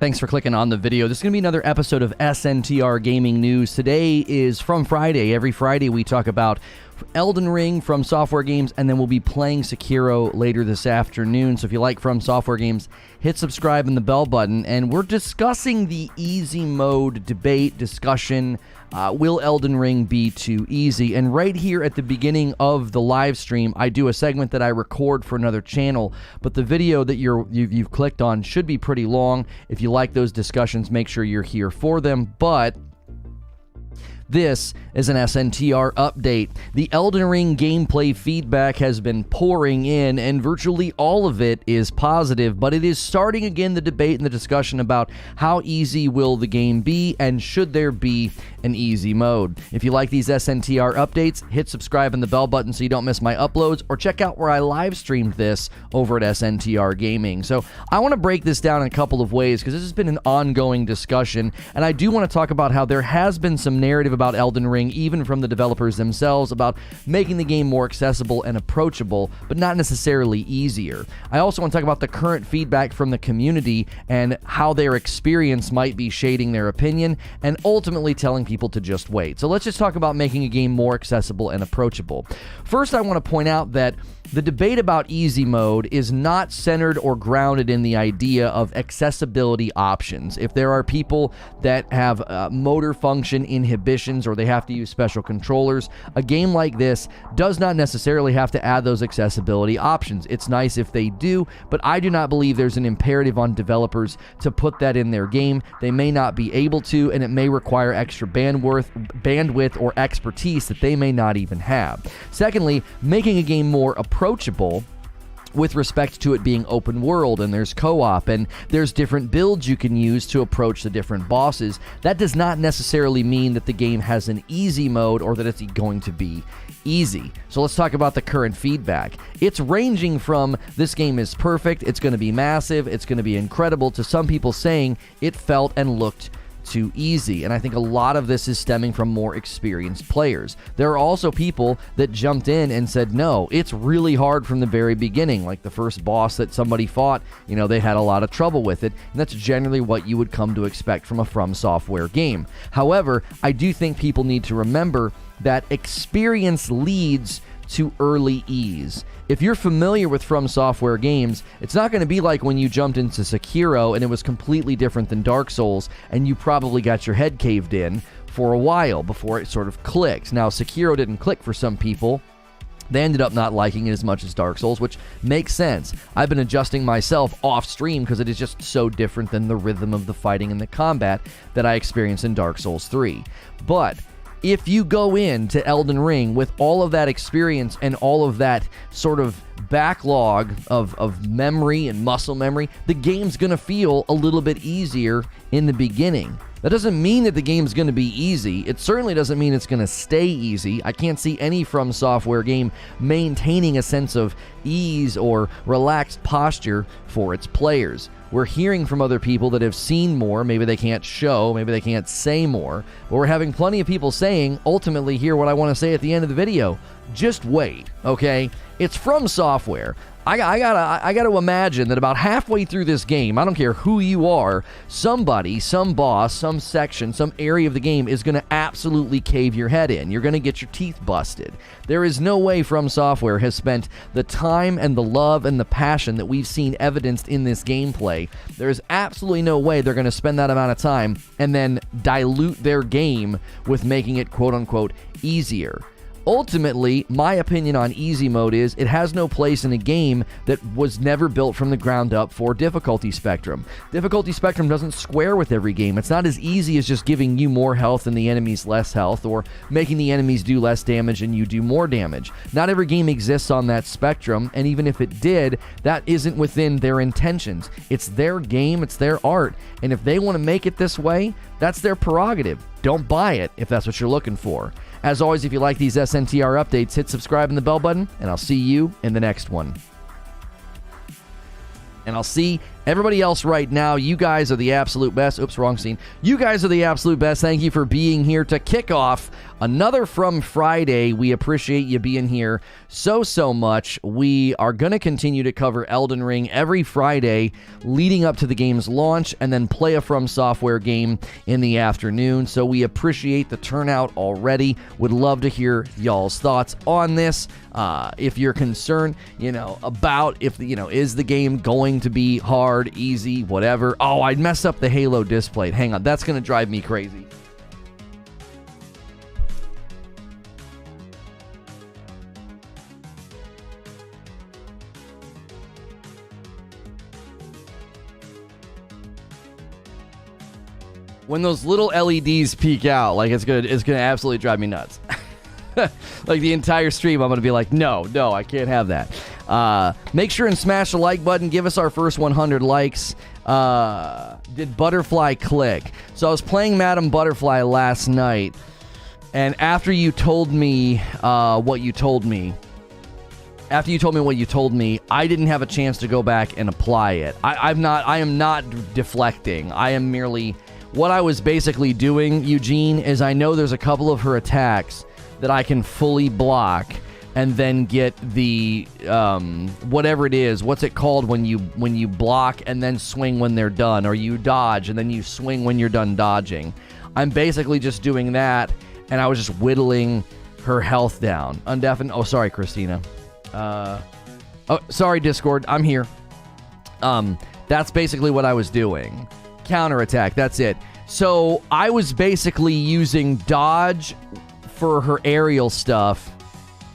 Thanks for clicking on the video. This is going to be another episode of SNTR Gaming News. Today is From Friday. Every Friday we talk about Elden Ring from Software Games, and then we'll be playing Sekiro later this afternoon. So if you like From Software Games, hit subscribe and the bell button. And we're discussing the easy mode debate, discussion. Will Elden Ring be too easy? And right here at the beginning of the live stream, I do a segment that I record for another channel, but the video that you've clicked on should be pretty long. If you like those discussions, make sure you're here for them. But this is an SNTR update. The Elden Ring gameplay feedback has been pouring in, and virtually all of it is positive, but it is starting again the debate and the discussion about how easy will the game be, and should there be an easy mode. If you like these SNTR updates, hit subscribe and the bell button so you don't miss my uploads, or check out where I live streamed this over at SNTR Gaming. So I want to break this down in a couple of ways because this has been an ongoing discussion, and I do want to talk about how there has been some narrative about Elden Ring, even from the developers themselves, about making the game more accessible and approachable, but not necessarily easier. I also want to talk about the current feedback from the community and how their experience might be shading their opinion, and ultimately telling people to just wait. So let's just talk about making a game more accessible and approachable. First, I want to point out that the debate about easy mode is not centered or grounded in the idea of accessibility options. If there are people that have motor function inhibitions or they have to use special controllers, a game like this does not necessarily have to add those accessibility options. It's nice if they do, but I do not believe there's an imperative on developers to put that in their game. They may not be able to, and it may require extra bandwidth or expertise that they may not even have. Secondly, making a game more approachable with respect to it being open world, and there's co-op, and there's different builds you can use to approach the different bosses. That does not necessarily mean that the game has an easy mode or that it's going to be easy. So let's talk about the current feedback. It's ranging from this game is perfect, it's going to be massive, it's going to be incredible, to some people saying it felt and looked too easy. And I think a lot of this is stemming from more experienced players. There are also people that jumped in and said, no, it's really hard from the very beginning. Like the first boss that somebody fought, they had a lot of trouble with it. And that's generally what you would come to expect from a From Software game. However, I do think people need to remember that experience leads to early ease. If you're familiar with From Software games, it's not going to be like when you jumped into Sekiro and it was completely different than Dark Souls, and you probably got your head caved in for a while before it sort of clicked. Now, Sekiro didn't click for some people. They ended up not liking it as much as Dark Souls, which makes sense. I've been adjusting myself off stream because it is just so different than the rhythm of the fighting and the combat that I experienced in Dark Souls 3. But if you go into Elden Ring with all of that experience and all of that sort of backlog of memory and muscle memory, the game's going to feel a little bit easier in the beginning. That doesn't mean that the game's going to be easy. It certainly doesn't mean it's going to stay easy. I can't see any From Software game maintaining a sense of ease or relaxed posture for its players. We're hearing from other people that have seen more. Maybe they can't show, maybe they can't say more, but we're having plenty of people saying, ultimately, hear what I want to say at the end of the video. Just wait, okay? It's From Software. I gotta imagine that about halfway through this game, I don't care who you are, somebody, some boss, some section, some area of the game is going to absolutely cave your head in. You're going to get your teeth busted. There is no way From Software has spent the time and the love and the passion that we've seen evidenced in this gameplay. There is absolutely no way they're going to spend that amount of time and then dilute their game with making it quote-unquote easier. Ultimately, my opinion on easy mode is it has no place in a game that was never built from the ground up for difficulty spectrum. Difficulty spectrum doesn't square with every game. It's not as easy as just giving you more health and the enemies less health, or making the enemies do less damage and you do more damage. Not every game exists on that spectrum, and even if it did, that isn't within their intentions. It's their game, it's their art, and if they want to make it this way, that's their prerogative. Don't buy it if that's what you're looking for. As always, if you like these SNTR updates, hit subscribe and the bell button, and I'll see you in the next one. And I'll see Everybody else right now, you guys are the absolute best. Oops, wrong scene. You guys are the absolute best. Thank you for being here to kick off another From Friday. We appreciate you being here so much. We are going to continue to cover Elden Ring every Friday leading up to the game's launch, and then play a From Software game in the afternoon. So we appreciate the turnout already. Would love to hear y'all's thoughts on this. If you're concerned, about if, is the game going to be hard, easy, whatever. Oh, I messed up the Halo display. Hang on. That's going to drive me crazy. When those little LEDs peek out, like it's gonna absolutely drive me nuts. Like the entire stream, I'm gonna be like, no, I can't have that. Make sure and smash the like button. Give us our first 100 likes. Did Butterfly click? So I was playing Madam Butterfly last night, and after you told me what you told me, I didn't have a chance to go back and apply it. I am not deflecting. I am merely... What I was basically doing, Eugene, is I know there's a couple of her attacks that I can fully block and then get the, whatever it is, what's it called when you block and then swing when they're done, or you dodge and then you swing when you're done dodging. I'm basically just doing that, and I was just whittling her health down. Oh, sorry, Christina. Oh, sorry, Discord. I'm here. That's basically what I was doing. Counterattack, that's it. So I was basically using dodge for her aerial stuff,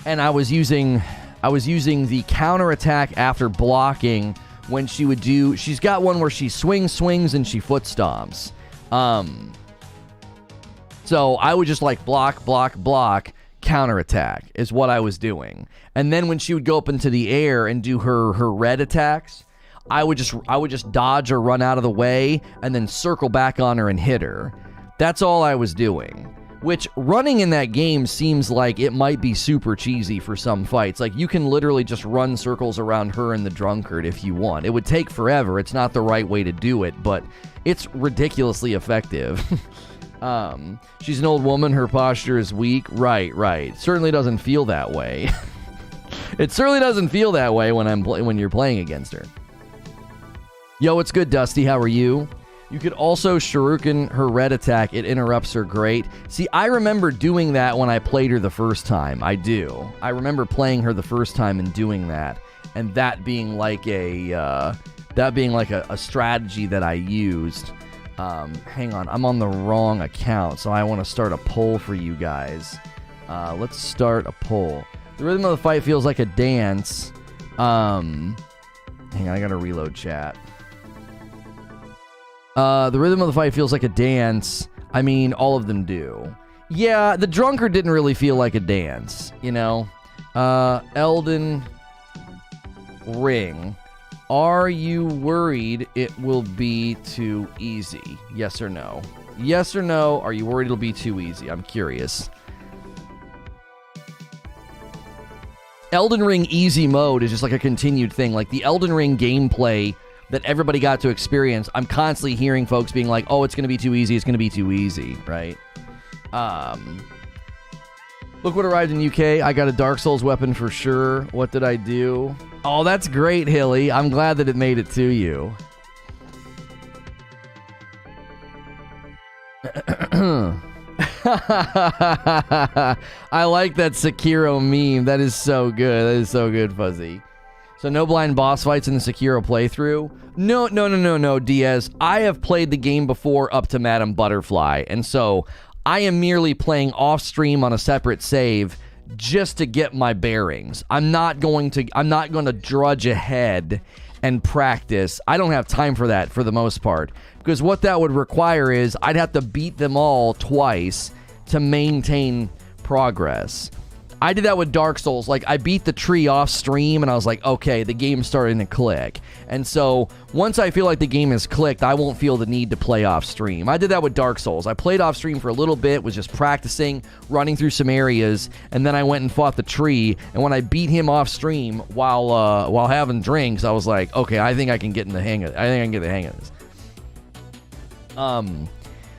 and I was using the counterattack after blocking when she would do... She's got one where she swings, and she foot stomps. So I would just like block, counterattack is what I was doing. And then when she would go up into the air and do her red attacks, I would just dodge or run out of the way and then circle back on her and hit her. That's all I was doing. Which, running in that game seems like it might be super cheesy for some fights. Like, you can literally just run circles around her and the drunkard if you want. It would take forever. It's not the right way to do it, but it's ridiculously effective. She's an old woman. Her posture is weak. Right. Certainly doesn't feel that way. It certainly doesn't feel that way when you're playing against her. Yo, what's good, Dusty? How are you? You could also shuriken her red attack. It interrupts her great. See, I remember doing that when I played her the first time. I do. I remember playing her the first time and doing that, and that being like a strategy that I used. Hang on, I'm on the wrong account, so I want to start a poll for you guys. Let's start a poll. The rhythm of the fight feels like a dance. Hang on, I gotta reload chat. The rhythm of the fight feels like a dance. I mean, all of them do. Yeah, the drunkard didn't really feel like a dance, Elden Ring. Are you worried it will be too easy? Yes or no? Yes or no? Are you worried it'll be too easy? I'm curious. Elden Ring easy mode is just like a continued thing. Like the Elden Ring gameplay that everybody got to experience, I'm constantly hearing folks being like, oh, it's going to be too easy, it's going to be too easy, right? Look what arrived in UK. I got a Dark Souls weapon for sure. What did I do? Oh, that's great, Hilly. I'm glad that it made it to you. I like that Sekiro meme. That is so good. That is so good, Fuzzy. So no blind boss fights in the Sekiro playthrough? No, Diaz. I have played the game before up to Madam Butterfly, and so I am merely playing off stream on a separate save just to get my bearings. I'm not going to drudge ahead and practice. I don't have time for that for the most part, because what that would require is I'd have to beat them all twice to maintain progress. I did that with Dark Souls. Like, I beat the tree off stream, and I was like, okay, the game's starting to click. And so, once I feel like the game has clicked, I won't feel the need to play off stream. I did that with Dark Souls. I played off stream for a little bit, was just practicing, running through some areas, and then I went and fought the tree, and when I beat him off stream while having drinks, I was like, okay, I think I can get the hang of this.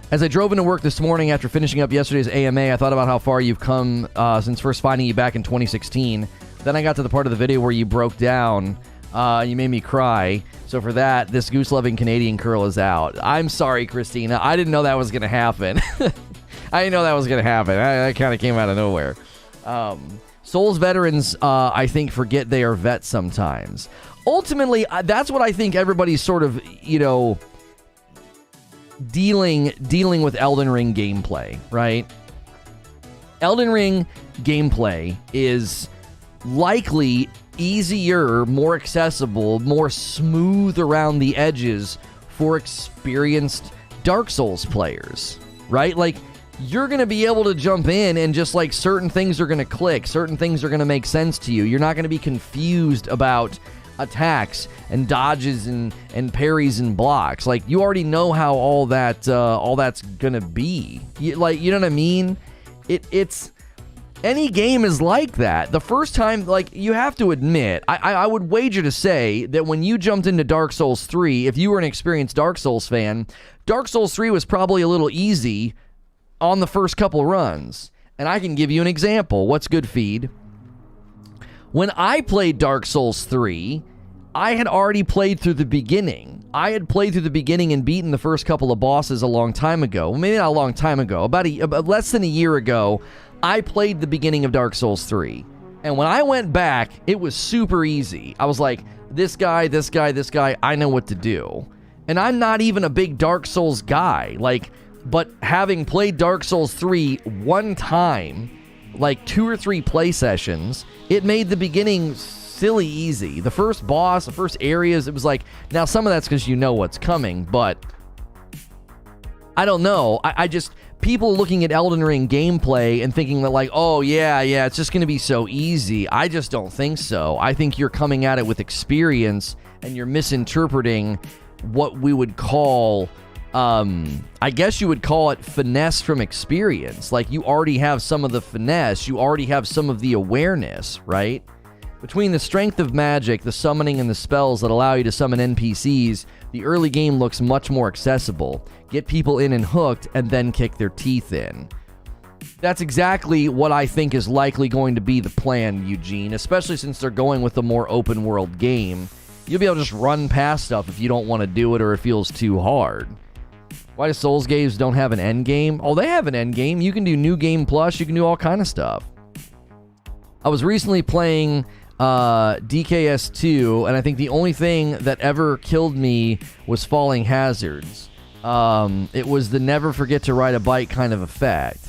As I drove into work this morning after finishing up yesterday's AMA, I thought about how far you've come since first finding you back in 2016. Then I got to the part of the video where you broke down. You made me cry. So for that, this goose-loving Canadian curl is out. I'm sorry, Christina. I didn't know that was going to happen. That kind of came out of nowhere. Souls veterans, I think, forget they are vets sometimes. Ultimately, that's what I think everybody's sort of, dealing with Elden Ring gameplay, right? Elden Ring gameplay is likely easier, more accessible, more smooth around the edges for experienced Dark Souls players, right? Like, you're going to be able to jump in and just like certain things are going to click, certain things are going to make sense to you. You're not going to be confused about attacks and dodges and parries and blocks. Like, you already know how all that's gonna be. You know what I mean? It's any game is like that. The first time, like, you have to admit, I would wager to say that when you jumped into Dark Souls 3, if you were an experienced Dark Souls fan, Dark Souls 3 was probably a little easy on the first couple runs. And I can give you an example. What's good, feed? When I played Dark Souls 3, I had already played through the beginning. I had played through the beginning and beaten the first couple of bosses a long time ago. Well, maybe not a long time ago. About less than a year ago, I played the beginning of Dark Souls 3. And when I went back, it was super easy. I was like, this guy, I know what to do. And I'm not even a big Dark Souls guy. But having played Dark Souls 3 one time, like 2 or 3 play sessions, it made the beginning silly easy. The first boss, the first areas, it was like, now some of that's because you know what's coming, but I don't know. I just, people looking at Elden Ring gameplay and thinking that like, oh yeah, it's just going to be so easy. I just don't think so. I think you're coming at it with experience and you're misinterpreting what we would call, I guess you would call it finesse from experience. Like, you already have some of the finesse, you already have some of the awareness, right? Between the strength of magic, the summoning, and the spells that allow you to summon NPCs, the early game looks much more accessible. Get people in and hooked, and then kick their teeth in. That's exactly what I think is likely going to be the plan, Eugene, especially since they're going with a more open-world game. You'll be able to just run past stuff if you don't want to do it or it feels too hard. Why do Souls games don't have an end game? Oh, they have an end game. You can do New Game Plus. You can do all kind of stuff. I was recently playing DKS2, and I think the only thing that ever killed me was falling hazards. It was the never forget to ride a bike kind of effect.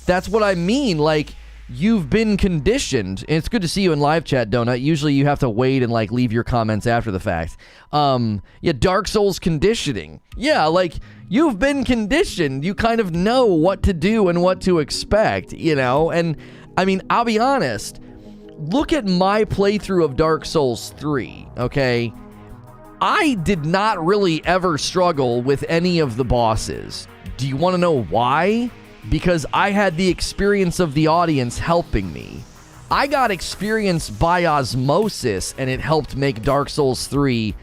That's what I mean. Like, you've been conditioned. And it's good to see you in live chat, Donut. Usually you have to wait and like leave your comments after the fact. Dark Souls conditioning. Yeah, like, you've been conditioned. You kind of know what to do and what to expect, And I mean, I'll be honest. Look at my playthrough of Dark Souls 3, okay? I did not really ever struggle with any of the bosses. Do you want to know why? Because I had the experience of the audience helping me. I got experience by osmosis, and it helped make Dark Souls 3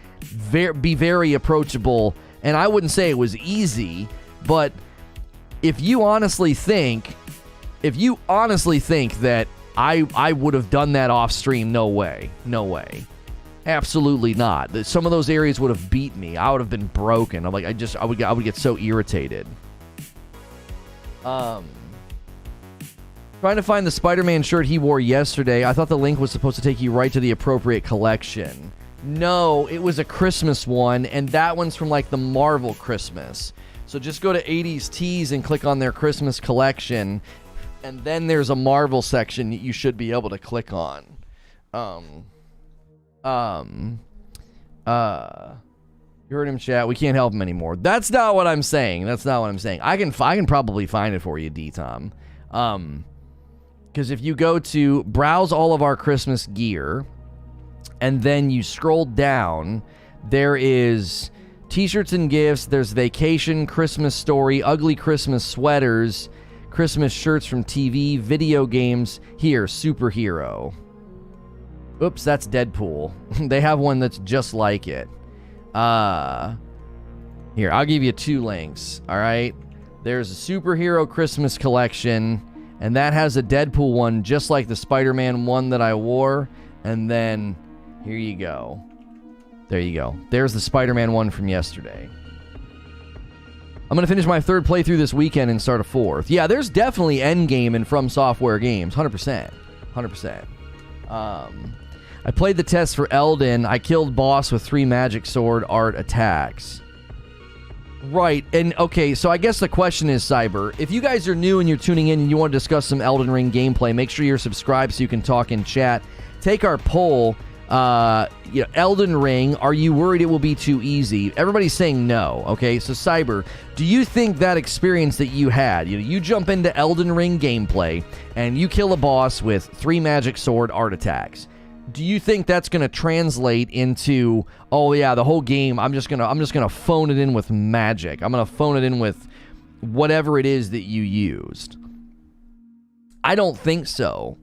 be very approachable. And I wouldn't say it was easy, but if you honestly think that I would have done that off stream, no way. Absolutely not. Some of those areas would have beat me. I would have been broken. I would get so irritated. Trying to find the Spider-Man shirt he wore yesterday. I thought the link was supposed to take you right to the appropriate collection. No, it was a Christmas one, and that one's from like the Marvel Christmas. So just go to 80s Tees and click on their Christmas collection, and then there's a Marvel section you should be able to click on. You heard him chat. We can't help him anymore. That's not what I'm saying. I can probably find it for you, D-Tom. Because if you go to browse all of our Christmas gear, and then you scroll down, there is t-shirts and gifts, there's vacation, Christmas story, ugly Christmas sweaters, Christmas shirts from TV, video games. Here, superhero. Oops, that's Deadpool. They have one that's just like it. Here, I'll give you 2 links, all right? There's a superhero Christmas collection, and that has a Deadpool one just like the Spider-Man one that I wore. And then, here you go. There you go. There's the Spider-Man one from yesterday. I'm going to finish my 3rd playthrough this weekend and start a 4th. Yeah, there's definitely endgame in From Software games. 100%. 100%. I played the test for Elden. I killed boss with 3 magic sword art attacks. Right, and okay, so I guess the question is, Cyber, if you guys are new and you're tuning in and you want to discuss some Elden Ring gameplay, make sure you're subscribed so you can talk in chat. Take our poll. Elden Ring, are you worried it will be too easy? Everybody's saying no, okay? So, Cyber, do you think that experience that you had, you jump into Elden Ring gameplay and you kill a boss with 3 magic sword art attacks, do you think that's going to translate into, oh yeah, the whole game, I'm just going to phone it in with magic. I'm going to phone it in with whatever it is that you used? I don't think so.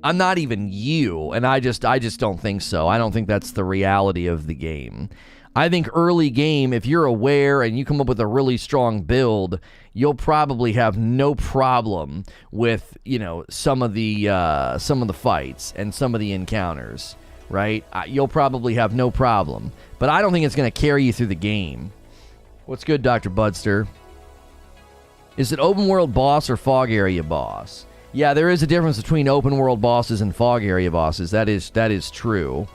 I'm not even you, and I just don't think so. I don't think that's the reality of the game. I think early game, if you're aware and you come up with a really strong build, you'll probably have no problem with, some of the fights and some of the encounters, right? You'll probably have no problem. But I don't think it's going to carry you through the game. What's good, Dr. Budster? Is it open world boss or fog area boss? Yeah, there is a difference between open world bosses and fog area bosses. That is true.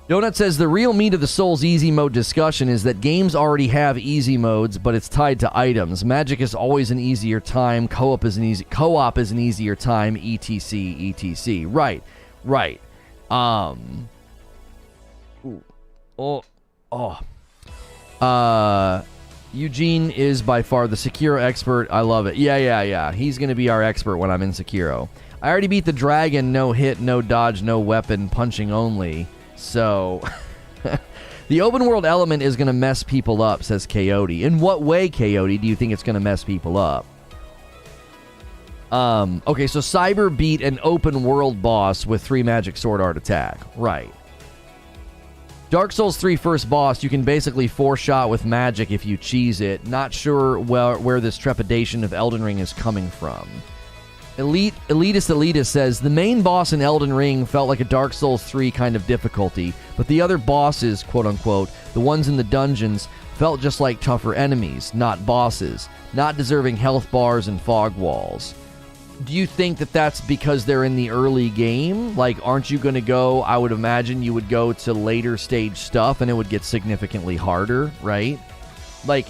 Donut says the real meat of the Souls easy mode discussion is that games already have easy modes, but it's tied to items. Magic is always an easier time. Co-op is an easier time. etc. Right. Eugene is by far the Sekiro expert. I love it. Yeah. He's gonna be our expert when I'm in Sekiro. I already beat the dragon. No hit, no dodge, no weapon, punching only. So, the open world element is going to mess people up, says Coyote. In what way, Coyote, do you think it's going to mess people up? Okay, so Cyber beat an open world boss with 3 magic sword art attack. Right. Dark Souls 3 first boss, you can basically 4-shot with magic if you cheese it. Not sure where this trepidation of Elden Ring is coming from. Elitist says, the main boss in Elden Ring felt like a Dark Souls 3 kind of difficulty, but the other bosses, quote-unquote, the ones in the dungeons, felt just like tougher enemies, not bosses, not deserving health bars and fog walls. Do you think that that's because they're in the early game? Like, aren't you going to go, I would imagine you would go to later stage stuff and it would get significantly harder, right? Like,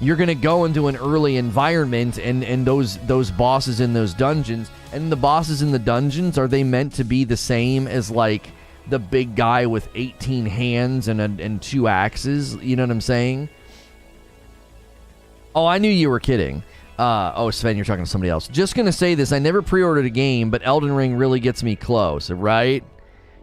you're going to go into an early environment and those bosses in those dungeons, and the bosses in the dungeons, are they meant to be the same as, like, the big guy with 18 hands and 2 axes? You know what I'm saying? Oh, I knew you were kidding. Sven, you're talking to somebody else. Just going to say this. I never pre-ordered a game, but Elden Ring really gets me close, right?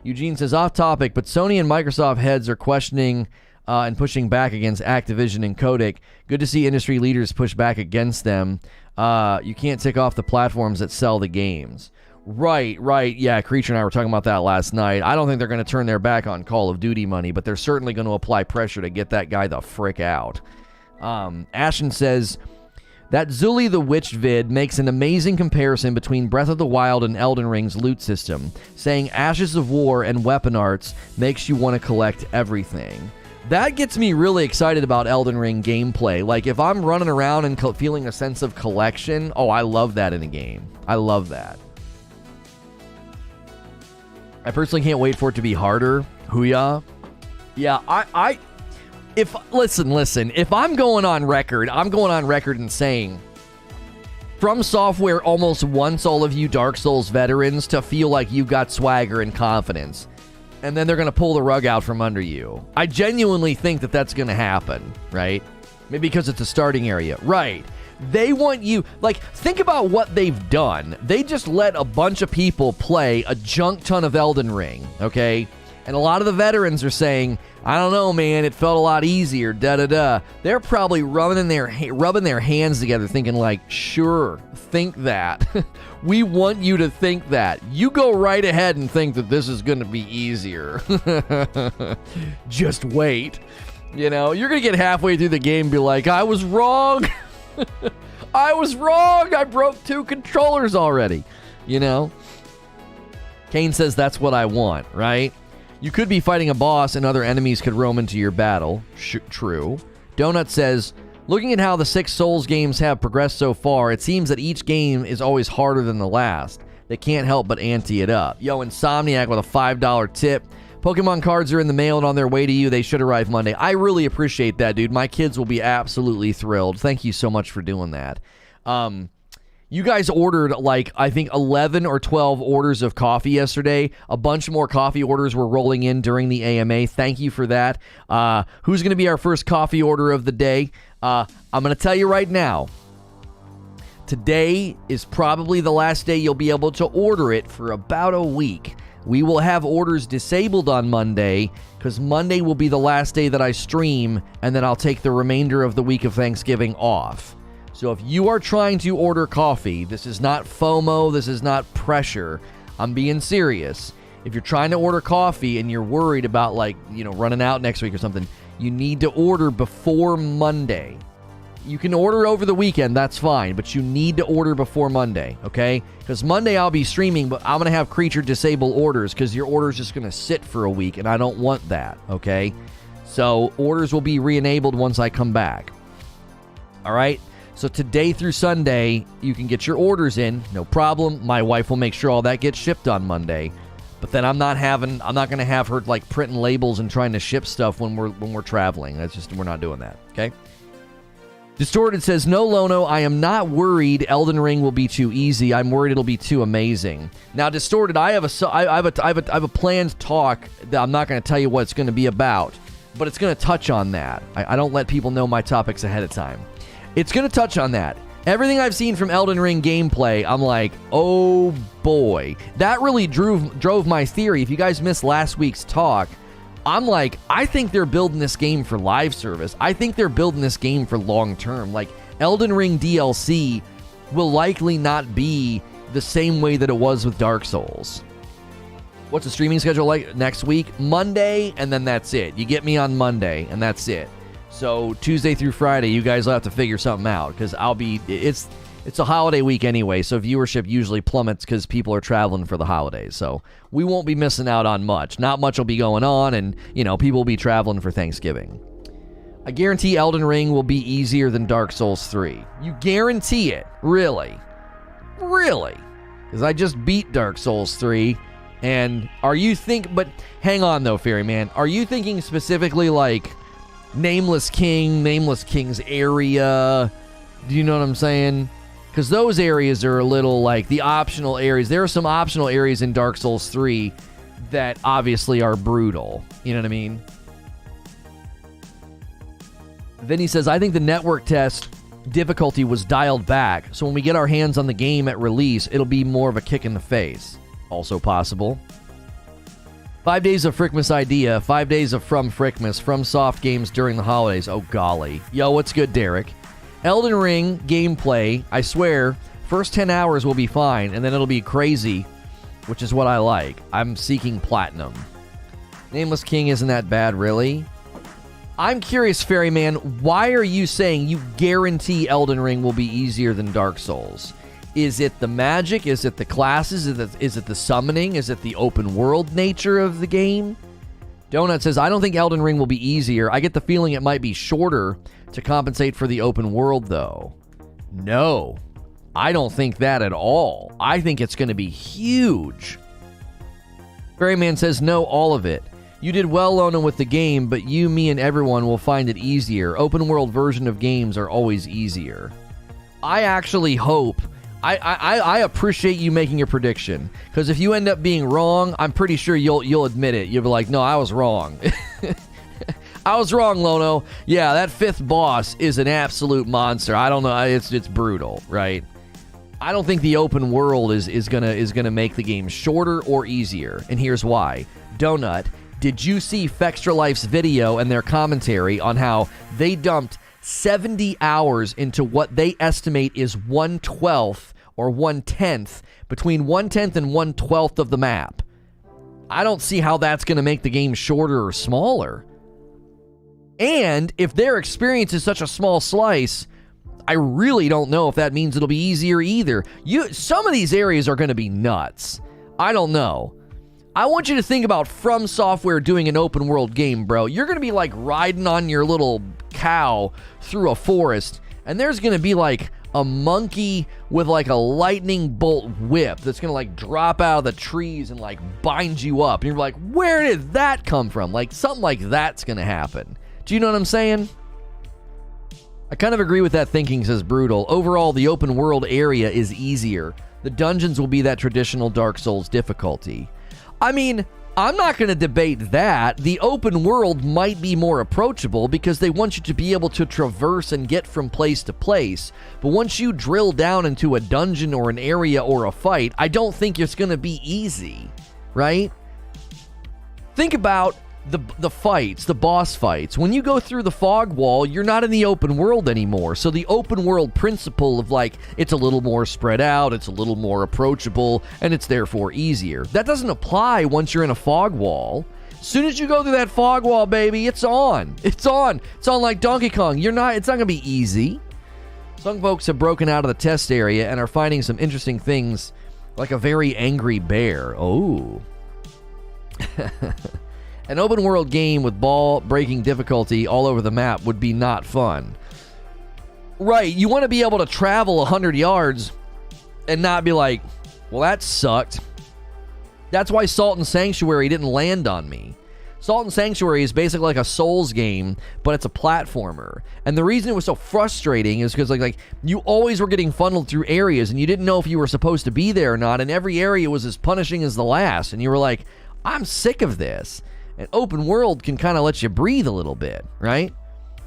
Eugene says, off topic, but Sony and Microsoft heads are questioning and pushing back against Activision and Kotick. Good to see industry leaders push back against them. You can't tick off the platforms that sell the games. Right. Yeah, Creature and I were talking about that last night. I don't think they're going to turn their back on Call of Duty money, but they're certainly going to apply pressure to get that guy the frick out. Ashen says, that Zully the Witch vid makes an amazing comparison between Breath of the Wild and Elden Ring's loot system, saying Ashes of War and weapon arts makes you want to collect everything. That gets me really excited about Elden Ring gameplay. Like, if I'm running around and feeling a sense of collection, I love that in a game. I love that. I personally can't wait for it to be harder. Hooyah. Yeah, listen, if I'm going on record and saying From Software almost wants all of you Dark Souls veterans to feel like you've got swagger and confidence, and then they're going to pull the rug out from under you. I genuinely think that that's going to happen, right? Maybe because it's a starting area. Right. They want you, like, think about what they've done. They just let a bunch of people play a junk ton of Elden Ring, okay? And a lot of the veterans are saying, I don't know, man, it felt a lot easier, da-da-da. They're probably rubbing their hands together thinking like, sure, think that. We want you to think that. You go right ahead and think that this is going to be easier. Just wait. You know, you're going to get halfway through the game and be like, I was wrong. I was wrong. I broke 2 controllers already. You know? Kane says that's what I want, right? You could be fighting a boss and other enemies could roam into your battle. True. Donut says, looking at how the 6 Souls games have progressed so far, it seems that each game is always harder than the last. They can't help but ante it up. Yo, Insomniac with a $5 tip. Pokemon cards are in the mail and on their way to you. They should arrive Monday. I really appreciate that, dude. My kids will be absolutely thrilled. Thank you so much for doing that. You guys ordered, like, I think 11 or 12 orders of coffee yesterday. A bunch more coffee orders were rolling in during the AMA. Thank you for that. Who's going to be our first coffee order of the day? I'm going to tell you right now. Today is probably the last day you'll be able to order it for about a week. We will have orders disabled on Monday because Monday will be the last day that I stream, and then I'll take the remainder of the week of Thanksgiving off. So if you are trying to order coffee, this is not FOMO, this is not pressure. I'm being serious. If you're trying to order coffee and you're worried about, like, you know, running out next week or something, you need to order before Monday. You can order over the weekend, that's fine, but you need to order before Monday, okay? Because Monday I'll be streaming, but I'm going to have creature disable orders because your order's just going to sit for a week, and I don't want that, okay? So orders will be re-enabled once I come back. All right? So today through Sunday, you can get your orders in, no problem. My wife will make sure all that gets shipped on Monday. But then I'm not going to have her, like, printing labels and trying to ship stuff when we're traveling. That's just, we're not doing that, okay? Distorted says, no, Lono, I am not worried Elden Ring will be too easy. I'm worried it'll be too amazing. Now, Distorted, I have a planned talk that I'm not going to tell you what it's going to be about, but it's going to touch on that. I don't let people know my topics ahead of time. It's going to touch on that. Everything I've seen from Elden Ring gameplay, I'm like, oh boy. That really drove my theory. If you guys missed last week's talk, I'm like, I think they're building this game for live service. I think they're building this game for long term. Like, Elden Ring DLC will likely not be the same way that it was with Dark Souls. What's the streaming schedule like next week? Monday, and then that's it. You get me on Monday, and that's it. So Tuesday through Friday, you guys will have to figure something out because it's a holiday week anyway, so viewership usually plummets because people are traveling for the holidays. So we won't be missing out on much. Not much will be going on, and, you know, people will be traveling for Thanksgiving. I guarantee Elden Ring will be easier than Dark Souls 3. You guarantee it? Really? Really? Because I just beat Dark Souls 3, and but hang on though, Ferryman. Are you thinking specifically like Nameless King, Nameless King's area? Do you know what I'm saying? Because those areas are a little like the optional areas. There are some optional areas in Dark Souls 3 that obviously are brutal. You know what I mean? Then he says, I think the network test difficulty was dialed back, so when we get our hands on the game at release, it'll be more of a kick in the face. Also possible. 5 days of Frickmas idea. 5 days of From Frickmas. From Soft Games during the holidays. Oh, golly. Yo, what's good, Derek? Elden Ring gameplay, I swear, first 10 hours will be fine, and then it'll be crazy, which is what I like. I'm seeking platinum. Nameless King isn't that bad, really? I'm curious, Ferryman, why are you saying you guarantee Elden Ring will be easier than Dark Souls? Is it the magic? Is it the classes? Is it the summoning? Is it the open world nature of the game? Donut says, I don't think Elden Ring will be easier. I get the feeling it might be shorter to compensate for the open world, though. No, I don't think that at all. I think it's going to be huge. Ferryman says, no, all of it. You did well, Lono, with the game, but you, me, and everyone will find it easier. Open world version of games are always easier. I actually hope... I appreciate you making your prediction, because if you end up being wrong, I'm pretty sure you'll admit it. You'll be like, no, I was wrong. I was wrong, Lono. Yeah, that 5th boss is an absolute monster. I don't know. It's brutal, right? I don't think the open world is gonna make the game shorter or easier, and here's why. Donut, did you see Fextra Life's video and their commentary on how they dumped 70 hours into what they estimate is 1/12 or 1/10, between 1/10 and 1/12 of the map? I don't see how that's going to make the game shorter or smaller. And if their experience is such a small slice, I really don't know if that means it'll be easier either. Some of these areas are going to be nuts. I don't know. I want you to think about From Software doing an open world game, bro. You're going to be like riding on your little cow through a forest, and there's going to be like a monkey with like a lightning bolt whip that's going to like drop out of the trees and like bind you up. And you're like, where did that come from? Like something like that's going to happen. Do you know what I'm saying? I kind of agree with that thinking, says Brutal. Overall, the open world area is easier. The dungeons will be that traditional Dark Souls difficulty. I mean, I'm not going to debate that. The open world might be more approachable because they want you to be able to traverse and get from place to place. But once you drill down into a dungeon or an area or a fight, I don't think it's going to be easy, right? Think about the fights, the boss fights. When you go through the fog wall, you're not in the open world anymore. So the open world principle of like, it's a little more spread out, it's a little more approachable, and it's therefore easier. That doesn't apply once you're in a fog wall. As soon as you go through that fog wall, baby, it's on. It's on. It's on like Donkey Kong. It's not going to be easy. Some folks have broken out of the test area and are finding some interesting things, like a very angry bear. Oh. An open world game with ball-breaking difficulty all over the map would be not fun. Right, you want to be able to travel 100 yards and not be like, well, that sucked. That's why Salt and Sanctuary didn't land on me. Salt and Sanctuary is basically like a Souls game, but it's a platformer. And the reason it was so frustrating is because like you always were getting funneled through areas and you didn't know if you were supposed to be there or not, and every area was as punishing as the last. And you were like, I'm sick of this. And open world can kind of let you breathe a little bit, right?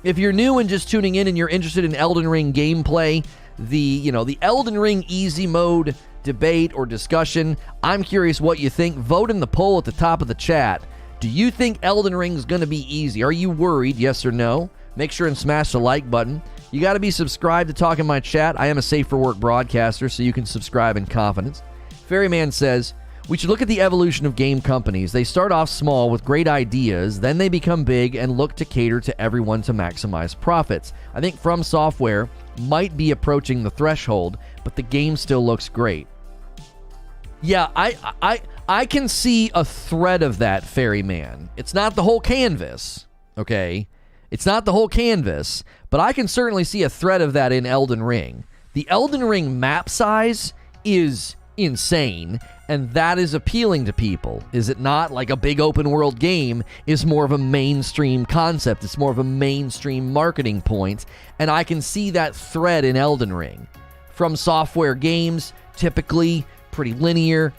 If you're new and just tuning in and you're interested in Elden Ring gameplay, the Elden Ring easy mode debate or discussion, I'm curious what you think. Vote in the poll at the top of the chat. Do you think Elden Ring is going to be easy? Are you worried? Yes or no? Make sure and smash the like button. You got to be subscribed to talk in my chat. I am a safe for work broadcaster, so you can subscribe in confidence. Ferryman says, we should look at the evolution of game companies. They start off small with great ideas, then they become big and look to cater to everyone to maximize profits. I think From Software might be approaching the threshold, but the game still looks great. Yeah, I can see a thread of that, Ferryman. It's not the whole canvas, okay? It's not the whole canvas, but I can certainly see a thread of that in Elden Ring. The Elden Ring map size is insane, and that is appealing to people, is it not? Like a big open world game is more of a mainstream concept. It's more of a mainstream marketing point, and I can see that thread in Elden Ring. From Software games, typically pretty linear,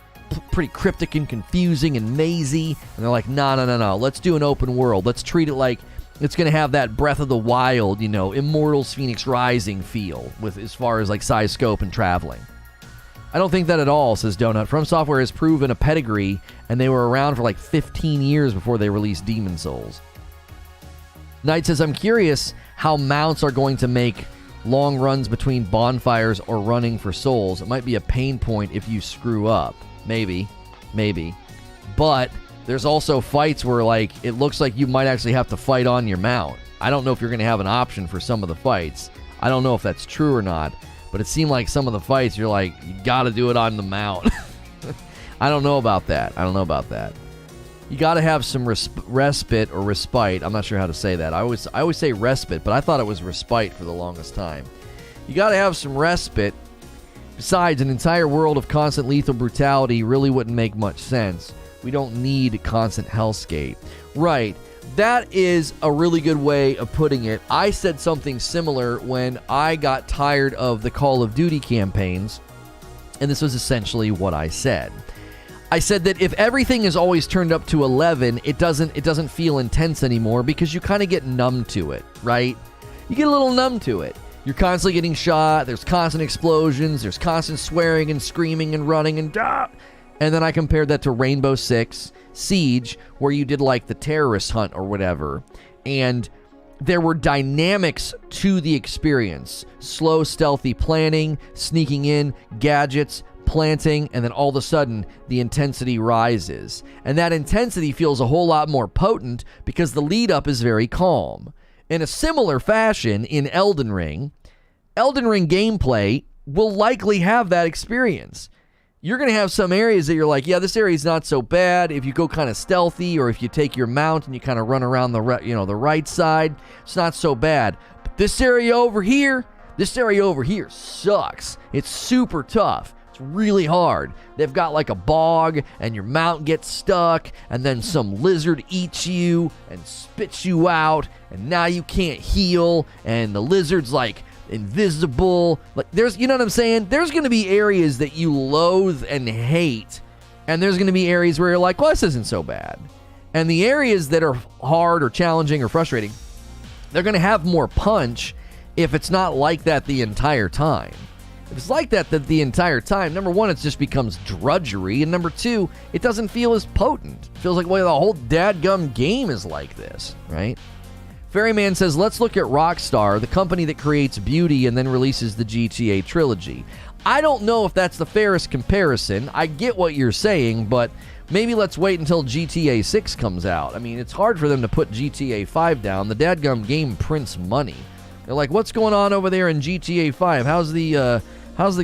pretty cryptic and confusing and mazy, and they're like, no, let's do an open world. Let's treat it like it's going to have that Breath of the Wild, Immortals Phoenix Rising feel with as far as like size, scope, and traveling. I don't think that at all, says Donut. From Software has proven a pedigree, and they were around for like 15 years before they released Demon Souls. Knight says, I'm curious how mounts are going to make long runs between bonfires or running for souls. It might be a pain point if you screw up. Maybe. But there's also fights where like it looks like you might actually have to fight on your mount. I don't know if you're going to have an option for some of the fights. I don't know if that's true or not. But it seemed like some of the fights, you're like, you got to do it on the mount. I don't know about that. You got to have some respite or respite. I'm not sure how to say that. I always say respite, but I thought it was respite for the longest time. You got to have some respite. Besides, an entire world of constant lethal brutality really wouldn't make much sense. We don't need constant hellscape. Right. That is a really good way of putting it. I said something similar when I got tired of the Call of Duty campaigns, and this was essentially what I said. I said that if everything is always turned up to 11, it doesn't feel intense anymore because you kind of get numb to it, right? You get a little numb to it. You're constantly getting shot. There's constant explosions. There's constant swearing and screaming and running and And then I compared that to Rainbow Six Siege, where you did like the terrorist hunt or whatever. And there were dynamics to the experience. Slow, stealthy planning, sneaking in, gadgets, planting, and then all of a sudden the intensity rises. And that intensity feels a whole lot more potent because the lead up is very calm. In a similar fashion, in Elden Ring gameplay will likely have that experience. You're going to have some areas that you're like, yeah, this area is not so bad. If you go kind of stealthy, or if you take your mount and you kind of run around the right side, it's not so bad. But this area over here sucks. It's super tough. It's really hard. They've got like a bog, and your mount gets stuck, and then some lizard eats you and spits you out, and now you can't heal, and the lizard's like invisible. Like, there's, you know what I'm saying? There's going to be areas that you loathe and hate, and there's going to be areas where you're like, well, this isn't so bad. And the areas that are hard or challenging or frustrating, they're going to have more punch if it's not like that the entire time. If it's like that the entire time, number one, it just becomes drudgery, and number two, it doesn't feel as potent. It feels like, well, the whole dadgum game is like this, right? Ferryman says, let's look at Rockstar, the company that creates beauty and then releases the GTA trilogy. I don't know if that's the fairest comparison. I get what you're saying, but maybe let's wait until GTA 6 comes out. I mean, it's hard for them to put GTA 5 down. The dadgum game prints money. They're like, what's going on over there in GTA 5? How's the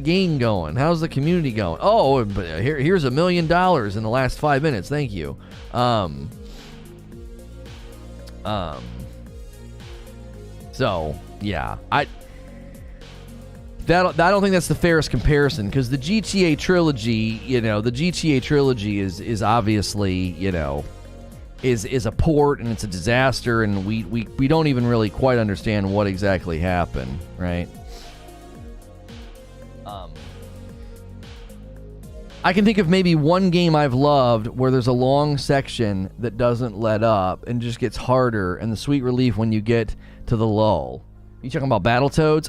game going? How's the community going? Oh, but here's $1 million in the last 5 minutes. Thank you. So yeah, I don't think that's the fairest comparison, because the GTA trilogy, is obviously, is a port, and it's a disaster, and we don't even really quite understand what exactly happened, right? I can think of maybe one game I've loved where there's a long section that doesn't let up and just gets harder, and the sweet relief when you get to the lull. You talking about Battletoads?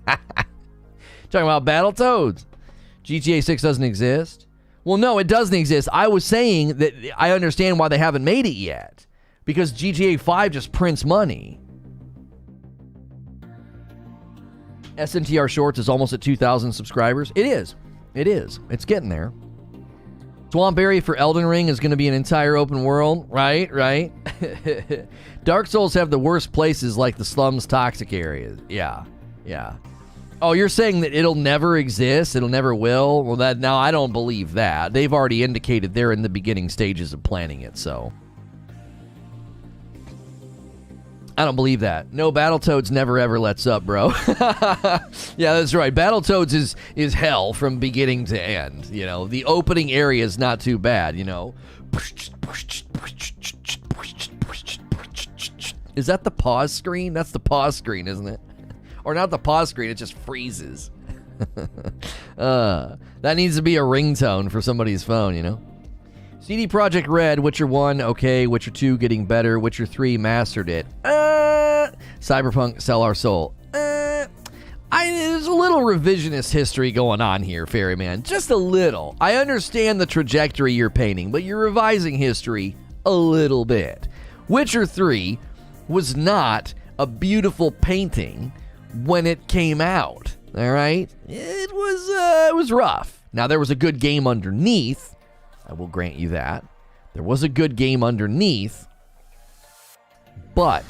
Talking about Battletoads. GTA 6 doesn't exist? Well, no, it doesn't exist. I was saying that I understand why they haven't made it yet, because GTA 5 just prints money. SNTR Shorts is almost at 2,000 subscribers. It is. It's getting there. Swampberry for Elden Ring is going to be an entire open world. Right. Dark Souls have the worst places, like the slums, toxic areas. Yeah. Oh, you're saying that it'll never exist? It'll never will? Well, now I don't believe that. They've already indicated they're in the beginning stages of planning it, so I don't believe that. No, Battletoads never ever lets up, bro. Yeah, that's right. Battletoads is hell from beginning to end. The opening area is not too bad. Is that the pause screen? That's the pause screen, isn't it? Or not the pause screen, it just freezes. That needs to be a ringtone for somebody's phone, CD Projekt Red, Witcher 1, okay. Witcher 2, getting better. Witcher 3, mastered it. Cyberpunk, sell our soul. There's a little revisionist history going on here, Ferryman. Just a little. I understand the trajectory you're painting, but you're revising history a little bit. Witcher 3 was not a beautiful painting when it came out, all right? It was rough. Now, there was a good game underneath. I will grant you that. There was a good game underneath, but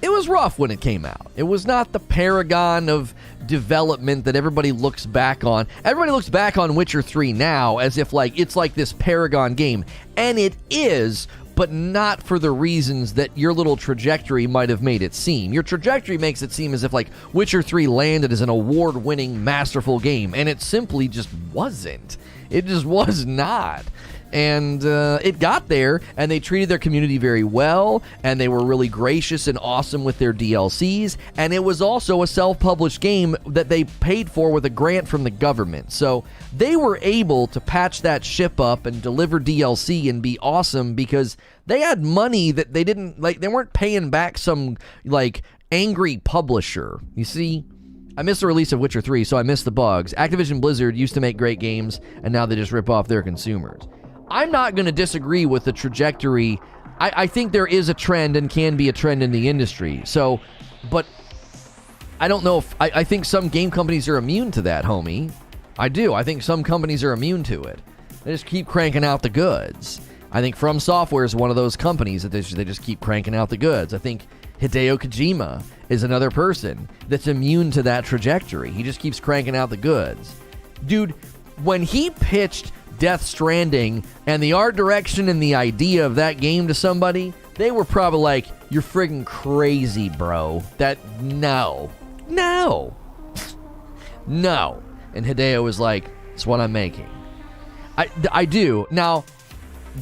it was rough when it came out. It was not the paragon of development that everybody looks back on. Everybody looks back on Witcher 3 now as if it's like this paragon game, and it is, but not for the reasons that your little trajectory might have made it seem. Your trajectory makes it seem as if Witcher 3 landed as an award-winning, masterful game, and it simply just wasn't. It just was not. And it got there, and they treated their community very well, and they were really gracious and awesome with their DLCs, and it was also a self-published game that they paid for with a grant from the government. So they were able to patch that ship up and deliver DLC and be awesome because they had money that they didn't, like, they weren't paying back some, like, angry publisher. You see? I missed the release of Witcher 3, so I missed the bugs. Activision Blizzard used to make great games, and now they just rip off their consumers. I'm not going to disagree with the trajectory. I think there is a trend and can be a trend in the industry. So, but I don't know if... I think some game companies are immune to that, homie. I do. I think some companies are immune to it. They just keep cranking out the goods. I think From Software is one of those companies that they just keep cranking out the goods. I think Hideo Kojima is another person that's immune to that trajectory. He just keeps cranking out the goods. Dude, when he pitched Death Stranding and the art direction and the idea of that game to somebody, they were probably like, you're friggin' crazy, bro. No. And Hideo was like, it's what I'm making. I do. Now,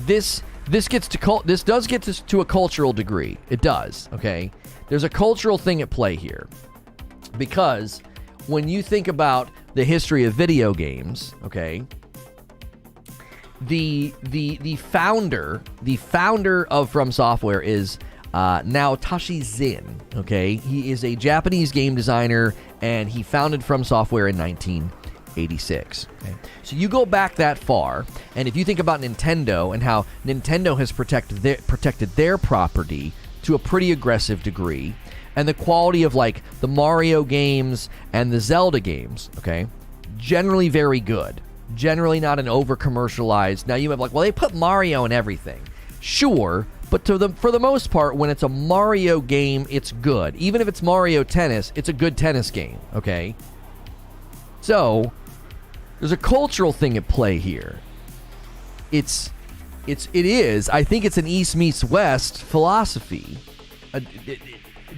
this does get to a cultural degree. It does, okay? There's a cultural thing at play here. Because when you think about the history of video games, okay, the founder of From Software is Naotoshi Zin, okay? He is a Japanese game designer, and he founded From Software in 1986. Okay? So you go back that far, and if you think about Nintendo and how Nintendo has protected their property to a pretty aggressive degree, and the quality of, like, the Mario games and the Zelda games, okay, generally very good. Generally not an over-commercialized. Now you have like, well, they put Mario in everything. Sure, but for the most part, when it's a Mario game, it's good. Even if it's Mario Tennis, it's a good tennis game, okay? So, there's a cultural thing at play here. It is, I think it's an East meets West philosophy.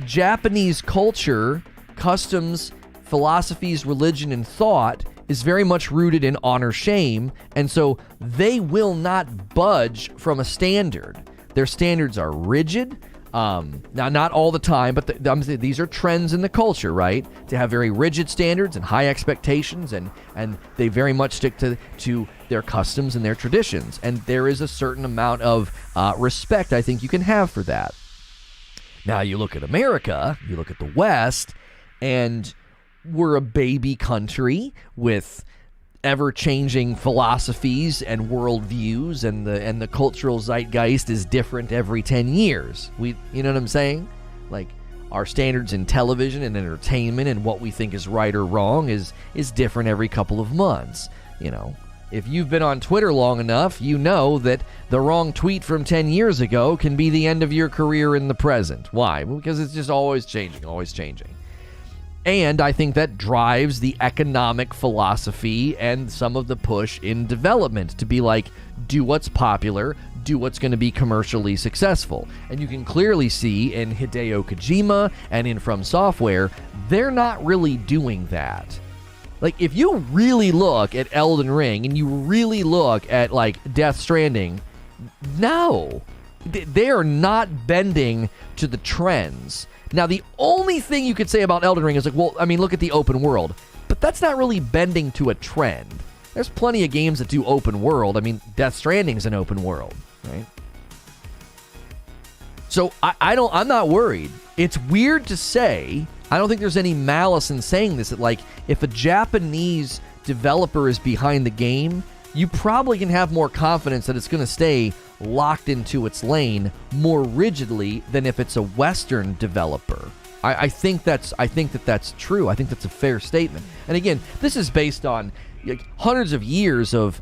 Japanese culture, customs, philosophies, religion, and thought is very much rooted in honor-shame, and so they will not budge from a standard. Their standards are rigid. Now, not all the time, but these are trends in the culture, right? To have very rigid standards and high expectations, and they very much stick to their customs and their traditions. And there is a certain amount of respect I think you can have for that. Now, you look at America, you look at the West, and we're a baby country with ever-changing philosophies and worldviews, and the cultural zeitgeist is different every 10 years. You know what I'm saying? Like, our standards in television and entertainment and what we think is right or wrong is different every couple of months. You know, if you've been on Twitter long enough, you know that the wrong tweet from 10 years ago can be the end of your career in the present. Why? Because it's just always changing, always changing. And I think that drives the economic philosophy and some of the push in development to be like, do what's popular, do what's going to be commercially successful. And you can clearly see in Hideo Kojima and in From Software, they're not really doing that. Like, if you really look at Elden Ring and you really look at, like, Death Stranding, no. They are not bending to the trends. Now, the only thing you could say about Elden Ring is like, well, I mean, look at the open world. But that's not really bending to a trend. There's plenty of games that do open world. I mean, Death Stranding's an open world, right? So I'm not worried. It's weird to say. I don't think there's any malice in saying this. That, like, if a Japanese developer is behind the game, you probably can have more confidence that it's going to stay locked into its lane more rigidly than if it's a Western developer. I think that's true. I think that's a fair statement. And again, this is based on, like, hundreds of years of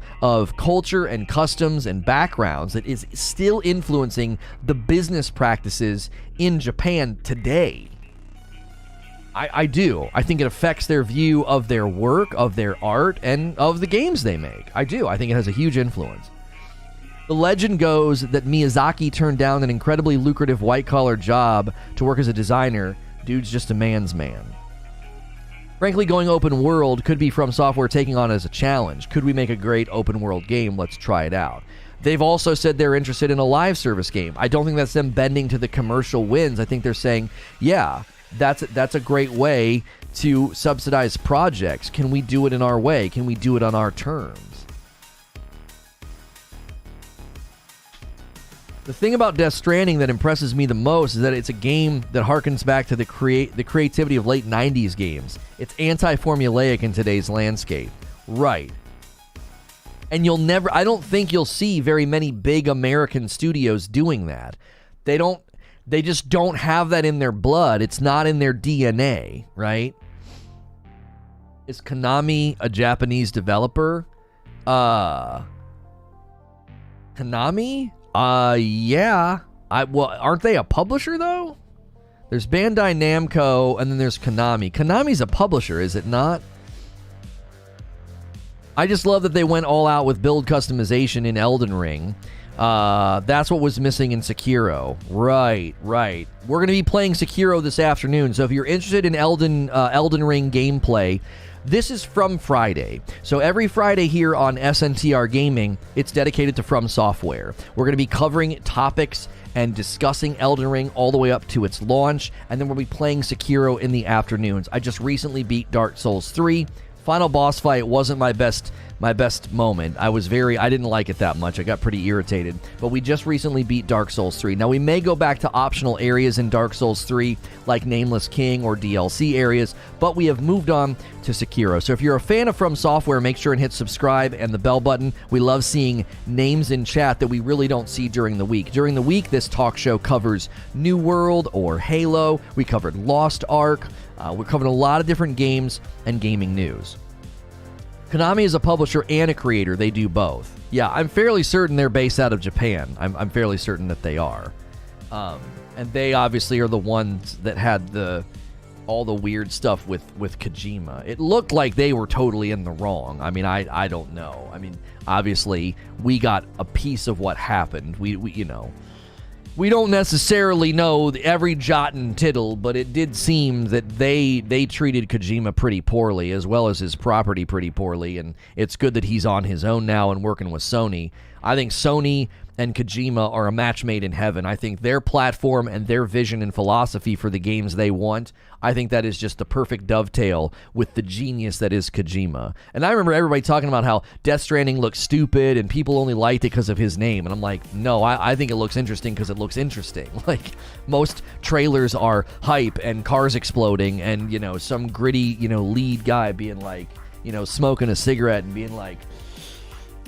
culture and customs and backgrounds that is still influencing the business practices in Japan today. I do. I think it affects their view of their work, of their art, and of the games they make. I do. I think it has a huge influence. The legend goes that Miyazaki turned down an incredibly lucrative white-collar job to work as a designer. Dude's just a man's man. Frankly, going open world could be From Software taking on as a challenge. Could we make a great open world game? Let's try it out. They've also said they're interested in a live service game. I don't think that's them bending to the commercial wins. I think they're saying, yeah, that's a great way to subsidize projects. Can we do it in our way? Can we do it on our terms? The thing about Death Stranding that impresses me the most is that it's a game that harkens back to the creativity of late 90s games. It's anti-formulaic in today's landscape. Right. And I don't think you'll see very many big American studios doing that. They just don't have that in their blood. It's not in their DNA, right? Is Konami a Japanese developer? Konami? Yeah. Well, aren't they a publisher, though? There's Bandai Namco, and then there's Konami. Konami's a publisher, is it not? I just love that they went all out with build customization in Elden Ring. That's what was missing in Sekiro. Right. We're going to be playing Sekiro this afternoon, so if you're interested in Elden Ring gameplay, this is From Friday. So every Friday here on SNTR Gaming, it's dedicated to From Software. We're going to be covering topics and discussing Elden Ring all the way up to its launch, and then we'll be playing Sekiro in the afternoons. I just recently beat Dark Souls 3. Final boss fight wasn't my best moment. I didn't like it that much. I got pretty irritated. But we just recently beat Dark Souls 3. Now, we may go back to optional areas in Dark Souls 3, like Nameless King or DLC areas, but we have moved on to Sekiro. So if you're a fan of From Software, make sure and hit subscribe and the bell button. We love seeing names in chat that we really don't see during the week. During the week, this talk show covers New World or Halo. We covered Lost Ark. We're covering a lot of different games and gaming news. Konami is a publisher and a creator. They do both. Yeah, I'm fairly certain they're based out of Japan. I'm fairly certain that they are. And they obviously are the ones that had all the weird stuff with Kojima. It looked like they were totally in the wrong. I mean, I don't know. I mean, obviously, we got a piece of what happened. We don't necessarily know every jot and tittle, but it did seem that they treated Kojima pretty poorly, as well as his property pretty poorly, and it's good that he's on his own now and working with Sony. I think Sony and Kojima are a match made in heaven. I think their platform and their vision and philosophy for the games they want, I think that is just the perfect dovetail with the genius that is Kojima. And I remember everybody talking about how Death Stranding looks stupid and people only liked it because of his name. And I'm like, no, I think it looks interesting because it looks interesting. Like, most trailers are hype and cars exploding and, some gritty, lead guy being like, smoking a cigarette and being like,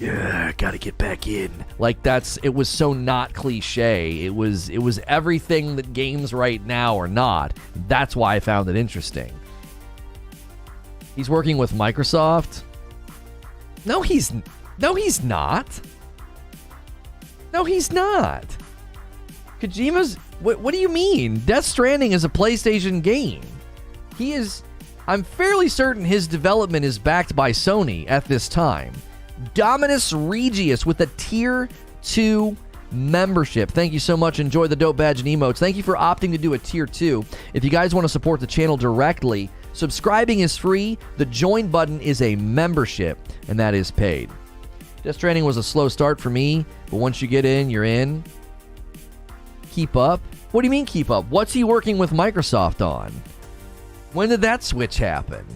yeah, gotta get back in. Like, it was so not cliche. It was everything that games right now are not. That's why I found it interesting. He's working with Microsoft? No, he's not. No, he's not. Kojima's... What do you mean? Death Stranding is a PlayStation game. I'm fairly certain his development is backed by Sony at this time. Dominus Regius with a Tier 2 membership. Thank you so much. Enjoy the dope badge and emotes. Thank you for opting to do a Tier 2. If you guys want to support the channel directly, subscribing is free. The join button is a membership, and that is paid. Death Stranding was a slow start for me, but once you get in, you're in. Keep up? What do you mean keep up? What's he working with Microsoft on? When did that switch happen?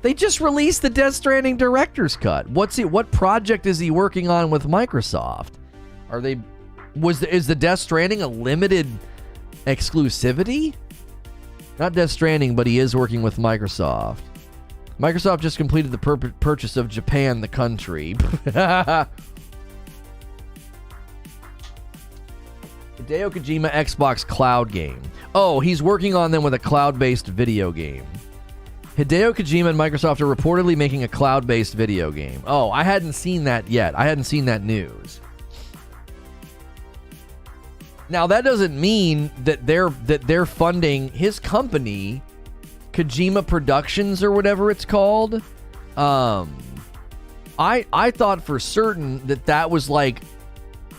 They just released the Death Stranding Director's Cut. What project is he working on with Microsoft? Is the Death Stranding a limited exclusivity? Not Death Stranding, but he is working with Microsoft. Microsoft just completed the purchase of Japan, the country. Hideo Kojima Xbox cloud game. Oh, he's working on them with a cloud-based video game. Hideo Kojima and Microsoft are reportedly making a cloud-based video game. Oh, I hadn't seen that yet. I hadn't seen that news. Now, that doesn't mean that they're funding his company, Kojima Productions or whatever it's called. I thought for certain that was like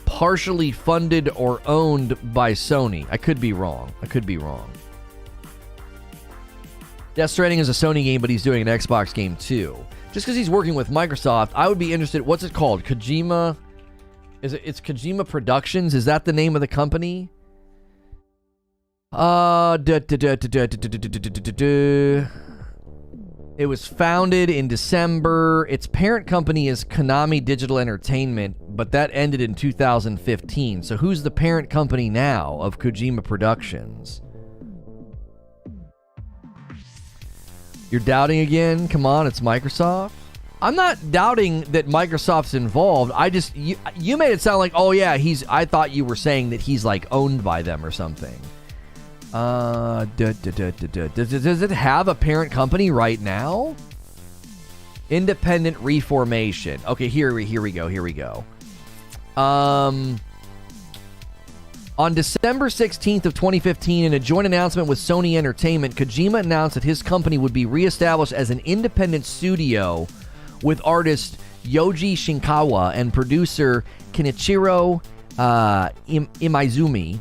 partially funded or owned by Sony. I could be wrong. Death Stranding is a Sony game, but he's doing an Xbox game too. Just because he's working with Microsoft, I would be interested. What's it called? Kojima It's Kojima Productions? Is that the name of the company? It was founded in December. Its parent company is Konami Digital Entertainment, but that ended in 2015. So who's the parent company now of Kojima Productions? You're doubting again? Come on, it's Microsoft. I'm not doubting that Microsoft's involved. I just, you made it sound like, oh yeah, I thought you were saying that he's like owned by them or something. Does it have a parent company right now? Independent Reformation. Okay, here we go. On December 16th of 2015, in a joint announcement with Sony Entertainment, Kojima announced that his company would be reestablished as an independent studio with artist Yoji Shinkawa and producer Kenichiro Imaizumi.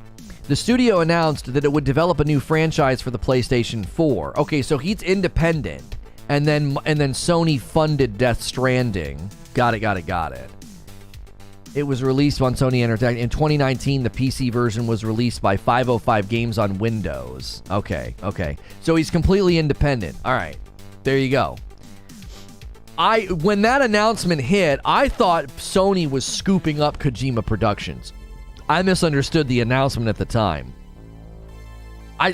The studio announced that it would develop a new franchise for the PlayStation 4. Okay, so he's independent, and then Sony funded Death Stranding. Got it. It was released on Sony Entertainment. In 2019, the PC version was released by 505 Games on Windows. Okay. So he's completely independent. All right, there you go. When that announcement hit, I thought Sony was scooping up Kojima Productions. I misunderstood the announcement at the time.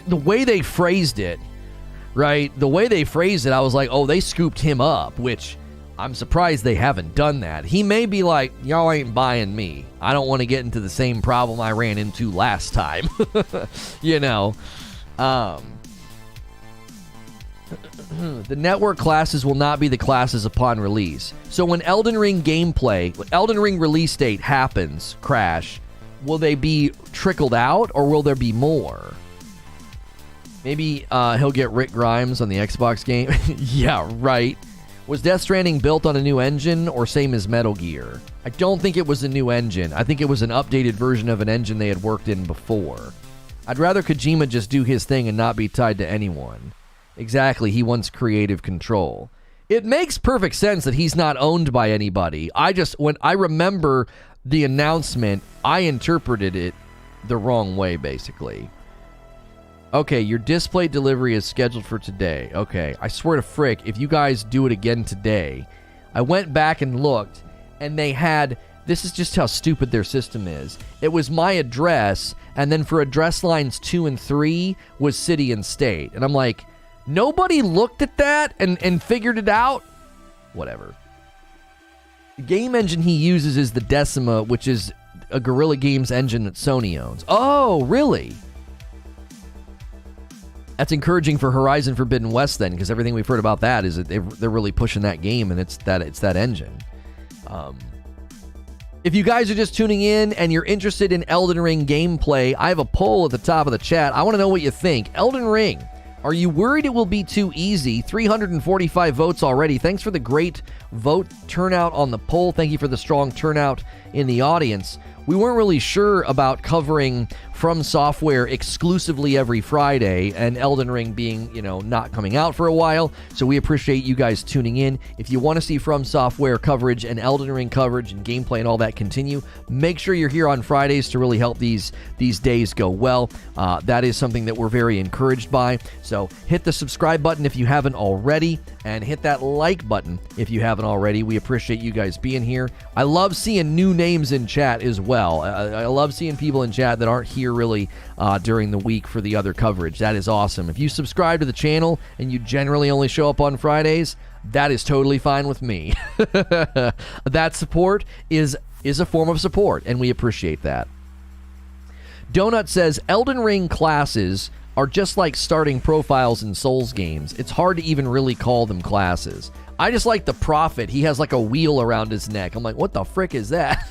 The way they phrased it, right? The way they phrased it, I was like, oh, they scooped him up, which I'm surprised they haven't done that. He may be like, y'all ain't buying me. I don't want to get into the same problem I ran into last time. You know. The network classes will not be the classes upon release. So when Elden Ring release date happens, Crash, will they be trickled out or will there be more? Maybe he'll get Rick Grimes on the Xbox game. Yeah, right. Was Death Stranding built on a new engine or same as Metal Gear? I don't think it was a new engine. I think it was an updated version of an engine they had worked in before. I'd rather Kojima just do his thing and not be tied to anyone. Exactly, he wants creative control. It makes perfect sense that he's not owned by anybody. When I remember the announcement, I interpreted it the wrong way, basically. Okay, your display delivery is scheduled for today. Okay, I swear to frick, if you guys do it again today. I went back and looked, and they had... This is just how stupid their system is. It was my address, and then for address lines 2 and 3 was city and state. And I'm like... Nobody looked at that and figured it out? Whatever. The game engine he uses is the Decima, which is a Guerrilla Games engine that Sony owns. Oh, really? That's encouraging for Horizon Forbidden West then, because everything we've heard about that is that they're really pushing that game, and it's that engine. If you guys are just tuning in and you're interested in Elden Ring gameplay, I have a poll at the top of the chat. I want to know what you think. Elden Ring. Are you worried it will be too easy? 345 votes already. Thanks for the great vote turnout on the poll. Thank you for the strong turnout in the audience. We weren't really sure about covering From Software exclusively every Friday, and Elden Ring being, not coming out for a while. So we appreciate you guys tuning in. If you want to see From Software coverage and Elden Ring coverage and gameplay and all that continue, make sure you're here on Fridays to really help these days go well. That is something that we're very encouraged by. So hit the subscribe button if you haven't already, and hit that like button if you haven't already. We appreciate you guys being here. I love seeing new names in chat as well. I love seeing people in chat that aren't here really during the week for the other coverage. That is awesome. If you subscribe to the channel and you generally only show up on Fridays, that is totally fine with me. That support is a form of support, and we appreciate that. Donut says, Elden Ring classes are just like starting profiles in Souls games. It's hard to even really call them classes. I just like the Prophet. He has like a wheel around his neck. I'm like, what the frick is that?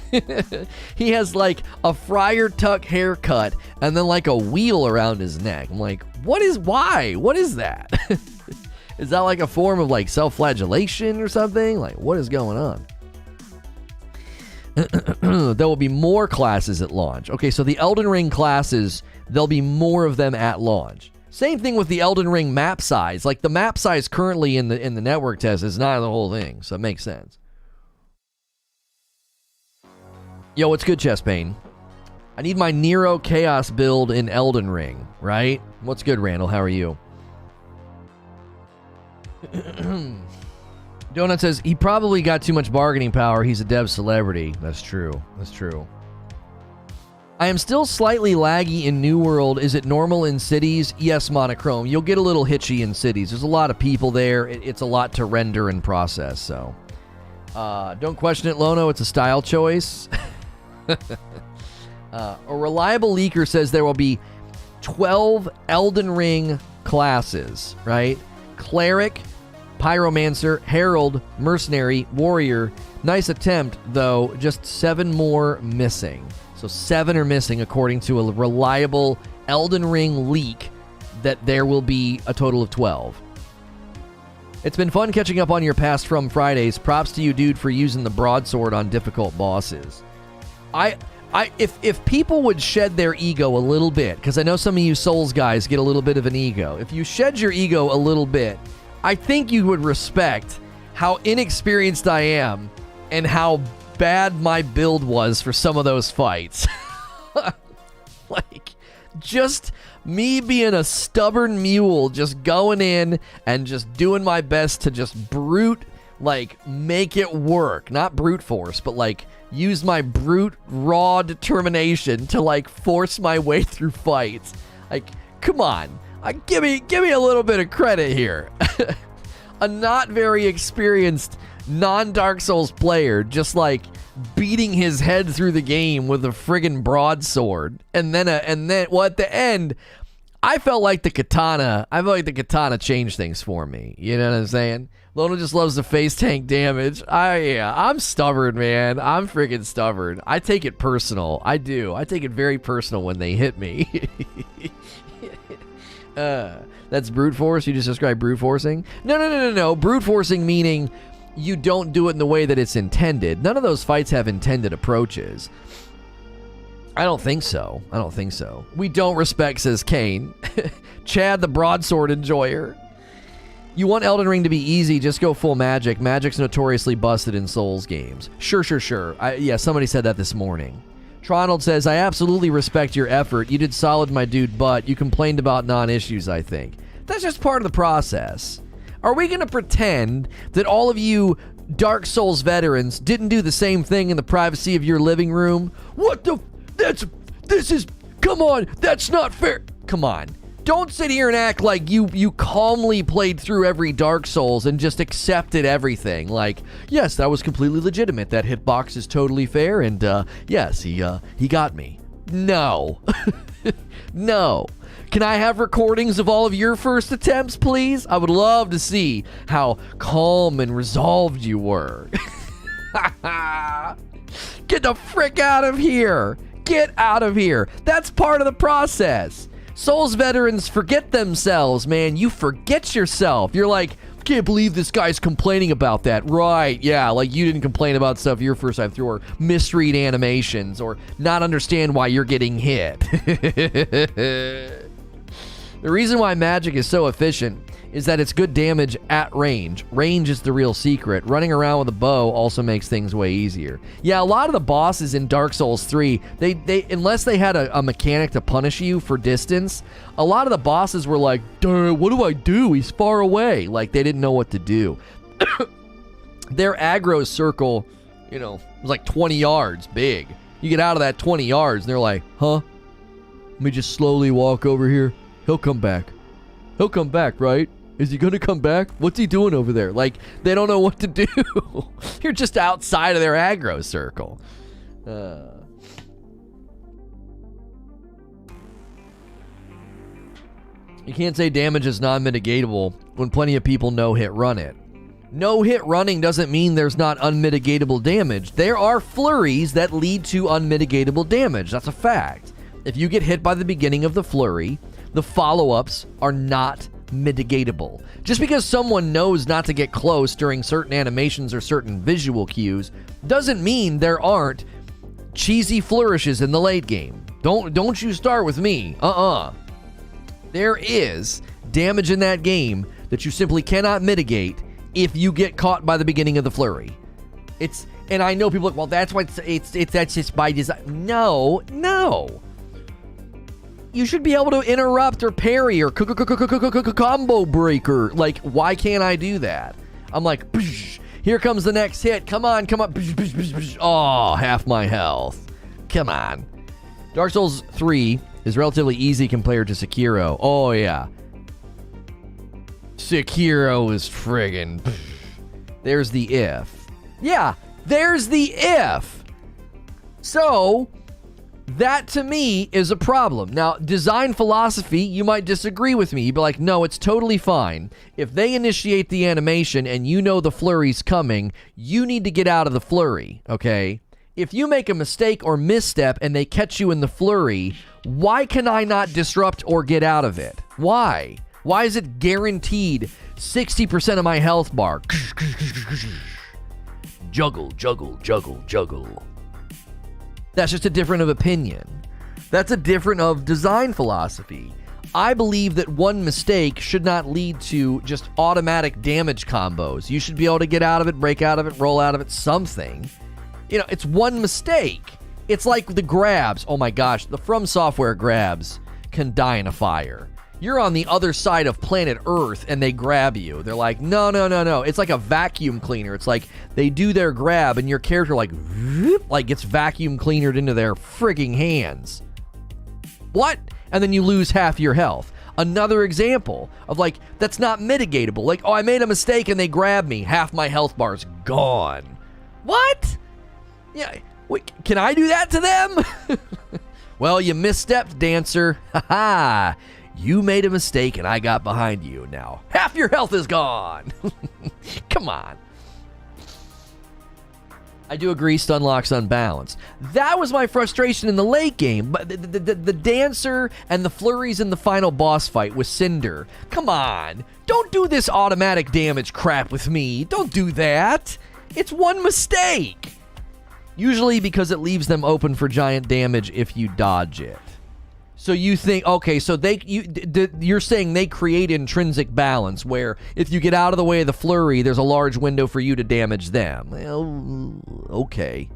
He has like a Friar Tuck haircut and then like a wheel around his neck. I'm like, why? What is that? Is that like a form of like self-flagellation or something? Like, what is going on? There will be more classes at launch. Okay, so the Elden Ring classes, there'll be more of them at launch. Same thing with the Elden Ring map size. Like the map size currently in the network test is not the whole thing, so it makes sense. Yo, what's good, Chest Pain? I need my Nero Chaos build in Elden Ring, right? What's good, Randall? How are you? Donut says, he probably got too much bargaining power. He's a dev celebrity. That's true. That's true. I am still slightly laggy in New World. Is it normal in cities? Yes, Monochrome. You'll get a little hitchy in cities. There's a lot of people there. It's a lot to render and process, so. Don't question it, Lono. It's a style choice. A reliable leaker says there will be 12 Elden Ring classes, right? Cleric, Pyromancer, Herald, Mercenary, Warrior. Nice attempt, though. Just 7 more missing. So 7 are missing according to a reliable Elden Ring leak that there will be a total of 12. It's been fun catching up on your past From Fridays. Props to you, dude, for using the broadsword on difficult bosses. If people would shed their ego a little bit, because I know some of you Souls guys get a little bit of an ego. If you shed your ego a little bit, I think you would respect how inexperienced I am and how bad my build was for some of those fights. Like, just me being a stubborn mule, just going in and just doing my best to just make it work. Not brute force, but use my brute raw determination to force my way through fights. Come on. Give me a little bit of credit here. A not very experienced non-Dark Souls player just beating his head through the game with a friggin' broadsword. And then at the end, I felt like the katana changed things for me. You know what I'm saying? Lono just loves the face tank damage. I'm stubborn, man. I'm friggin' stubborn. I take it personal. I do. I take it very personal when they hit me. That's brute force? You just described brute forcing? No. Brute forcing meaning you don't do it in the way that it's intended. None of those fights have intended approaches. I don't think so. We don't respect, says Kane. Chad, the broadsword enjoyer. You want Elden Ring to be easy, just go full magic. Magic's notoriously busted in Souls games. Sure. Somebody said that this morning. Tronald says, I absolutely respect your effort. You did solid, my dude, but you complained about non-issues, I think. That's just part of the process. Are we going to pretend that all of you Dark Souls veterans didn't do the same thing in the privacy of your living room? Come on, that's not fair. Come on. Don't sit here and act like you calmly played through every Dark Souls and just accepted everything. Yes, that was completely legitimate. That hitbox is totally fair, and yes, he got me. No. No. Can I have recordings of all of your first attempts, please? I would love to see how calm and resolved you were. Get the frick out of here. Get out of here. That's part of the process. Souls veterans forget themselves, man. You forget yourself. You're like, can't believe this guy's complaining about that. Right, yeah, you didn't complain about stuff your first time through, or misread animations, or not understand why you're getting hit. The reason why magic is so efficient is that it's good damage at range. Range is the real secret. Running around with a bow also makes things way easier. Yeah, a lot of the bosses in Dark Souls 3, they unless they had a mechanic to punish you for distance, a lot of the bosses were like, duh, what do I do? He's far away. They didn't know what to do. Their aggro circle, was 20 yards big. You get out of that 20 yards, and they're like, huh? Let me just slowly walk over here. He'll come back. He'll come back, right? Is he going to come back? What's he doing over there? They don't know what to do. You're just outside of their aggro circle. You can't say damage is non-mitigatable when plenty of people no-hit run it. No-hit running doesn't mean there's not unmitigatable damage. There are flurries that lead to unmitigatable damage. That's a fact. If you get hit by the beginning of the flurry, the follow-ups are not mitigatable. Just because someone knows not to get close during certain animations or certain visual cues doesn't mean there aren't cheesy flourishes in the late game. Don't you start with me. There is damage in that game that you simply cannot mitigate if you get caught by the beginning of the flurry. It's And I know people are like, well, that's why that's just by design. No. You should be able to interrupt or parry or combo breaker. Like, why can't I do that? I'm like, here comes the next hit. Come on. Oh, half my health. Come on. Dark Souls 3 is relatively easy compared to Sekiro. Oh, yeah. Sekiro is friggin'. There's the if. Yeah, there's the if. So, that to me is a problem. Now, design philosophy, you might disagree with me. You'd be like, no, it's totally fine. If they initiate the animation and you know the flurry's coming, you need to get out of the flurry, okay? If you make a mistake or misstep and they catch you in the flurry, why can I not disrupt or get out of it? Why? Why is it guaranteed 60% of my health bar? Juggle. That's just a different of opinion. That's a different of design philosophy. I believe that one mistake should not lead to just automatic damage combos. You should be able to get out of it, break out of it, roll out of it, something. You know, it's one mistake. It's like the grabs. Oh my gosh, the From Software grabs can die in a fire. You're on the other side of planet Earth and they grab you. They're like, no. It's like a vacuum cleaner. It's like they do their grab and your character like gets vacuum cleanered into their frigging hands. What? And then you lose half your health. Another example of like, that's not mitigatable. Like, oh, I made a mistake and they grab me. Half my health bar's gone. What? Yeah. Wait, can I do that to them? Well, you misstepped, dancer. Ha. You made a mistake and I got behind you. Now, half your health is gone. Come on. I do agree, stun lock's unbalanced. That was my frustration in the late game, but the dancer and the flurries in the final boss fight with Cinder. Come on. Don't do this automatic damage crap with me. Don't do that. It's one mistake. Usually because it leaves them open for giant damage if you dodge it. So you think, okay, so you're saying they create intrinsic balance where if you get out of the way of the flurry, there's a large window for you to damage them. Well, okay.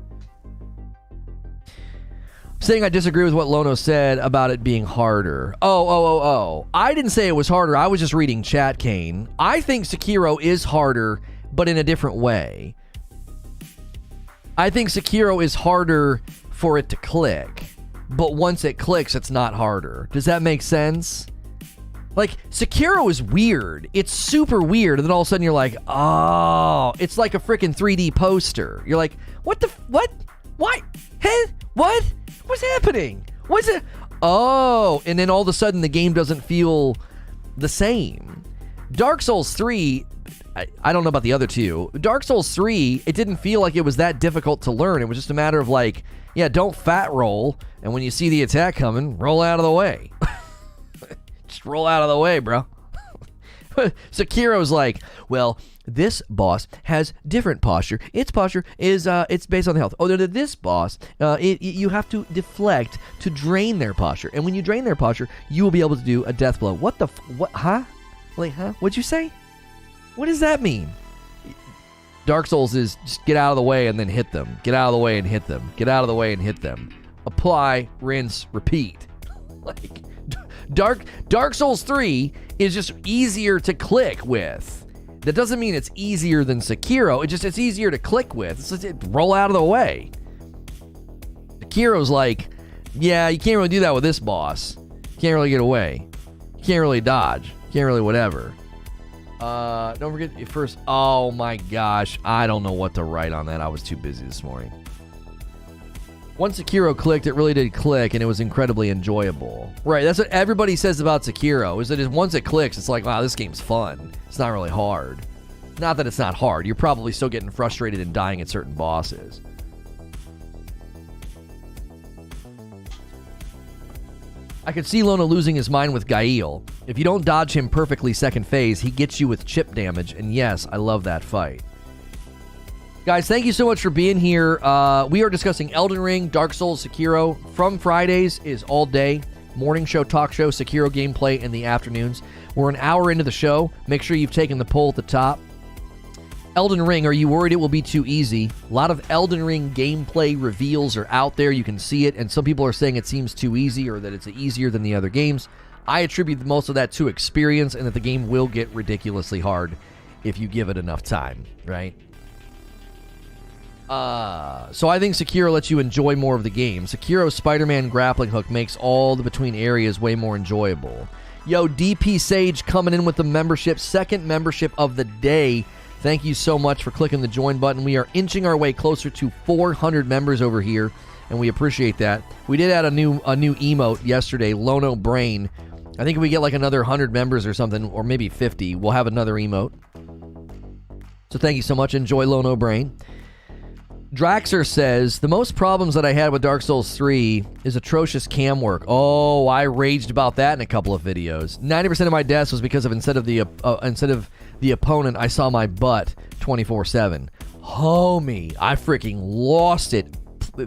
Saying I disagree with what Lono said about it being harder. Oh. I didn't say it was harder. I was just reading chat, Kane. I think Sekiro is harder, but in a different way. I think Sekiro is harder for it to click. But once it clicks, it's not harder. Does that make sense? Like, Sekiro is weird. It's super weird. And then all of a sudden you're like, oh, it's like a freaking 3D poster. You're like, what? What? Hey, what? What's happening? What's it? Oh, and then all of a sudden the game doesn't feel the same. Dark Souls 3, I don't know about the other two. Dark Souls 3, it didn't feel like it was that difficult to learn. It was just a matter of like, yeah, don't fat roll, and when you see the attack coming, roll out of the way. Just roll out of the way, bro. Sekiro's like, well, this boss has different posture. Its posture is it's based on the health. Oh, this boss, you have to deflect to drain their posture, and when you drain their posture, you will be able to do a death blow. What? Huh? Like, huh? What'd you say? What does that mean? Dark Souls is just get out of the way and then hit them. Get out of the way and hit them. Get out of the way and hit them. Apply, rinse, repeat. Like, Dark Souls 3 is just easier to click with. That doesn't mean it's easier than Sekiro. It's easier to click with. It's just, roll out of the way. Sekiro's like, yeah, you can't really do that with this boss. You can't really get away. You can't really dodge. You can't really whatever. Don't forget your first. Oh my gosh, I don't know what to write on that. I was too busy this morning. Once Sekiro clicked, it really did click, and it was incredibly enjoyable. Right, that's what everybody says about Sekiro, is that once it clicks, it's like, wow, this game's fun. It's not really hard. Not that it's not hard. You're probably still getting frustrated and dying at certain bosses. I could see Lono losing his mind with Gael. If you don't dodge him perfectly second phase, he gets you with chip damage, and yes, I love that fight. Guys, thank you so much for being here. We are discussing Elden Ring, Dark Souls, Sekiro. From Fridays is all day. Morning show, talk show, Sekiro gameplay in the afternoons. We're an hour into the show. Make sure you've taken the poll at the top. Elden Ring, are you worried it will be too easy? A lot of Elden Ring gameplay reveals are out there. You can see it, and some people are saying it seems too easy or that it's easier than the other games. I attribute most of that to experience and that the game will get ridiculously hard if you give it enough time, right? So I think Sekiro lets you enjoy more of the game. Sekiro's Spider-Man grappling hook makes all the between areas way more enjoyable. Yo, DP Sage coming in with the membership, second membership of the day. Thank you so much for clicking the join button. We are inching our way closer to 400 members over here, and we appreciate that. We did add a new emote yesterday, Lono Brain. I think if we get like another 100 members or something, or maybe 50, we'll have another emote. So thank you so much. Enjoy Lono Brain. Draxer says, the most problems that I had with Dark Souls 3 is atrocious cam work. Oh, I raged about that in a couple of videos. 90% of my deaths was because of instead of the opponent, I saw my butt 24/7. Homie, I freaking lost it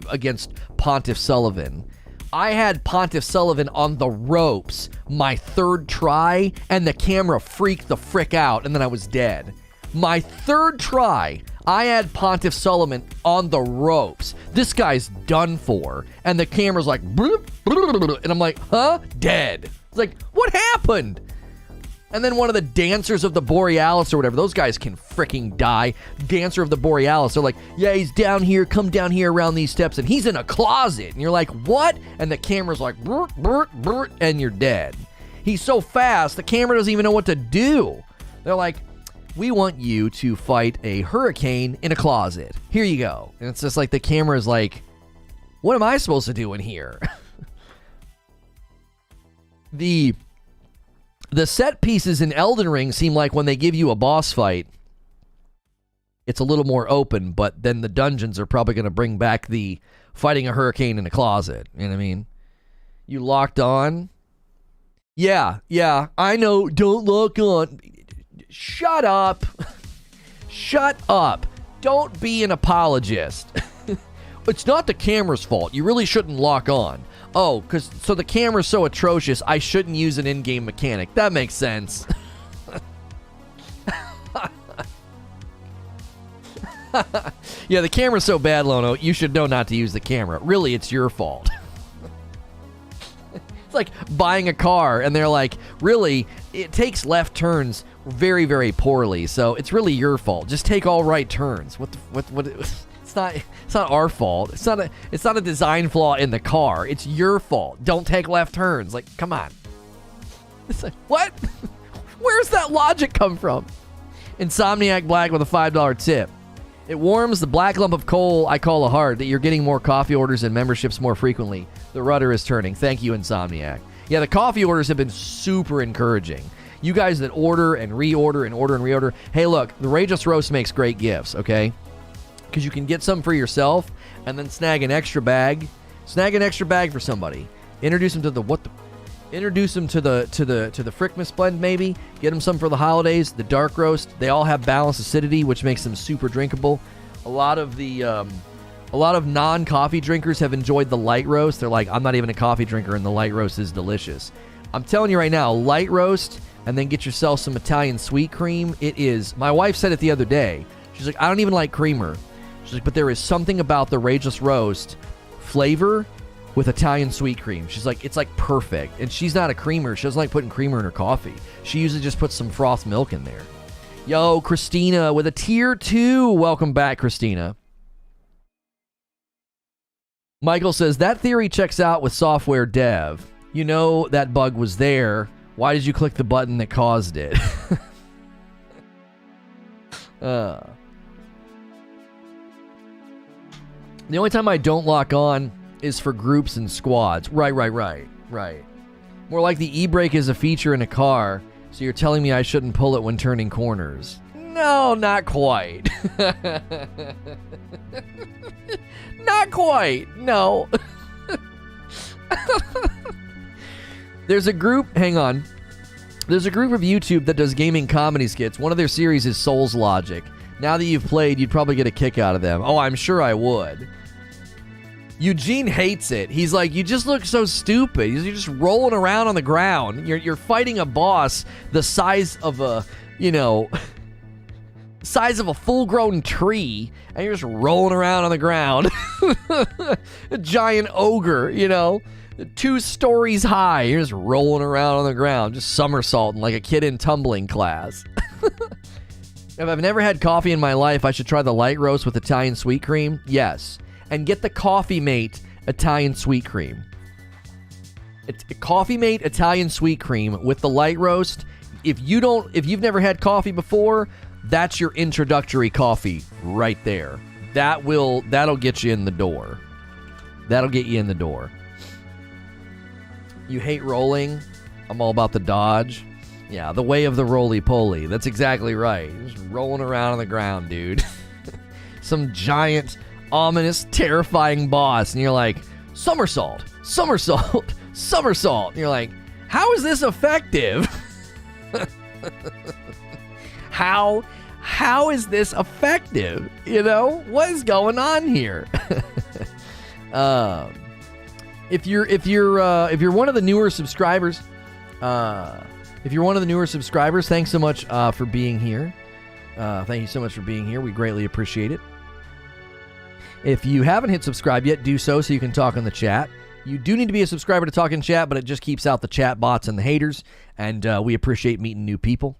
against Pontiff Sullivan. I had Pontiff Sullivan on the ropes my third try, and the camera freaked the frick out, and then I was dead. My third try, I had Pontiff Sullivan on the ropes. This guy's done for. And the camera's like, bloop, bloop, bloop, and I'm like, huh? Dead. It's like, what happened? And then one of the Dancers of the Borealis or whatever, those guys can freaking die. Dancer of the Borealis, they're like, yeah, he's down here, come down here around these steps, and he's in a closet. And you're like, what? And the camera's like, brr, brr, brr, and you're dead. He's so fast, the camera doesn't even know what to do. They're like, we want you to fight a hurricane in a closet. Here you go. And it's just like the camera's like, what am I supposed to do in here? The set pieces in Elden Ring seem like when they give you a boss fight, it's a little more open, but then the dungeons are probably going to bring back the fighting a hurricane in a closet. You know what I mean? You locked on? Yeah, I know. Don't lock on. Shut up. Shut up. Don't be an apologist. It's not the camera's fault. You really shouldn't lock on. Oh, so the camera's so atrocious, I shouldn't use an in-game mechanic. That makes sense. Yeah, the camera's so bad, Lono, you should know not to use the camera. Really, it's your fault. It's like buying a car, and they're like, really, it takes left turns very, very poorly, so it's really your fault. Just take all right turns. What? It's not our fault. It's not a design flaw in the car. It's your fault. Don't take left turns. Like, come on. It's like, what? Where's that logic come from? Insomniac Black with a $5 tip. It warms the black lump of coal I call a heart that you're getting more coffee orders and memberships more frequently. The rudder is turning. Thank you, Insomniac. Yeah, the coffee orders have been super encouraging. You guys that order and reorder and order and reorder. Hey, look, the Rageous Roast makes great gifts, okay? Because you can get some for yourself and then snag an extra bag. Snag an extra bag for somebody. Introduce them to the Frickmas blend, maybe. Get them some for the holidays. The dark roast. They all have balanced acidity, which makes them super drinkable. A lot of non-coffee drinkers have enjoyed the light roast. They're like, I'm not even a coffee drinker, and the light roast is delicious. I'm telling you right now, light roast, and then get yourself some Italian sweet cream. It is. My wife said it the other day. She's like, I don't even like creamer. She's like, but there is something about the Rageless Roast flavor with Italian sweet cream. She's like, it's like perfect. And she's not a creamer. She doesn't like putting creamer in her coffee. She usually just puts some frothed milk in there. Yo, Christina with a tier 2. Welcome back, Christina. Michael says, that theory checks out with software dev. You know that bug was there. Why did you click the button that caused it? The only time I don't lock on is for groups and squads. Right. More like the e-brake is a feature in a car, so you're telling me I shouldn't pull it when turning corners. No, not quite. Not quite. No. There's a group, hang on. There's a group of YouTube that does gaming comedy skits. One of their series is Souls Logic. Now that you've played, you'd probably get a kick out of them. Oh, I'm sure I would. Eugene hates it. He's like, you just look so stupid. You're just rolling around on the ground. You're fighting a boss the size of a, size of a full-grown tree, and you're just rolling around on the ground. A giant ogre, 2 stories high. You're just rolling around on the ground, just somersaulting like a kid in tumbling class. If I've never had coffee in my life, I should try the light roast with Italian sweet cream. Yes. And get the Coffee Mate Italian sweet cream. It's Coffee Mate Italian sweet cream with the light roast. If you've never had coffee before, that's your introductory coffee right there. That'll get you in the door. That'll get you in the door. You hate rolling? I'm all about the dodge. Yeah, the way of the roly-poly. That's exactly right. Just rolling around on the ground, dude. Some giant, ominous, terrifying boss, and you're like, somersault, somersault, somersault. And you're like, how is this effective? How is this effective? What is going on here? If you're one of the newer subscribers, thanks so much for being here. Thank you so much for being here. We greatly appreciate it. If you haven't hit subscribe yet, do so you can talk in the chat. You do need to be a subscriber to talk in chat, but it just keeps out the chat bots and the haters, and we appreciate meeting new people.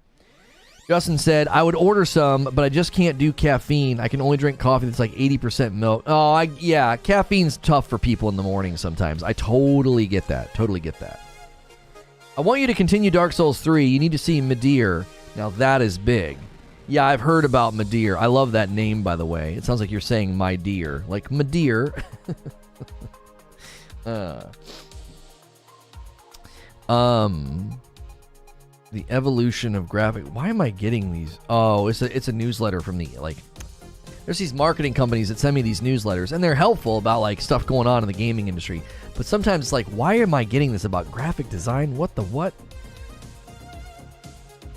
Justin said, I would order some, but I just can't do caffeine. I can only drink coffee that's like 80% milk. Oh, yeah, caffeine's tough for people in the morning sometimes. I totally get that. I want you to continue Dark Souls 3. You need to see Midir. Now, that is big. Yeah, I've heard about Midir. I love that name, by the way. It sounds like you're saying my dear. Like Midir. The evolution of graphic. Why am I getting these? Oh, it's a newsletter from there's these marketing companies that send me these newsletters, and they're helpful about stuff going on in the gaming industry. But sometimes it's like, why am I getting this about graphic design? What the what?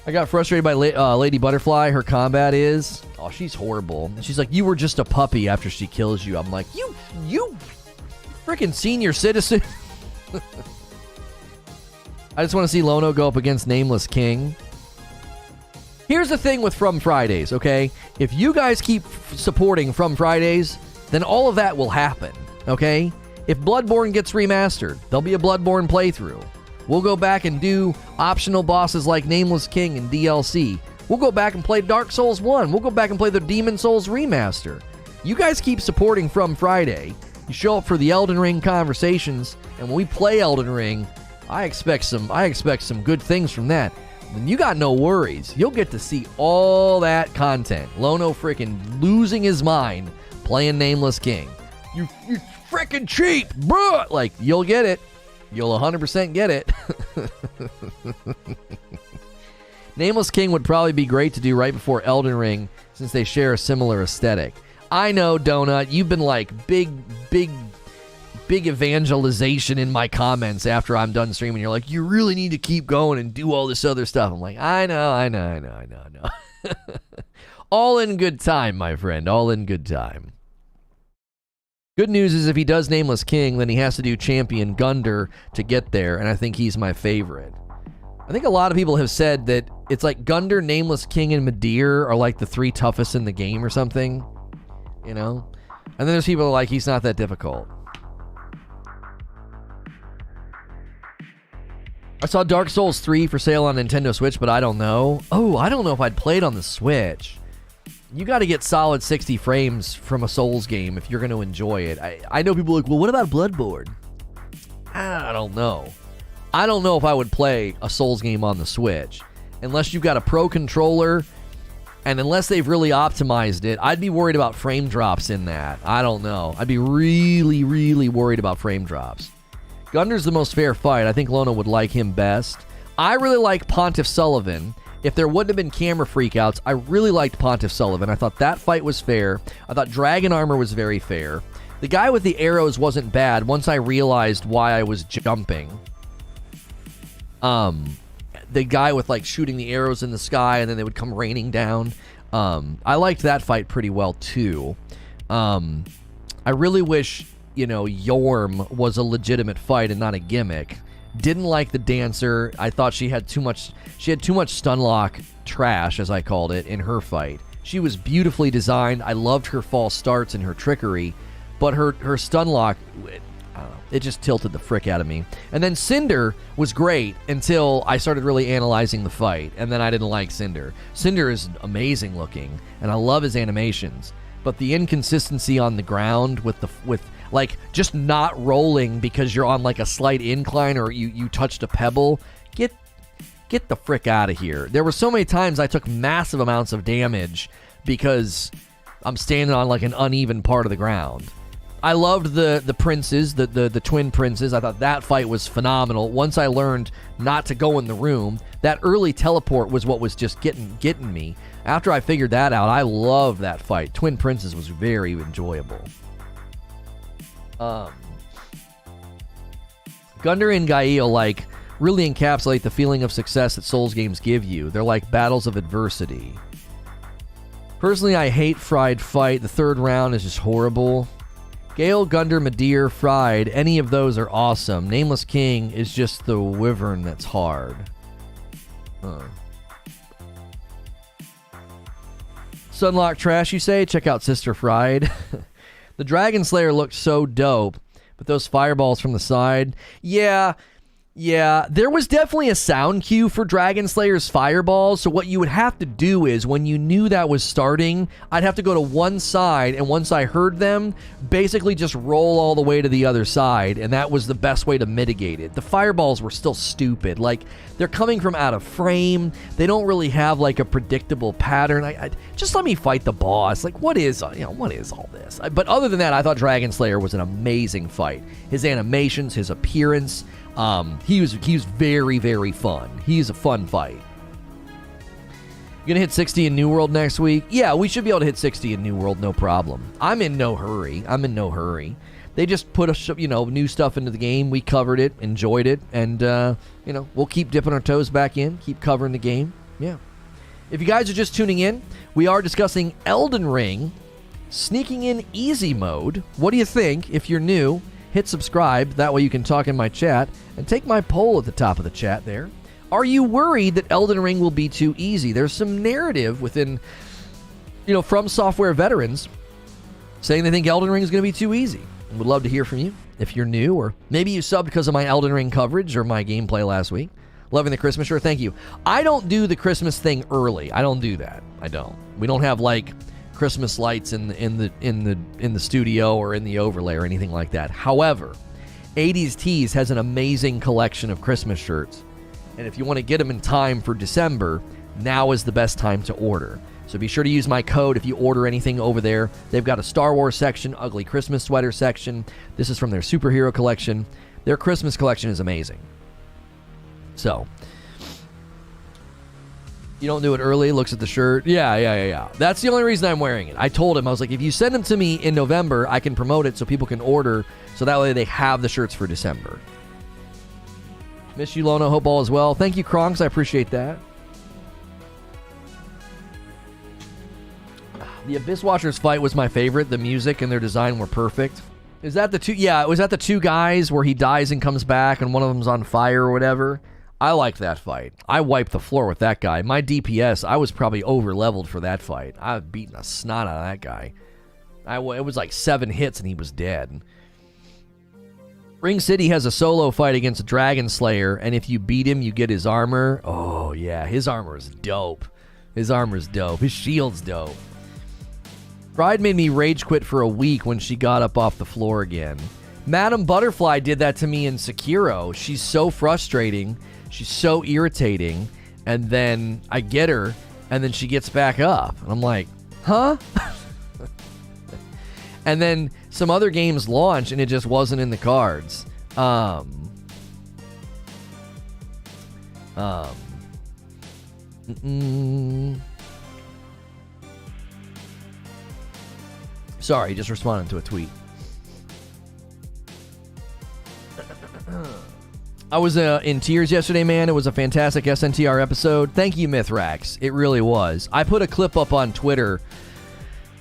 I got frustrated by Lady Butterfly. Her combat is, she's horrible. She's like, you were just a puppy after she kills you. I'm like, you freaking senior citizen. I just want to see Lono go up against Nameless King. Here's the thing with From Fridays, okay? If you guys keep supporting From Fridays, then all of that will happen, okay? If Bloodborne gets remastered, there'll be a Bloodborne playthrough. We'll go back and do optional bosses like Nameless King and DLC. We'll go back and play Dark Souls 1. We'll go back and play the Demon Souls remaster. You guys keep supporting From Friday. You show up for the Elden Ring conversations, and when we play Elden Ring, I expect some good things from that. Then you got no worries. You'll get to see all that content. Lono freaking losing his mind playing Nameless King. You freaking cheap, bruh! Like, you'll get it. You'll 100% get it. Nameless King would probably be great to do right before Elden Ring, since they share a similar aesthetic. I know, Donut, you've been like big evangelization in my comments after I'm done streaming. You're like, you really need to keep going and do all this other stuff. I'm like, I know. All in good time, my friend. All in good time. Good news is if he does Nameless King, then he has to do Champion Gunder to get there, and I think he's my favorite. I think a lot of people have said that it's like Gunder, Nameless King, and Midir are like the 3 toughest in the game or something. And then there's people who are like, he's not that difficult. I saw Dark Souls 3 for sale on Nintendo Switch, but I don't know. Oh, I don't know if I'd play it on the Switch. You got to get solid 60 frames from a Souls game if you're going to enjoy it. I know people are like, well, what about Bloodborne? I don't know. I don't know if I would play a Souls game on the Switch. Unless you've got a Pro controller, and unless they've really optimized it, I'd be worried about frame drops in that. I don't know. I'd be really, really worried about frame drops. Gunder's the most fair fight. I think Lono would like him best. I really like Pontiff Sullivan. If there wouldn't have been camera freakouts, I really liked Pontiff Sullivan. I thought that fight was fair. I thought Dragon Armor was very fair. The guy with the arrows wasn't bad once I realized why I was jumping. The guy with shooting the arrows in the sky and then they would come raining down. I liked that fight pretty well too. I really wish, Yorm was a legitimate fight and not a gimmick. Didn't like the dancer. I thought she had too much stunlock trash, as I called it, in her fight. She was beautifully designed. I loved her false starts and her trickery, but her stun lock, I don't know, it just tilted the frick out of me. And then Cinder was great until I started really analyzing the fight, and then I didn't like Cinder. Cinder is amazing looking, and I love his animations, but the inconsistency on the ground with like just not rolling because you're on like a slight incline or you touched a pebble, get the frick out of here. There were so many times I took massive amounts of damage because I'm standing on like an uneven part of the ground. I loved the princes, the twin princes. I thought that fight was phenomenal. Once I learned not to go in the room, that early teleport was what was just getting me. After I figured that out, I loved that fight. Twin princes was very enjoyable. Gundar and Gael like really encapsulate the feeling of success that Souls games give you. They're like battles of adversity. Personally, I hate Fried Fight. The third round is just horrible. Gale, Gundar, Madir, Fried, any of those are awesome. Nameless King is just the wyvern that's hard. Sunlock trash, you say? Check out Sister Fried. The Dragon Slayer looked so dope, but those fireballs from the side, yeah, there was definitely a sound cue for Dragon Slayer's fireballs, so what you would have to do is, when you knew that was starting, I'd have to go to one side, and once I heard them, basically just roll all the way to the other side, and that was the best way to mitigate it. The fireballs were still stupid. Like, they're coming from out of frame. They don't really have, like, a predictable pattern. I just let me fight the boss. Like, what is all this? But other than that, I thought Dragon Slayer was an amazing fight. His animations, his appearance, he was very, very fun. He's a fun fight. You gonna hit 60 in New World next week? Yeah, we should be able to hit 60 in New World, no problem. I'm in no hurry. They just put new stuff into the game. We covered it, enjoyed it, and we'll keep dipping our toes back in, keep covering the game. Yeah. If you guys are just tuning in, we are discussing Elden Ring, sneaking in easy mode. What do you think? If you're new, hit subscribe. That way you can talk in my chat and take my poll at the top of the chat there. Are you worried that Elden Ring will be too easy? There's some narrative within, From Software veterans saying they think Elden Ring is going to be too easy. Would love to hear from you if you're new, or maybe you subbed because of my Elden Ring coverage or my gameplay last week. Loving the Christmas shirt. Thank you. I don't do the Christmas thing early. I don't do that. I don't. We don't have like Christmas lights in the studio or in the overlay or anything like that. However, 80s Tees has an amazing collection of Christmas shirts, and if you want to get them in time for December, now is the best time to order. So be sure to use my code if you order anything over there. They've got a Star Wars section, ugly Christmas sweater section. This is from their superhero collection. Their Christmas collection is amazing. So you don't do it early, looks at the shirt. Yeah. That's the only reason I'm wearing it. I told him, I was like, if you send them to me in November, I can promote it so people can order, so that way they have the shirts for December. Miss you, Lono. Hope all is well. Thank you, Kronks. I appreciate that. The Abyss Watchers fight was my favorite. The music and their design were perfect. Is that the two? Yeah, was that the two guys where he dies and comes back and one of them's on fire or whatever? I liked that fight. I wiped the floor with that guy. My DPS, I was probably over-leveled for that fight. I've beaten the snot out of that guy. It was like 7 hits and he was dead. Ring City has a solo fight against a Dragon Slayer, and if you beat him, you get his armor. Oh, yeah, his armor is dope. His shield's dope. Bride made me rage quit for a week when she got up off the floor again. Madame Butterfly did that to me in Sekiro. She's so frustrating. She's so irritating. And then I get her, and then she gets back up. And I'm like, huh? And then some other games launch, and it just wasn't in the cards. Sorry, just responding to a tweet. I was in tears yesterday, man. It was a fantastic SNTR episode. Thank you, Mythrax. It really was. I put a clip up on Twitter.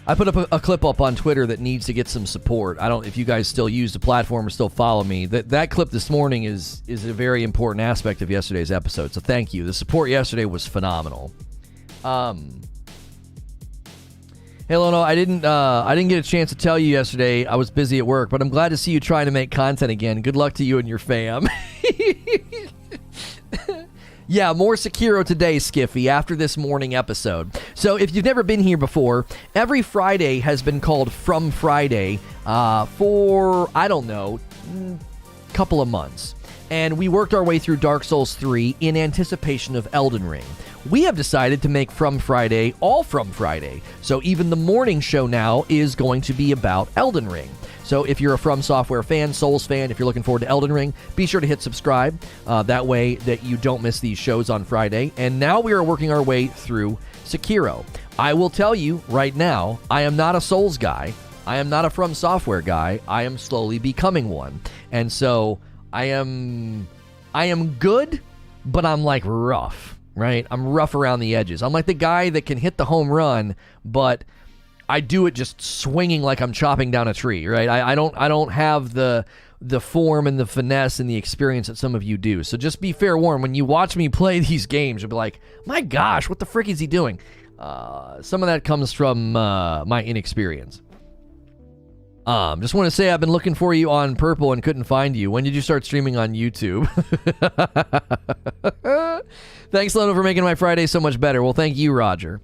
That needs to get some support. I don't, if you guys still use the platform or still follow me. That clip this morning is a very important aspect of yesterday's episode. So thank you. The support yesterday was phenomenal. Hey, Lono, I didn't get a chance to tell you yesterday. I was busy at work, but I'm glad to see you trying to make content again. Good luck to you and your fam. Yeah, more Sekiro today, Skiffy, after this morning episode. So if you've never been here before, every Friday has been called From Friday for, I don't know, couple of months. And we worked our way through Dark Souls 3 in anticipation of Elden Ring. We have decided to make From Friday all From Friday. So even the morning show now is going to be about Elden Ring. So if you're a From Software fan, Souls fan, if you're looking forward to Elden Ring, be sure to hit subscribe. That way that you don't miss these shows on Friday. And now we are working our way through Sekiro. I will tell you right now, I am not a Souls guy. I am not a From Software guy. I am slowly becoming one. And so I am good, but I'm like rough, right? I'm rough around the edges. I'm like the guy that can hit the home run, but I do it just swinging like I'm chopping down a tree, right? I don't have the form and the finesse and the experience that some of you do. So just be fair warned, when you watch me play these games, you'll be like, my gosh, what the frick is he doing? Some of that comes from my inexperience. Just want to say I've been looking for you on Purple and couldn't find you. When did you start streaming on YouTube? Thanks, Lono, for making my Friday so much better. Well, thank you, Roger.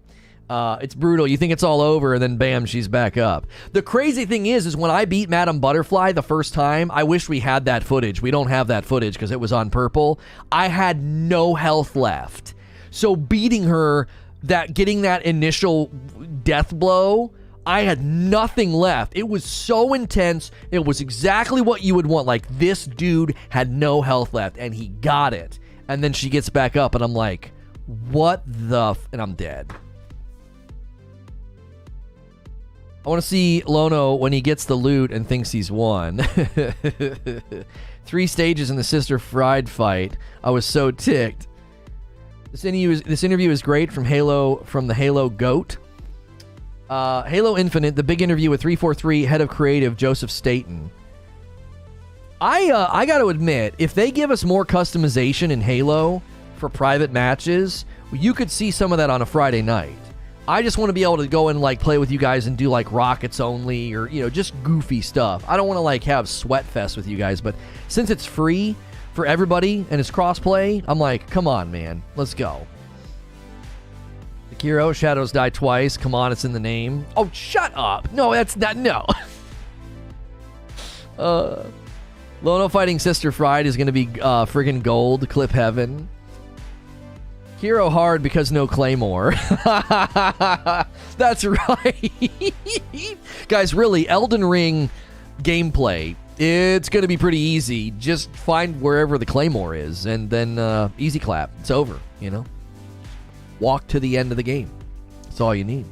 It's brutal. You think it's all over, and then bam, she's back up. The crazy thing is when I beat Madame Butterfly the first time, I wish we had that footage. We don't have that footage because it was on Purple. I had no health left. So beating her, getting that initial death blow, I had nothing left. It was so intense. It was exactly what you would want. Like, this dude had no health left, and he got it. And then she gets back up, and I'm like, what the and I'm dead. I want to see Lono when he gets the loot and thinks he's won. 3 stages in the Sister Fried fight. I was so ticked. This interview is great from the Halo GOAT. Halo Infinite, the big interview with 343 head of creative Joseph Staten. I got to admit, if they give us more customization in Halo for private matches, you could see some of that on a Friday night. I just want to be able to go and like play with you guys and do like rockets only, or just goofy stuff. I don't want to like have sweat fest with you guys, but since it's free for everybody and it's crossplay, I'm like, come on, man, let's go. Sekiro, shadows die twice. Come on, it's in the name. Oh, shut up. No, that's not, no. Lono fighting Sister Fried is going to be friggin' gold. Clip heaven. Hero hard because no Claymore. That's right. Guys, really, Elden Ring gameplay, it's going to be pretty easy. Just find wherever the Claymore is, and then easy clap. It's over, Walk to the end of the game. That's all you need.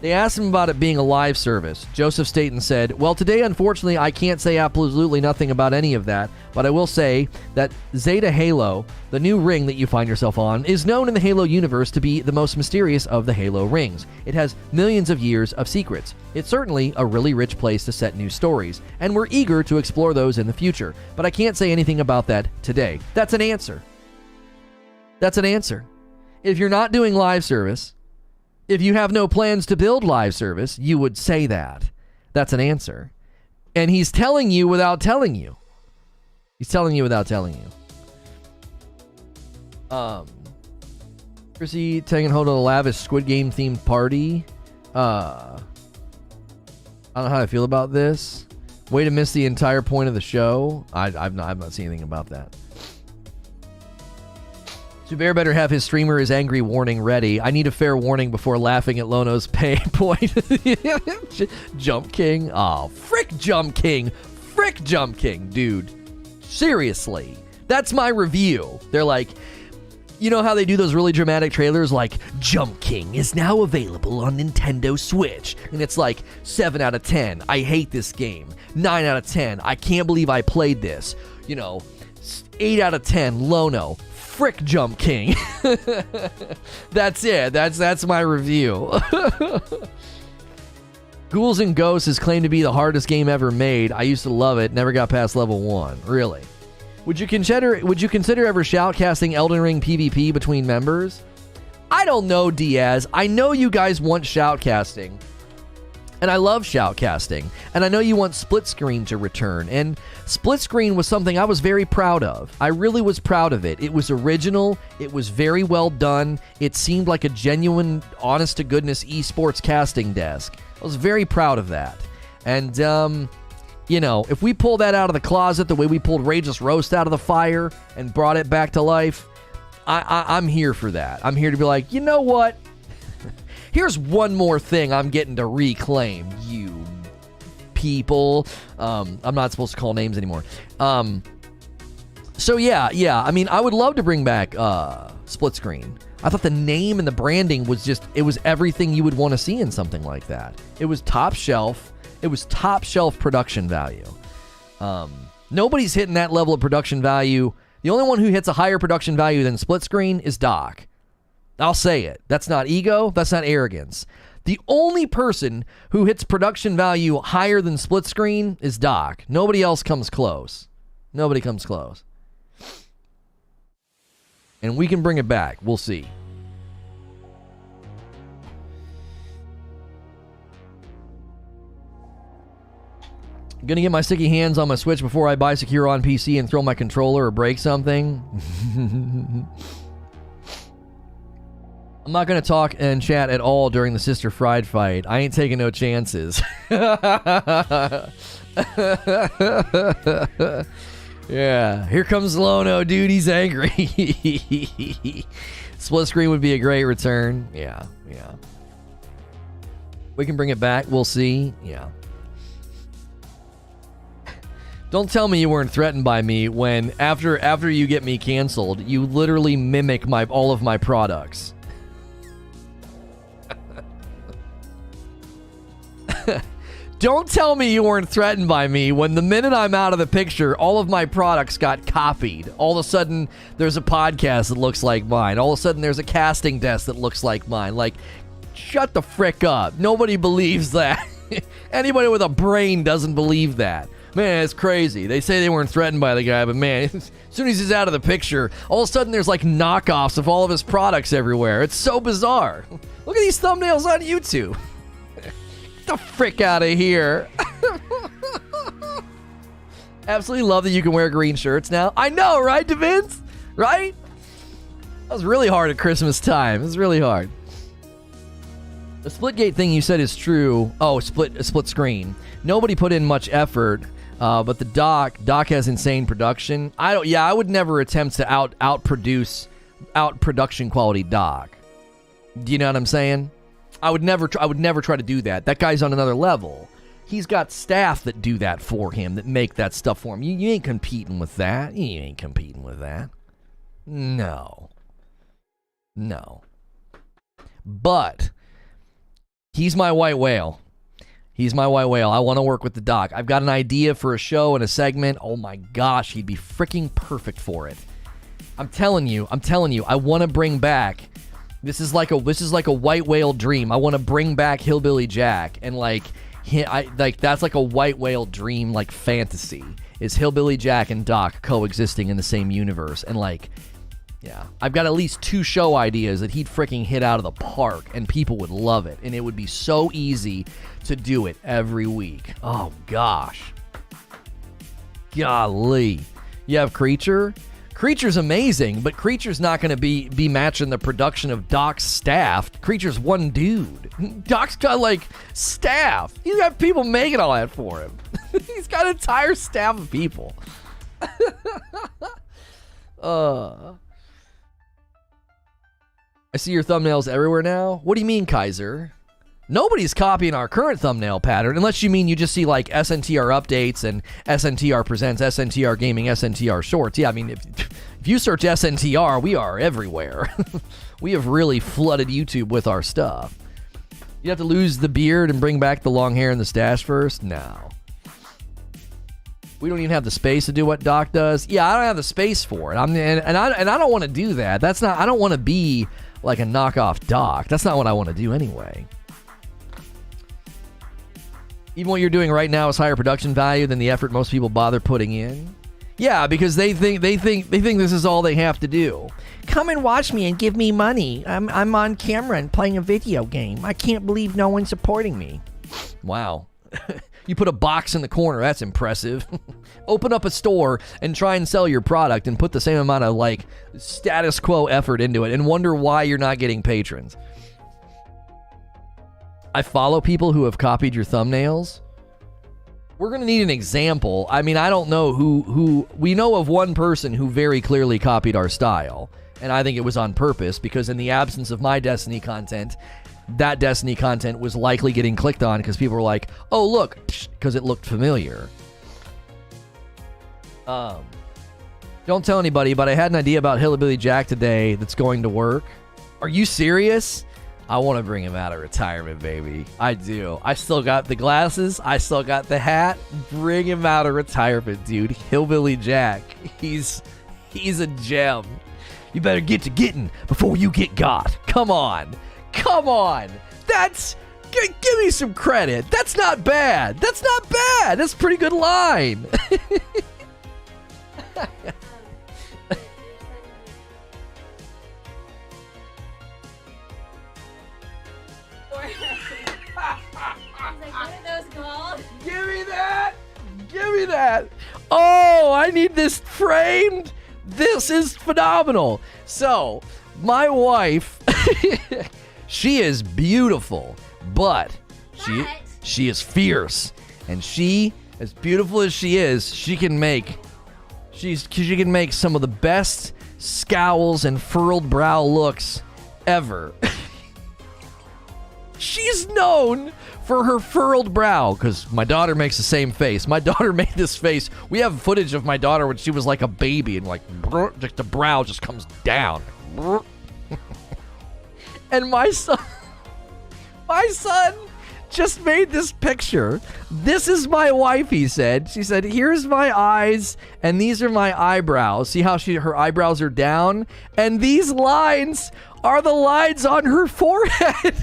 They asked him about it being a live service. Joseph Staten said, well, today, unfortunately, I can't say absolutely nothing about any of that, but I will say that Zeta Halo, the new ring that you find yourself on, is known in the Halo universe to be the most mysterious of the Halo rings. It has millions of years of secrets. It's certainly a really rich place to set new stories, and we're eager to explore those in the future, but I can't say anything about that today. That's an answer. That's an answer. If you're not doing live service, if you have no plans to build live service, you would say that. That's an answer. And he's telling you without telling you. He's telling you without telling you. Chrissy taking hold of a lavish Squid Game themed party. I don't know how I feel about this. Way to miss the entire point of the show. I've not seen anything about that. Bear better have his streamer his angry warning ready. I need a fair warning before laughing at Lono's pay point. Jump King. Oh, frick Jump King. Frick Jump King, dude. Seriously. That's my review. They're like, you know how they do those really dramatic trailers like, Jump King is now available on Nintendo Switch. And it's like, 7 out of 10. I hate this game. 9 out of 10. I can't believe I played this. 8 out of 10. Lono. Frick Jump King. That's it. That's my review. Ghouls and Ghosts is claimed to be the hardest game ever made. I used to love it. Never got past level 1. Really? Would you consider ever shoutcasting Elden Ring PvP between members? I I don't know, Diaz. I know you guys want shoutcasting. And I love shoutcasting. And I know you want split screen to return. And split screen was something I was very proud of. I really was proud of it. It was original. It was very well done. It seemed like a genuine, honest-to-goodness esports casting desk. I was very proud of that. And, you know, if we pull that out of the closet the way we pulled Rageous Roast out of the fire and brought it back to life, I'm here for that. I'm here to be like, you know what? Here's one more thing I'm getting to reclaim, you people. I'm not supposed to call names anymore. So yeah. I mean, I would love to bring back split screen. I thought the name and the branding was just, it was everything you would want to see in something like that. It was top shelf. It was top shelf production value. Nobody's hitting that level of production value. The only one who hits a higher production value than split screen is Doc. I'll say it. That's not ego. That's not arrogance. The only person who hits production value higher than split screen is Doc. Nobody else comes close. Nobody comes close. And we can bring it back. We'll see. Gonna get my sticky hands on my Switch before I buy Sekiro on PC and throw my controller or break something. I'm not going to talk and chat at all during the Sister Fried fight. I ain't taking no chances. Yeah, here comes Lono, dude. He's angry. Split screen would be a great return. Yeah. We can bring it back. We'll see. Yeah. Don't tell me you weren't threatened by me when after you get me canceled, you literally mimic all of my products. Don't tell me you weren't threatened by me when the minute I'm out of the picture, all of my products got copied. All of a sudden, there's a podcast that looks like mine. All of a sudden, there's a casting desk that looks like mine. Like, shut the frick up. Nobody believes that. Anybody with a brain doesn't believe that. Man, it's crazy. They say they weren't threatened by the guy, but man, as soon as he's out of the picture, all of a sudden there's like knockoffs of all of his products everywhere. It's so bizarre. Look at these thumbnails on YouTube. Get the frick out of here. Absolutely love that you can wear green shirts now. I know, right, DeVince? Right? That was really hard at Christmas time. It was really hard. The Splitgate thing you said is true. Oh, split screen. Nobody put in much effort, but the Doc has insane production. I would never attempt to out production quality Doc. Do you know what I'm saying? I would never try to do that. That guy's on another level. He's got staff that do that for him, that make that stuff for him. You ain't competing with that. You ain't competing with that. No. But he's my white whale. I want to work with the Doc. I've got an idea for a show and a segment. Oh my gosh, he'd be freaking perfect for it. I'm telling you, I want to bring back. This is like a white whale dream. I want to bring back Hillbilly Jack, and that's like a white whale dream, like fantasy. Is Hillbilly Jack and Doc coexisting in the same universe? And yeah, I've got at least 2 show ideas that he'd freaking hit out of the park, and people would love it, and it would be so easy to do it every week. Oh gosh, golly. You have Creature. Creature's amazing, but Creature's not going to be matching the production of Doc's staff. Creature's one dude. Doc's got staff. He's got people making all that for him. He's got an entire staff of people. I see your thumbnails everywhere now. What do you mean, Kaiser? Nobody's copying our current thumbnail pattern, unless you mean you just see SNTR updates and SNTR presents, SNTR Gaming, SNTR Shorts. Yeah, I mean, if you search SNTR, we are everywhere. We have really flooded YouTube with our stuff. You have to lose the beard and bring back the long hair and the stash first? No. We don't even have the space to do what Doc does. Yeah, I don't have the space for it. I don't want to do that. I don't want to be like a knockoff Doc. That's not what I want to do anyway. Even what you're doing right now is higher production value than the effort most people bother putting in. Yeah, because they think this is all they have to do. Come and watch me and give me money. I'm on camera and playing a video game. I can't believe no one's supporting me. Wow. You put a box in the corner. That's impressive. Open up a store and try and sell your product and put the same amount of, like, status quo effort into it and wonder why you're not getting patrons. I follow people who have copied your thumbnails. We're going to need an example. I mean, I don't know who... We know of one person who very clearly copied our style. And I think it was on purpose, because in the absence of my Destiny content, that Destiny content was likely getting clicked on because people were like, oh, look, because it looked familiar. Don't tell anybody, but I had an idea about Hillbilly Jack today that's going to work. Are you serious? I want to bring him out of retirement, baby. I do. I still got the glasses. I still got the hat. Bring him out of retirement, dude. Hillbilly Jack. He's a gem. You better get to getting before you get got. Come on. Come on. Give me some credit. That's not bad. That's not bad. That's a pretty good line. Give me that! Give me that! Oh, I need this framed! This is phenomenal! So, my wife, she is beautiful, but she is fierce. And she, as beautiful as she is, she can make some of the best scowls and furrowed brow looks ever. She's known for her furrowed brow, because my daughter makes the same face. My daughter made this face. We have footage of my daughter when she was like a baby, and like, just the brow just comes down. And my son just made this picture. This is my wife, he said. She said, here's my eyes, and these are my eyebrows. See how her eyebrows are down? And these lines are the lines on her forehead.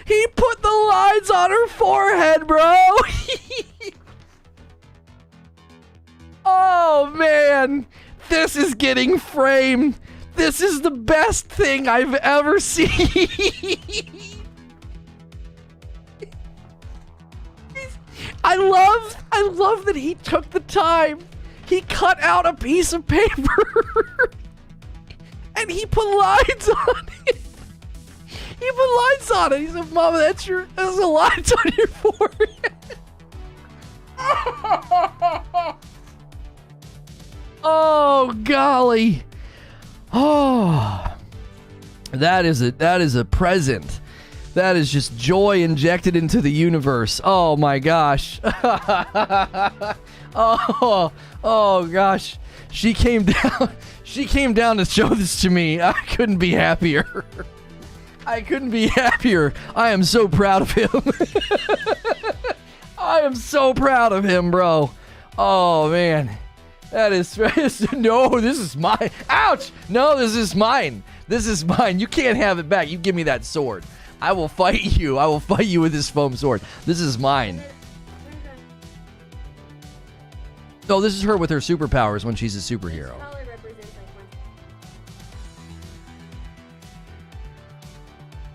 He put the lines on her forehead, bro. Oh, man. This is getting framed. This is the best thing I've ever seen. I love that he took the time. He cut out a piece of paper and he put lines on it. He put lines on it. He said, Mama, that's the lines on your forehead. Oh, golly. Oh, that is a present. That is just joy injected into the universe. Oh my gosh. Oh gosh. She came down to show this to me. I couldn't be happier. I couldn't be happier. I am so proud of him. I am so proud of him, bro. Oh man. That is no, this is mine. Ouch! No, this is mine. This is mine. You can't have it back. You give me that sword. I will fight you. I will fight you with this foam sword. This is mine. No, this is her with her superpowers when she's a superhero.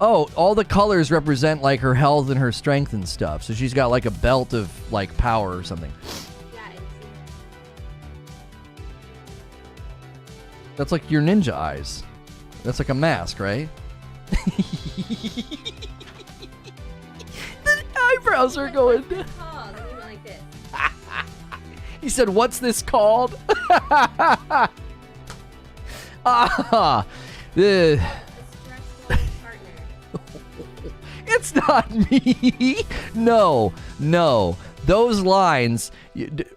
Oh, all the colors represent like her health and her strength and stuff. So she's got like a belt of like power or something. That's like your ninja eyes. That's like a mask, right? The eyebrows are going. He said, "What's this called?" It's not me. No. Those lines.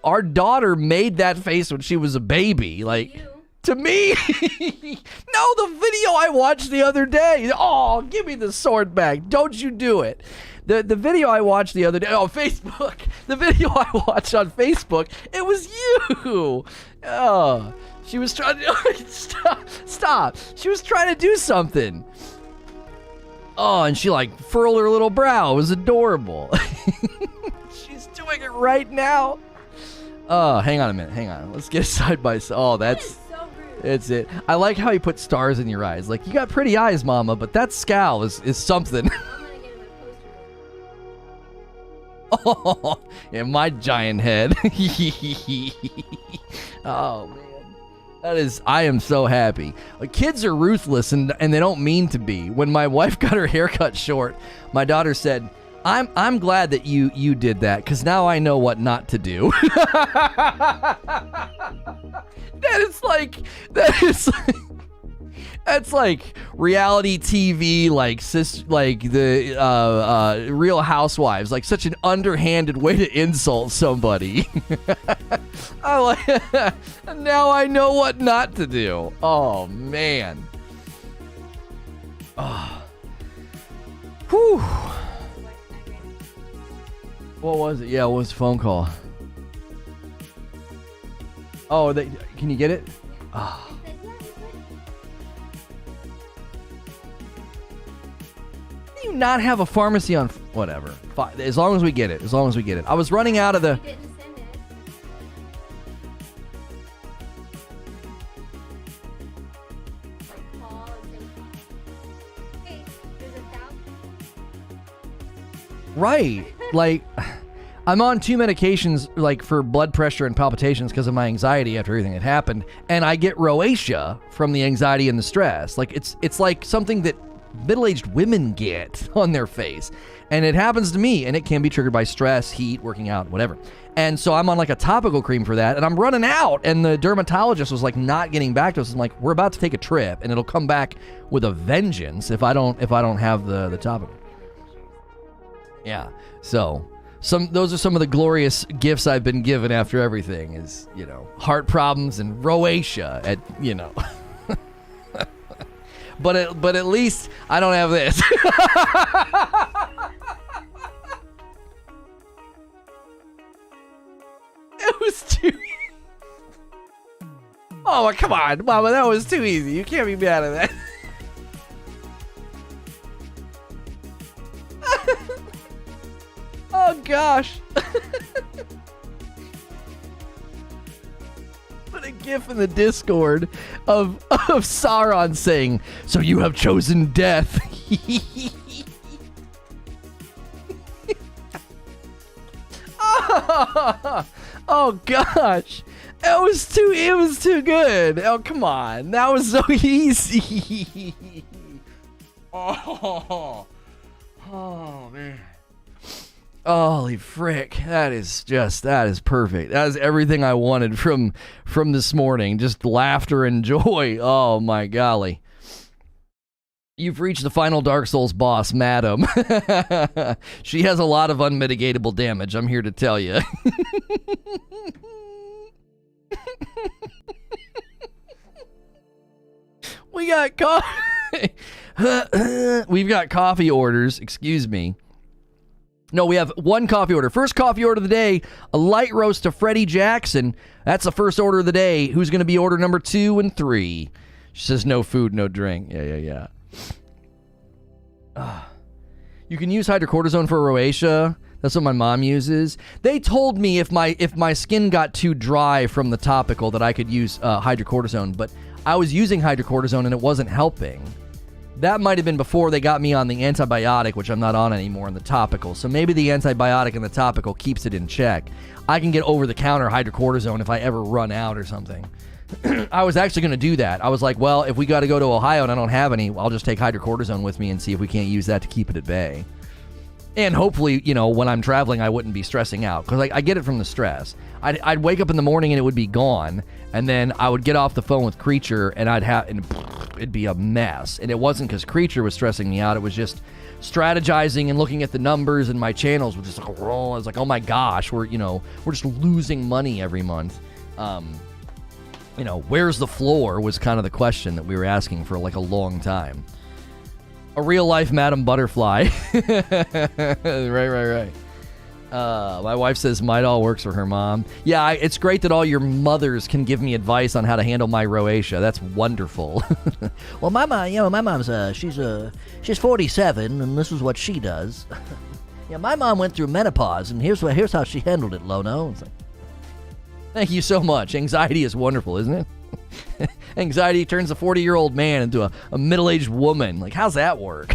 Our daughter made that face when she was a baby. Like. To me? No, the video I watched the other day. Oh, give me the sword back. Don't you do it. The video I watched the other day. Oh, Facebook. The video I watched on Facebook. It was you. Oh, She was trying to stop. She was trying to do something. Oh, and she like furled her little brow. It was adorable. She's doing it right now. Oh, hang on a minute. Hang on. Let's get side by side. Oh, that's so rude. It's it. I like how you put stars in your eyes. Like, you got pretty eyes, mama, but that scowl is something. I'm gonna get him a poster. Oh, yeah, my giant head. Oh, man. I am so happy. Like, kids are ruthless and they don't mean to be. When my wife got her hair cut short, my daughter said, I'm glad that you did that, because now I know what not to do. That's like reality TV, like the Real Housewives, like such an underhanded way to insult somebody. Now I know what not to do. Oh, man. Oh. Whew. What was it? Yeah, what was the phone call? Oh, can you get it? Oh. Do you not have a pharmacy on... Whatever. As long as we get it. As long as we get it. I was running out of the... You didn't send it. Like, call and say, hey, there's a $1,000. Right. Like, I'm on 2 medications, like, for blood pressure and palpitations because of my anxiety after everything that happened, and I get rosacea from the anxiety and the stress. Like, it's like something that middle-aged women get on their face, and it happens to me, and it can be triggered by stress, heat, working out, whatever. And so I'm on like a topical cream for that, and I'm running out, and the dermatologist was like not getting back to us. I'm like, we're about to take a trip, and it'll come back with a vengeance if I don't have the topical. Yeah. So those are some of the glorious gifts I've been given after everything is, heart problems and rosacea at, But at least I don't have this. It was too... Oh, come on, Mama, that was too easy. You can't be mad at that. Oh, gosh. Put a gif in the Discord of Sauron saying, "So you have chosen death." Oh gosh. It was too good. Oh, come on. That was so easy. Oh man. Holy frick. That is perfect. That is everything I wanted from this morning. Just laughter and joy. Oh my golly. You've reached the final Dark Souls boss, madam. She has a lot of unmitigatable damage, I'm here to tell you. We got coffee. We've got coffee orders, excuse me. No, we have one coffee order. First coffee order of the day, a light roast to Freddie Jackson. That's the first order of the day. Who's going to be order number 2 and 3? She says no food, no drink. Yeah. You can use hydrocortisone for rosacea. That's what my mom uses. They told me if my skin got too dry from the topical that I could use hydrocortisone, but I was using hydrocortisone and it wasn't helping. That might have been before they got me on the antibiotic, which I'm not on anymore, in the topical. So maybe the antibiotic and the topical keeps it in check. I can get over-the-counter hydrocortisone if I ever run out or something. I was actually going to do that. I was like, well, if we got to go to Ohio and I don't have any, I'll just take hydrocortisone with me and see if we can't use that to keep it at bay. And hopefully, when I'm traveling, I wouldn't be stressing out. Because I get it from the stress. I'd wake up in the morning and it would be gone. And then I would get off the phone with Creature and it'd be a mess. And it wasn't because Creature was stressing me out. It was just strategizing and looking at the numbers, and my channels were just like, roll. I was like, oh my gosh, we're just losing money every month. Where's the floor was kind of the question that we were asking for like a long time. A real life Madam Butterfly. Right. My wife says might all works for her mom. Yeah, it's great that all your mothers can give me advice on how to handle my rosacea. That's wonderful. Well, my mom's she's 47, and this is what she does. Yeah, my mom went through menopause, and here's how she handled it, Lono. It's like, Thank you so much. Anxiety is wonderful, isn't it? Anxiety turns a 40-year-old man into a middle-aged woman. Like, how's that work?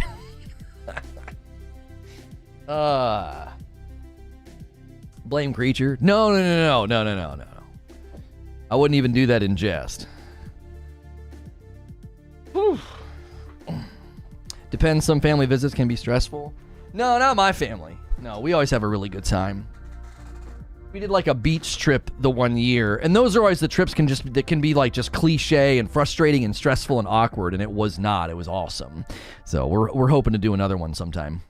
Blame creature? No. I wouldn't even do that in jest. Whew. Depends. Some family visits can be stressful. No, not my family. No, we always have a really good time. We did like a beach trip the one year, and those are always the trips that can be like just cliche and frustrating and stressful and awkward, and it was not. It was awesome. So we're hoping to do another one sometime.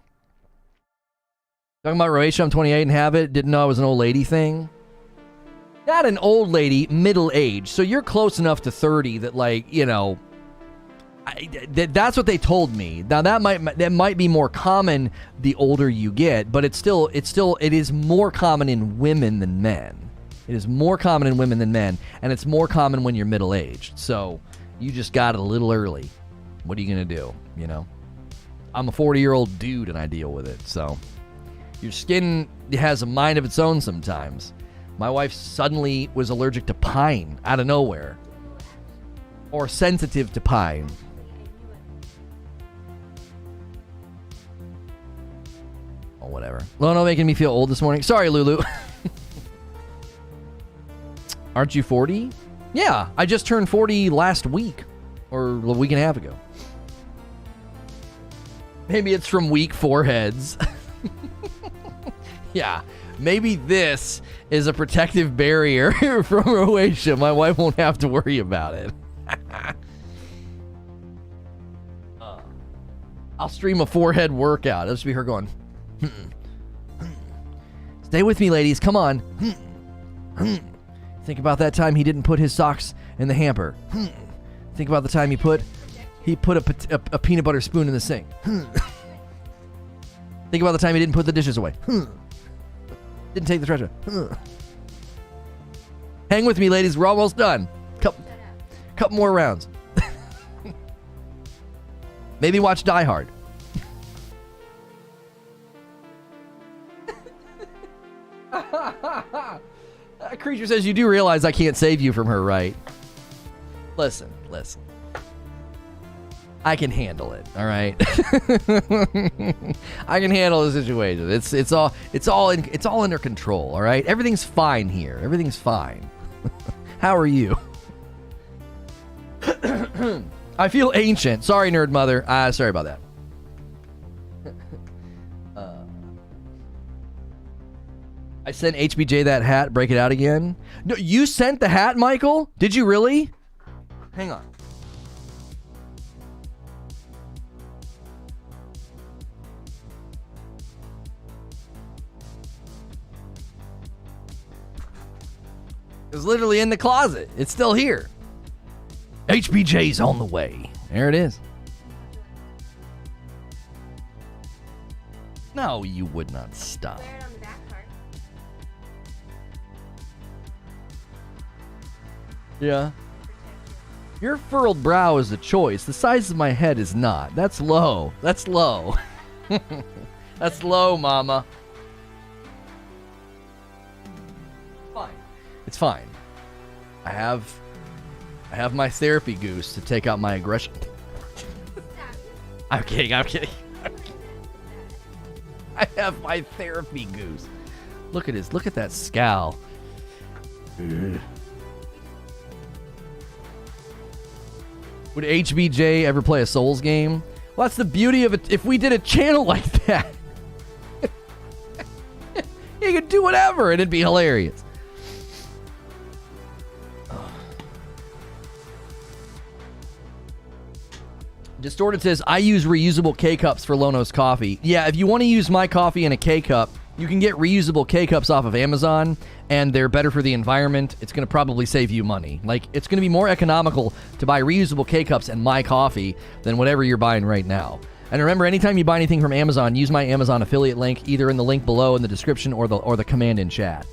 Talking about rosacea, I'm 28 and have it. Didn't know it was an old lady thing. Not an old lady, middle age. So you're close enough to 30 that, like, you know, that's what they told me. Now that might be more common the older you get, but it is more common in women than men. It is more common in women than men, and it's more common when you're middle aged. So you just got it a little early. What are you gonna do? You know, I'm a 40-year-old dude and I deal with it. So your skin has a mind of its own sometimes. My wife suddenly was allergic to pine out of nowhere, or sensitive to pine. Oh, whatever. Lono making me feel old this morning. Sorry, Lulu. Aren't you 40? Yeah, I just turned 40 last week, or a week and a half ago. Maybe it's from weak foreheads. Yeah, maybe this is a protective barrier from rosacea. My wife won't have to worry about it. I'll stream a forehead workout. It'll just be her going. Stay with me, ladies. Come on. Think about that time he didn't put his socks in the hamper. Think about the time he put a peanut butter spoon in the sink. Think about the time he didn't put the dishes away. Didn't take the treasure. Hang with me, ladies. We're almost done. Couple more rounds. Maybe watch Die Hard. Creature says you do realize I can't save you from her, right? Listen. I can handle it, all right? I can handle the situation. It's all under control, all right? Everything's fine here. Everything's fine. How are you? I feel ancient. Sorry, nerd mother. Sorry about that. I sent HBJ that hat. Break it out again. No, you sent the hat, Michael? Did you really? Hang on. It was literally in the closet. It's still here. HBJ's on the way. There it is. No, you would not stop. Wear it on the back part. Yeah. Your furrowed brow is a choice. The size of my head is not. That's low. That's low. That's low, mama. Fine. It's fine. I have my therapy goose to take out my aggression. I'm kidding. I have my therapy goose. Look at that scowl. Would HBJ ever play a Souls game? Well, that's the beauty of it. If we did a channel like that, you could do whatever and it'd be hilarious. Distorted says, I use reusable K-Cups for Lono's coffee. Yeah, if you want to use my coffee in a K-Cup, you can get reusable K-Cups off of Amazon, and they're better for the environment. It's going to probably save you money. Like, it's going to be more economical to buy reusable K-Cups and my coffee than whatever you're buying right now. And remember, anytime you buy anything from Amazon, use my Amazon affiliate link, either in the link below in the description or the command in chat.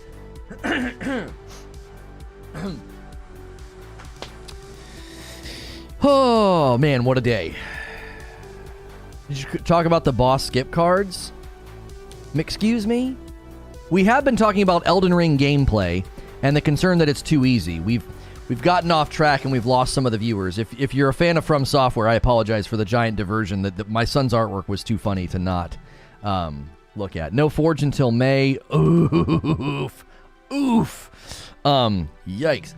Oh, man, what a day. Did you talk about the boss skip cards? Excuse me? We have been talking about Elden Ring gameplay and the concern that it's too easy. We've gotten off track and we've lost some of the viewers. If you're a fan of From Software, I apologize for the giant diversion. That my son's artwork was too funny to not look at. No Forge until May. Oof. Oof. Yikes.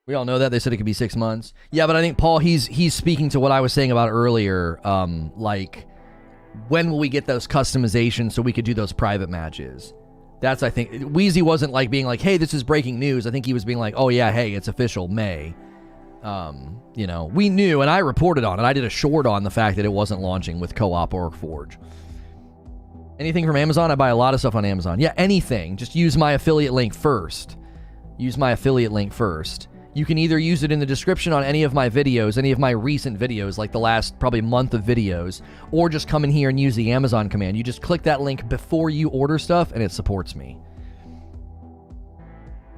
We all know that. They said it could be 6 months. Yeah, but I think, Paul, he's speaking to what I was saying about earlier. Like, when will we get those customizations so we could do those private matches? That's, I think, Wheezy wasn't like being like, hey, this is breaking news. I think he was being like, oh yeah, hey, it's official, May. You know, we knew, and I reported on it. I did a short on the fact that it wasn't launching with co-op or Forge. Anything from Amazon? I buy a lot of stuff on Amazon. Yeah, anything. Just use my affiliate link first. Use my affiliate link first. You can either use it in the description on any of my videos, any of my recent videos, like the last probably month of videos, or just come in here and use the Amazon command. You just click that link before you order stuff, and it supports me.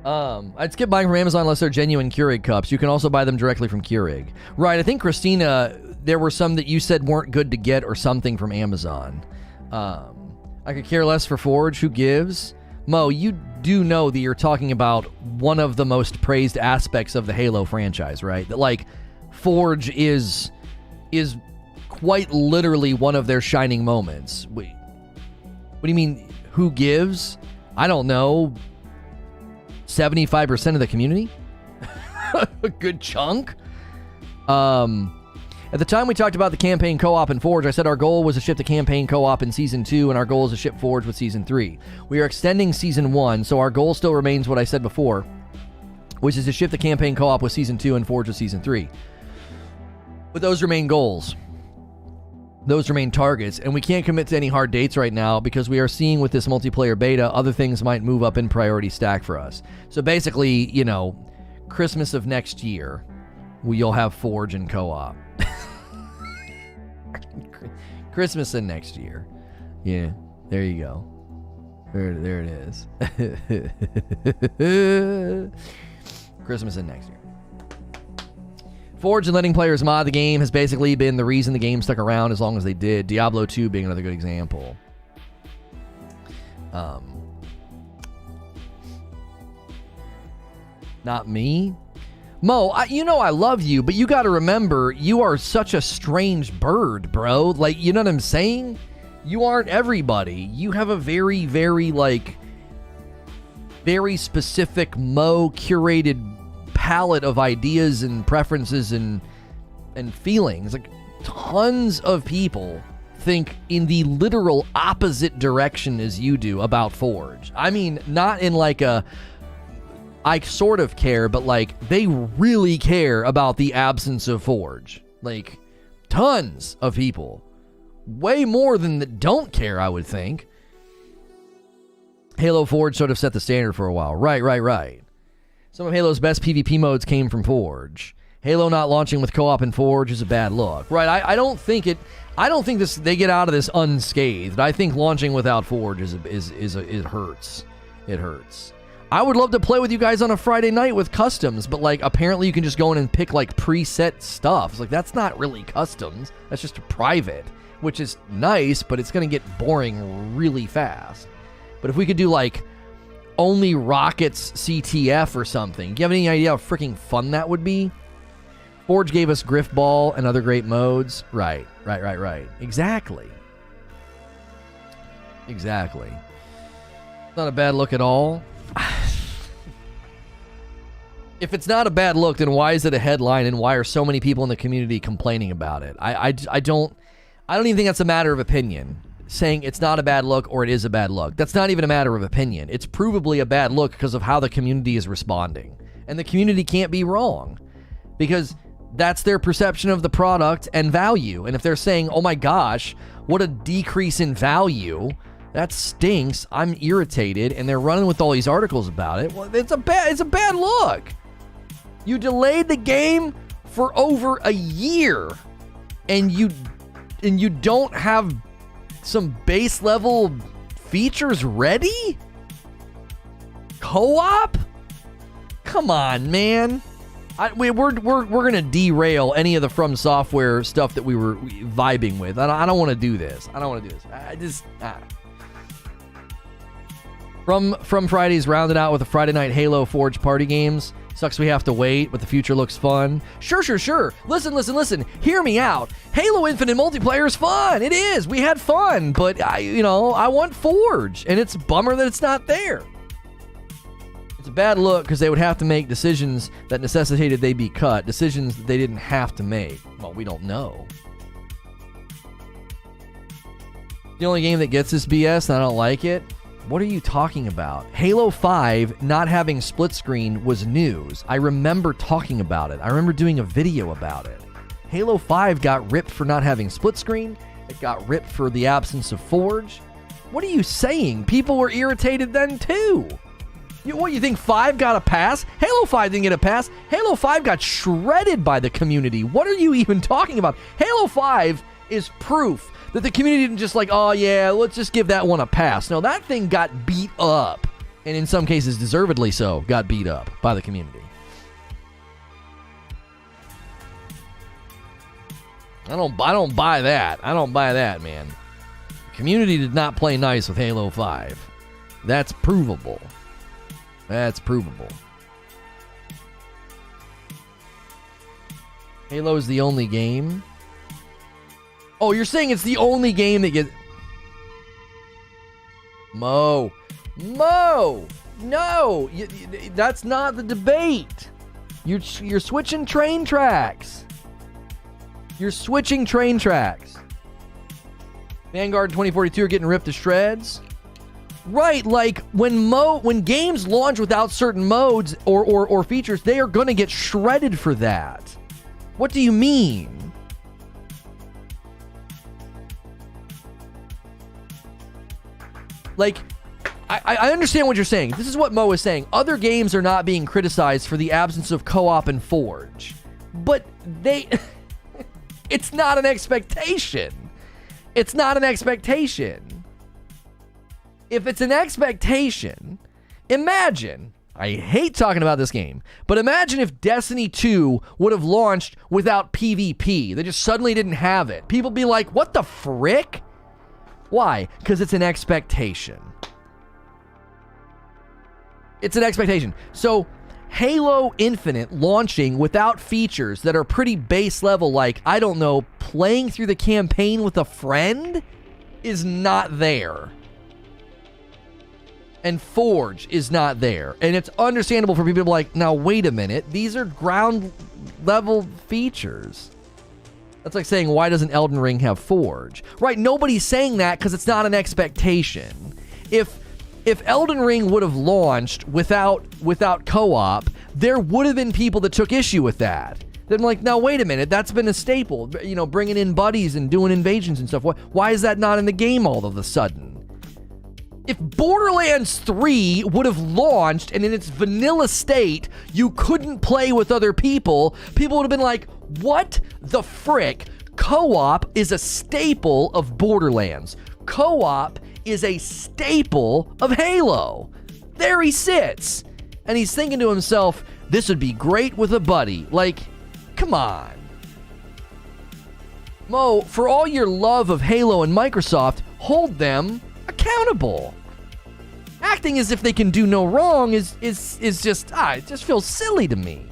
I'd skip buying from Amazon unless they're genuine Keurig cups. You can also buy them directly from Keurig. Right, I think, Christina, there were some that you said weren't good to get or something from Amazon. I could care less for Forge. Who gives? Mo, you do know that you're talking about one of the most praised aspects of the Halo franchise, right? That, like, Forge is quite literally one of their shining moments. Wait, what do you mean, who gives? I don't know. 75% of the community? A good chunk? At the time we talked about the campaign co-op in Forge, I said our goal was to ship the campaign co-op in Season 2, and our goal is to ship Forge with Season 3. We are extending Season 1, so our goal still remains what I said before, which is to ship the campaign co-op with Season 2 and Forge with Season 3. But those remain goals. Those remain targets, and we can't commit to any hard dates right now because we are seeing with this multiplayer beta, other things might move up in priority stack for us. So basically, you know, Christmas of next year, you'll have Forge and co-op. Christmas and next year. Yeah, there you go. There it is. Christmas and next year. Forge and letting players mod the game has basically been the reason the game stuck around as long as they did. Diablo 2 being another good example. Not me. Mo, you know I love you, but you got to remember, you are such a strange bird, bro. Like, you know what I'm saying? You aren't everybody. You have a very, very, like, very specific Mo curated palette of ideas and preferences and feelings. Like, tons of people think in the literal opposite direction as you do about Forge. I mean, not in like a I sort of care, but like they really care about the absence of Forge. Like, tons of people. Way more than that don't care, I would think. Halo Forge sort of set the standard for a while. Right. Some of Halo's best PvP modes came from Forge. Halo not launching with co-op and Forge is a bad look. Right, I don't think they get out of this unscathed. I think launching without Forge it hurts. It hurts. I would love to play with you guys on a Friday night with customs, but like apparently you can just go in and pick like preset stuff. It's like that's not really customs. That's just private, which is nice, but it's going to get boring really fast. But if we could do like only rockets CTF or something, do you have any idea how freaking fun that would be? Forge gave us Griff Ball and other great modes. Right. Exactly. Not a bad look at all. If it's not a bad look, then why is it a headline and why are so many people in the community complaining about it? I don't even think that's a matter of opinion. Saying it's not a bad look or it is a bad look. That's not even a matter of opinion. It's provably a bad look because of how the community is responding. And the community can't be wrong because that's their perception of the product and value. And if they're saying, oh my gosh, what a decrease in value, that stinks, I'm irritated, and they're running with all these articles about it, well, it's a bad look. You delayed the game for over a year, and you don't have some base level features ready? Co-op? Come on, man. We're gonna derail any of the From Software stuff that we were vibing with. I don't want to do this. From Fridays rounded out with the Friday night Halo Forge party games. Sucks we have to wait, but the future looks fun. Sure. Listen. Hear me out. Halo Infinite multiplayer is fun. It is. We had fun, but I want Forge, and it's a bummer that it's not there. It's a bad look because they would have to make decisions that necessitated they be cut. Decisions that they didn't have to make. Well, we don't know. The only game that gets this BS, and I don't like it. What are you talking about? Halo 5 not having split screen was news. I remember talking about it. I remember doing a video about it. Halo 5 got ripped for not having split screen. It got ripped for the absence of Forge. What are you saying? People were irritated then too. You think 5 got a pass? Halo 5 didn't get a pass. Halo 5 got shredded by the community. What are you even talking about? Halo 5 is proof that the community didn't just oh yeah, let's just give that one a pass. No, that thing got beat up. And in some cases, deservedly so, got beat up by the community. I don't buy that. I don't buy that, man. The community did not play nice with Halo 5. That's provable. Halo is the only game. Oh, you're saying it's the only game that gets... Mo, no, that's not the debate. You're switching train tracks. Vanguard 2042 are getting ripped to shreds. Right, like when games launch without certain modes or features, they are going to get shredded for that. What do you mean? Like, I understand what you're saying. This is what Mo is saying. Other games are not being criticized for the absence of co-op and Forge. But it's not an expectation. If it's an expectation, imagine, I hate talking about this game, but imagine if Destiny 2 would have launched without PvP. They just suddenly didn't have it. People be like, what the frick? Why? Because it's an expectation. So, Halo Infinite launching without features that are pretty base level, like, I don't know, playing through the campaign with a friend is not there. And Forge is not there. And it's understandable for people to be like, now wait a minute, these are ground level features. That's like saying, why doesn't Elden Ring have Forge? Right, nobody's saying that because it's not an expectation. If Elden Ring would have launched without co-op, there would have been people that took issue with that. They're like, now wait a minute, that's been a staple. Bringing in buddies and doing invasions and stuff. Why is that not in the game all of a sudden? If Borderlands 3 would have launched and in its vanilla state, you couldn't play with other people, people would have been like, what the frick? Co-op is a staple of Borderlands. Co-op is a staple of Halo. There he sits. And he's thinking to himself, this would be great with a buddy. Like, come on. Mo, for all your love of Halo and Microsoft, hold them accountable. Acting as if they can do no wrong is just, it just feels silly to me.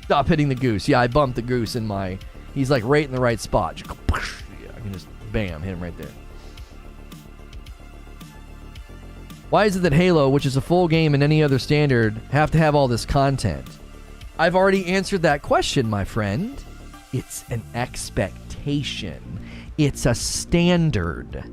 Stop hitting the goose. Yeah, I bumped the goose in my, he's like right in the right spot. Just go, yeah, I can just, bam, hit him right there. Why is it that Halo, which is a full game in any other standard, have to have all this content? I've already answered that question, my friend. It's an expectation. It's a standard.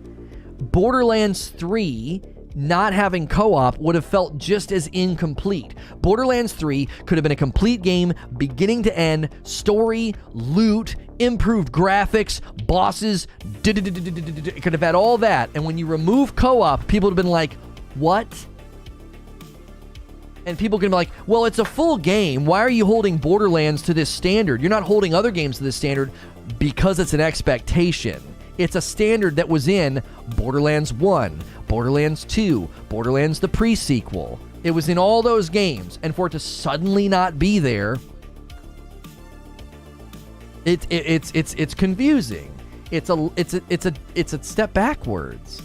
Borderlands 3 not having co-op would have felt just as incomplete. Borderlands 3 could have been a complete game, beginning to end, story, loot, improved graphics, bosses, it could have had all that. And when you remove co-op, people would have been like, what? And people can be like, well, it's a full game. Why are you holding Borderlands to this standard? You're not holding other games to this standard because it's an expectation. It's a standard that was in Borderlands 1, Borderlands 2, Borderlands the pre-sequel. It was in all those games, and for it to suddenly not be there, it's confusing. It's a step backwards.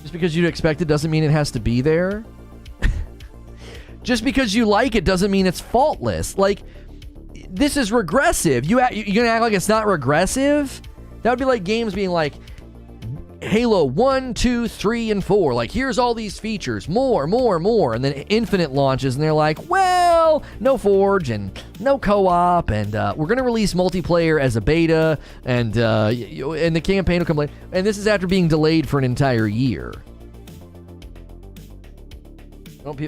Just because you'd expect it doesn't mean it has to be there. Just because you like it doesn't mean it's faultless. Like, this is regressive. You're gonna act like it's not regressive? That would be like games being like, Halo 1, 2, 3, and 4. Like, here's all these features. More. And then Infinite launches, and they're like, well, no Forge, and no co-op, and we're going to release multiplayer as a beta, and the campaign will come later. And this is after being delayed for an entire year.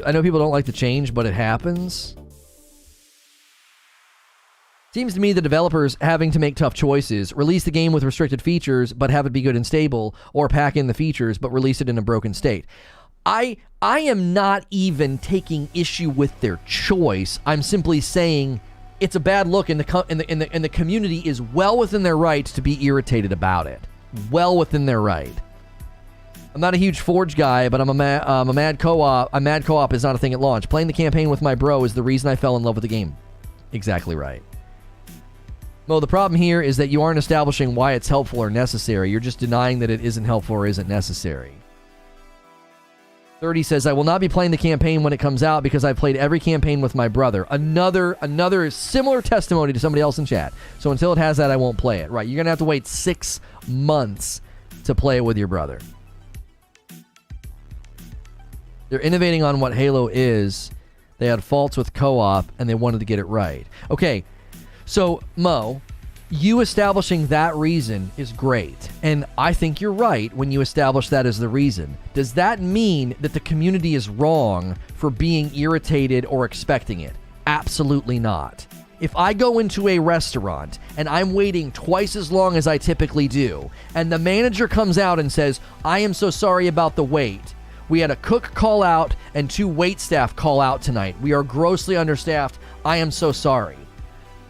I know people don't like the change, but it happens. Seems to me the developers having to make tough choices, release the game with restricted features, but have it be good and stable, or pack in the features, but release it in a broken state. I am not even taking issue with their choice. I'm simply saying it's a bad look, and the community is well within their right to be irritated about it. Well within their right. I'm not a huge Forge guy, but I'm a mad co-op. A mad co-op is not a thing at launch. Playing the campaign with my bro is the reason I fell in love with the game. Exactly right. Well, the problem here is that you aren't establishing why it's helpful or necessary. You're just denying that it isn't helpful or isn't necessary. 30 says, I will not be playing the campaign when it comes out because I've played every campaign with my brother. Another similar testimony to somebody else in chat. So until it has that, I won't play it. Right, you're going to have to wait 6 months to play it with your brother. They're innovating on what Halo is. They had faults with co-op, and they wanted to get it right. Okay, so, Mo, you establishing that reason is great. And I think you're right when you establish that as the reason. Does that mean that the community is wrong for being irritated or expecting it? Absolutely not. If I go into a restaurant and I'm waiting twice as long as I typically do, and the manager comes out and says, I am so sorry about the wait. We had a cook call out and 2 wait staff call out tonight. We are grossly understaffed. I am so sorry.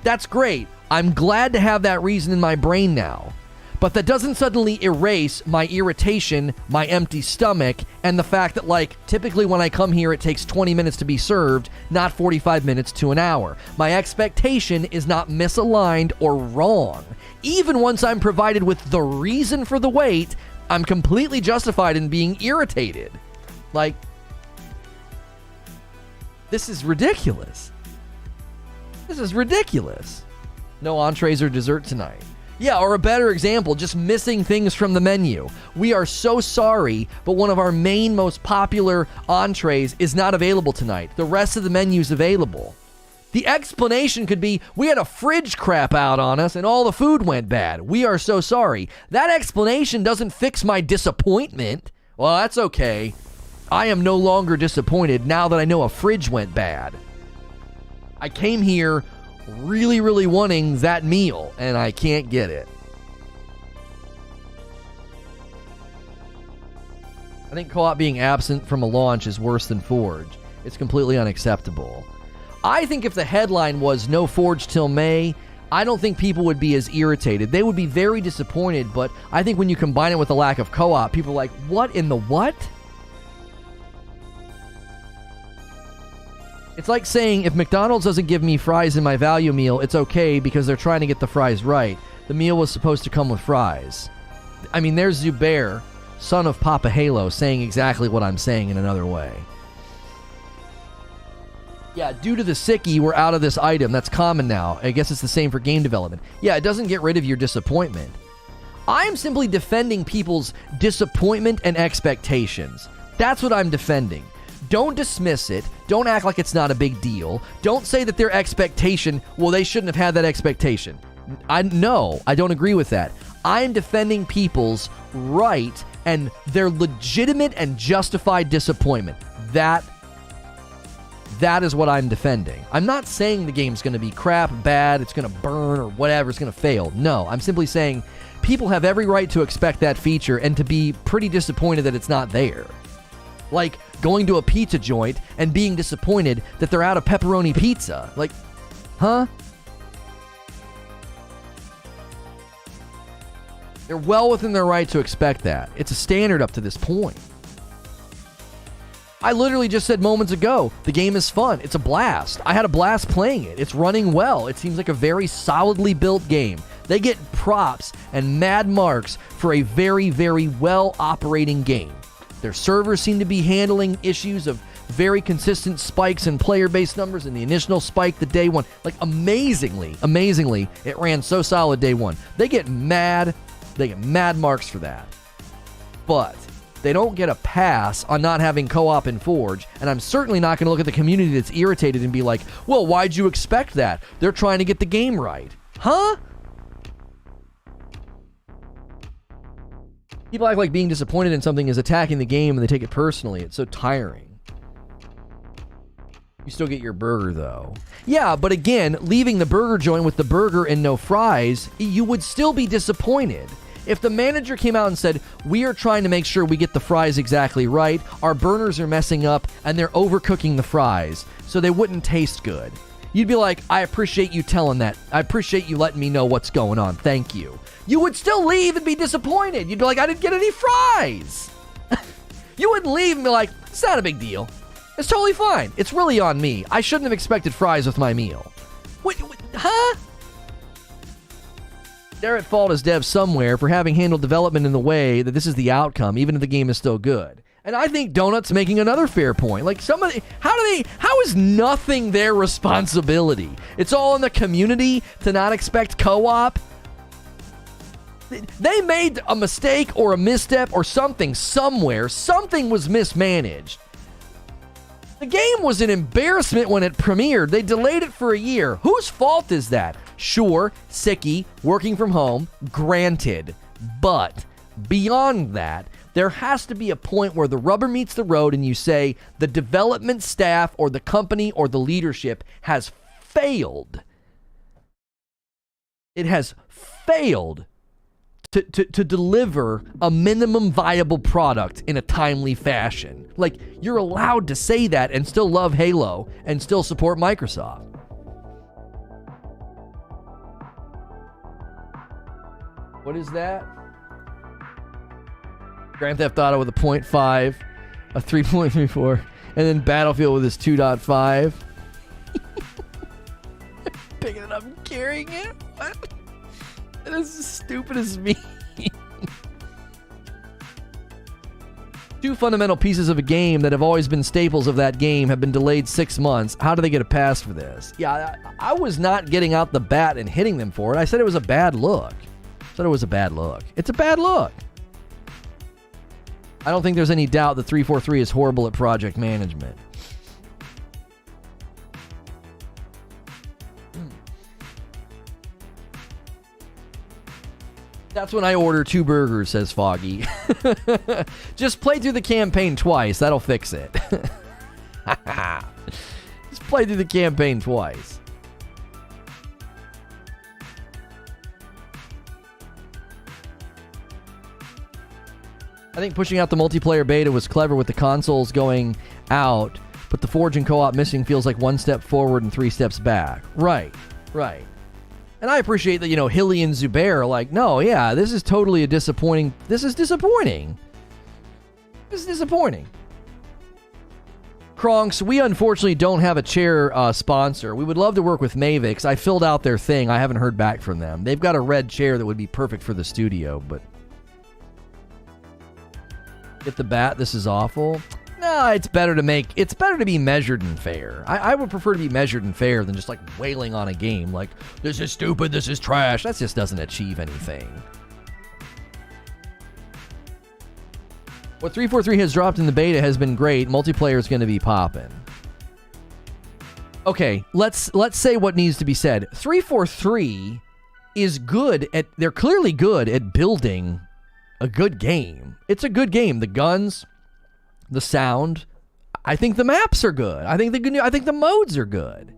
That's great. I'm glad to have that reason in my brain now. But that doesn't suddenly erase my irritation, my empty stomach, and the fact that, like, typically when I come here, it takes 20 minutes to be served, not 45 minutes to an hour. My expectation is not misaligned or wrong. Even once I'm provided with the reason for the wait, I'm completely justified in being irritated. Like, this is ridiculous. This is ridiculous. No entrees or dessert tonight. Yeah, or a better example, just missing things from the menu. We are so sorry, but one of our main, most popular entrees is not available tonight. The rest of the menu is available. The explanation could be, we had a fridge crap out on us and all the food went bad. We are so sorry. That explanation doesn't fix my disappointment. Well, that's okay. I am no longer disappointed now that I know a fridge went bad. I came here really, really wanting that meal, and I can't get it. I think co-op being absent from a launch is worse than Forge. It's completely unacceptable. I think if the headline was no Forge till May, I don't think people would be as irritated. They would be very disappointed, but I think when you combine it with the lack of co-op, people are like, what in the what? It's like saying, if McDonald's doesn't give me fries in my value meal, it's okay because they're trying to get the fries right. The meal was supposed to come with fries. I mean, there's Zubair, son of Papa Halo, saying exactly what I'm saying in another way. Yeah, due to the sickie, we're out of this item. That's common now. I guess it's the same for game development. Yeah, it doesn't get rid of your disappointment. I am simply defending people's disappointment and expectations. That's what I'm defending. Don't dismiss it. Don't act like it's not a big deal. Don't say that their expectation, well, they shouldn't have had that expectation. No, I don't agree with that. I'm defending people's right and their legitimate and justified disappointment. That is what I'm defending. I'm not saying the game's going to be crap, bad, it's going to burn, or whatever, it's going to fail. No, I'm simply saying people have every right to expect that feature and to be pretty disappointed that it's not there. Like going to a pizza joint and being disappointed that they're out of pepperoni pizza. Like, huh? They're well within their right to expect that. It's a standard up to this point. I literally just said moments ago, the game is fun. It's a blast. I had a blast playing it. It's running well. It seems like a very solidly built game. They get props and mad marks for a very, very well operating game. Their servers seem to be handling issues of very consistent spikes in player-based numbers, and the initial spike the day one. Like, amazingly, it ran so solid day one. They get mad marks for that. But they don't get a pass on not having co-op in Forge, and I'm certainly not going to look at the community that's irritated and be like, well, why'd you expect that? They're trying to get the game right. Huh? People act like being disappointed in something is attacking the game and they take it personally. It's so tiring. You still get your burger, though. Yeah, but again, leaving the burger joint with the burger and no fries, you would still be disappointed. If the manager came out and said, we are trying to make sure we get the fries exactly right, our burners are messing up, and they're overcooking the fries, so they wouldn't taste good. You'd be like, I appreciate you telling that. I appreciate you letting me know what's going on. Thank you. You would still leave and be disappointed. You'd be like, I didn't get any fries. You wouldn't leave and be like, it's not a big deal. It's totally fine. It's really on me. I shouldn't have expected fries with my meal. What huh? They're at fault as devs somewhere for having handled development in the way that this is the outcome, even if the game is still good. And I think Donut's making another fair point. Like, somebody, how is nothing their responsibility? It's all in the community to not expect co-op? They made a mistake or a misstep or something somewhere. Something was mismanaged. The game was an embarrassment when it premiered. They delayed it for a year. Whose fault is that? Sure, sicky, working from home, granted. But beyond that, there has to be a point where the rubber meets the road and you say the development staff or the company or the leadership has failed. It has failed to deliver a minimum viable product in a timely fashion. Like, you're allowed to say that and still love Halo and still support Microsoft. What is that? Grand Theft Auto with a 0.5, a 3.34, and then Battlefield with his 2.5. Picking it up and carrying it? What? That is as stupid as me. Two fundamental pieces of a game that have always been staples of that game have been delayed 6 months. How do they get a pass for this? Yeah, I was not getting out the bat and hitting them for it. I said it was a bad look. It's a bad look. I don't think there's any doubt that 343 is horrible at project management. That's when I order 2 burgers, says Foggy. Just play through the campaign twice. That'll fix it. Just play through the campaign twice. I think pushing out the multiplayer beta was clever with the consoles going out, but the Forge and co-op missing feels like 1 step forward and 3 steps back. Right. And I appreciate that, Hilly and Zubair are like, no, yeah, this is totally disappointing. This is disappointing. Kronks, we unfortunately don't have a chair sponsor. We would love to work with Mavix. I filled out their thing. I haven't heard back from them. They've got a red chair that would be perfect for the studio, but... Get the bat, this is awful. No, it's better to be measured and fair. I would prefer to be measured and fair than just like wailing on a game like, this is stupid, this is trash. That just doesn't achieve anything. What 343 has dropped in the beta has been great. Multiplayer is going to be popping. Okay, let's say what needs to be said. 343 is good at, they're clearly good at building a good game. It's a good game. The guns, the sound, I think the maps are good. I think the modes are good.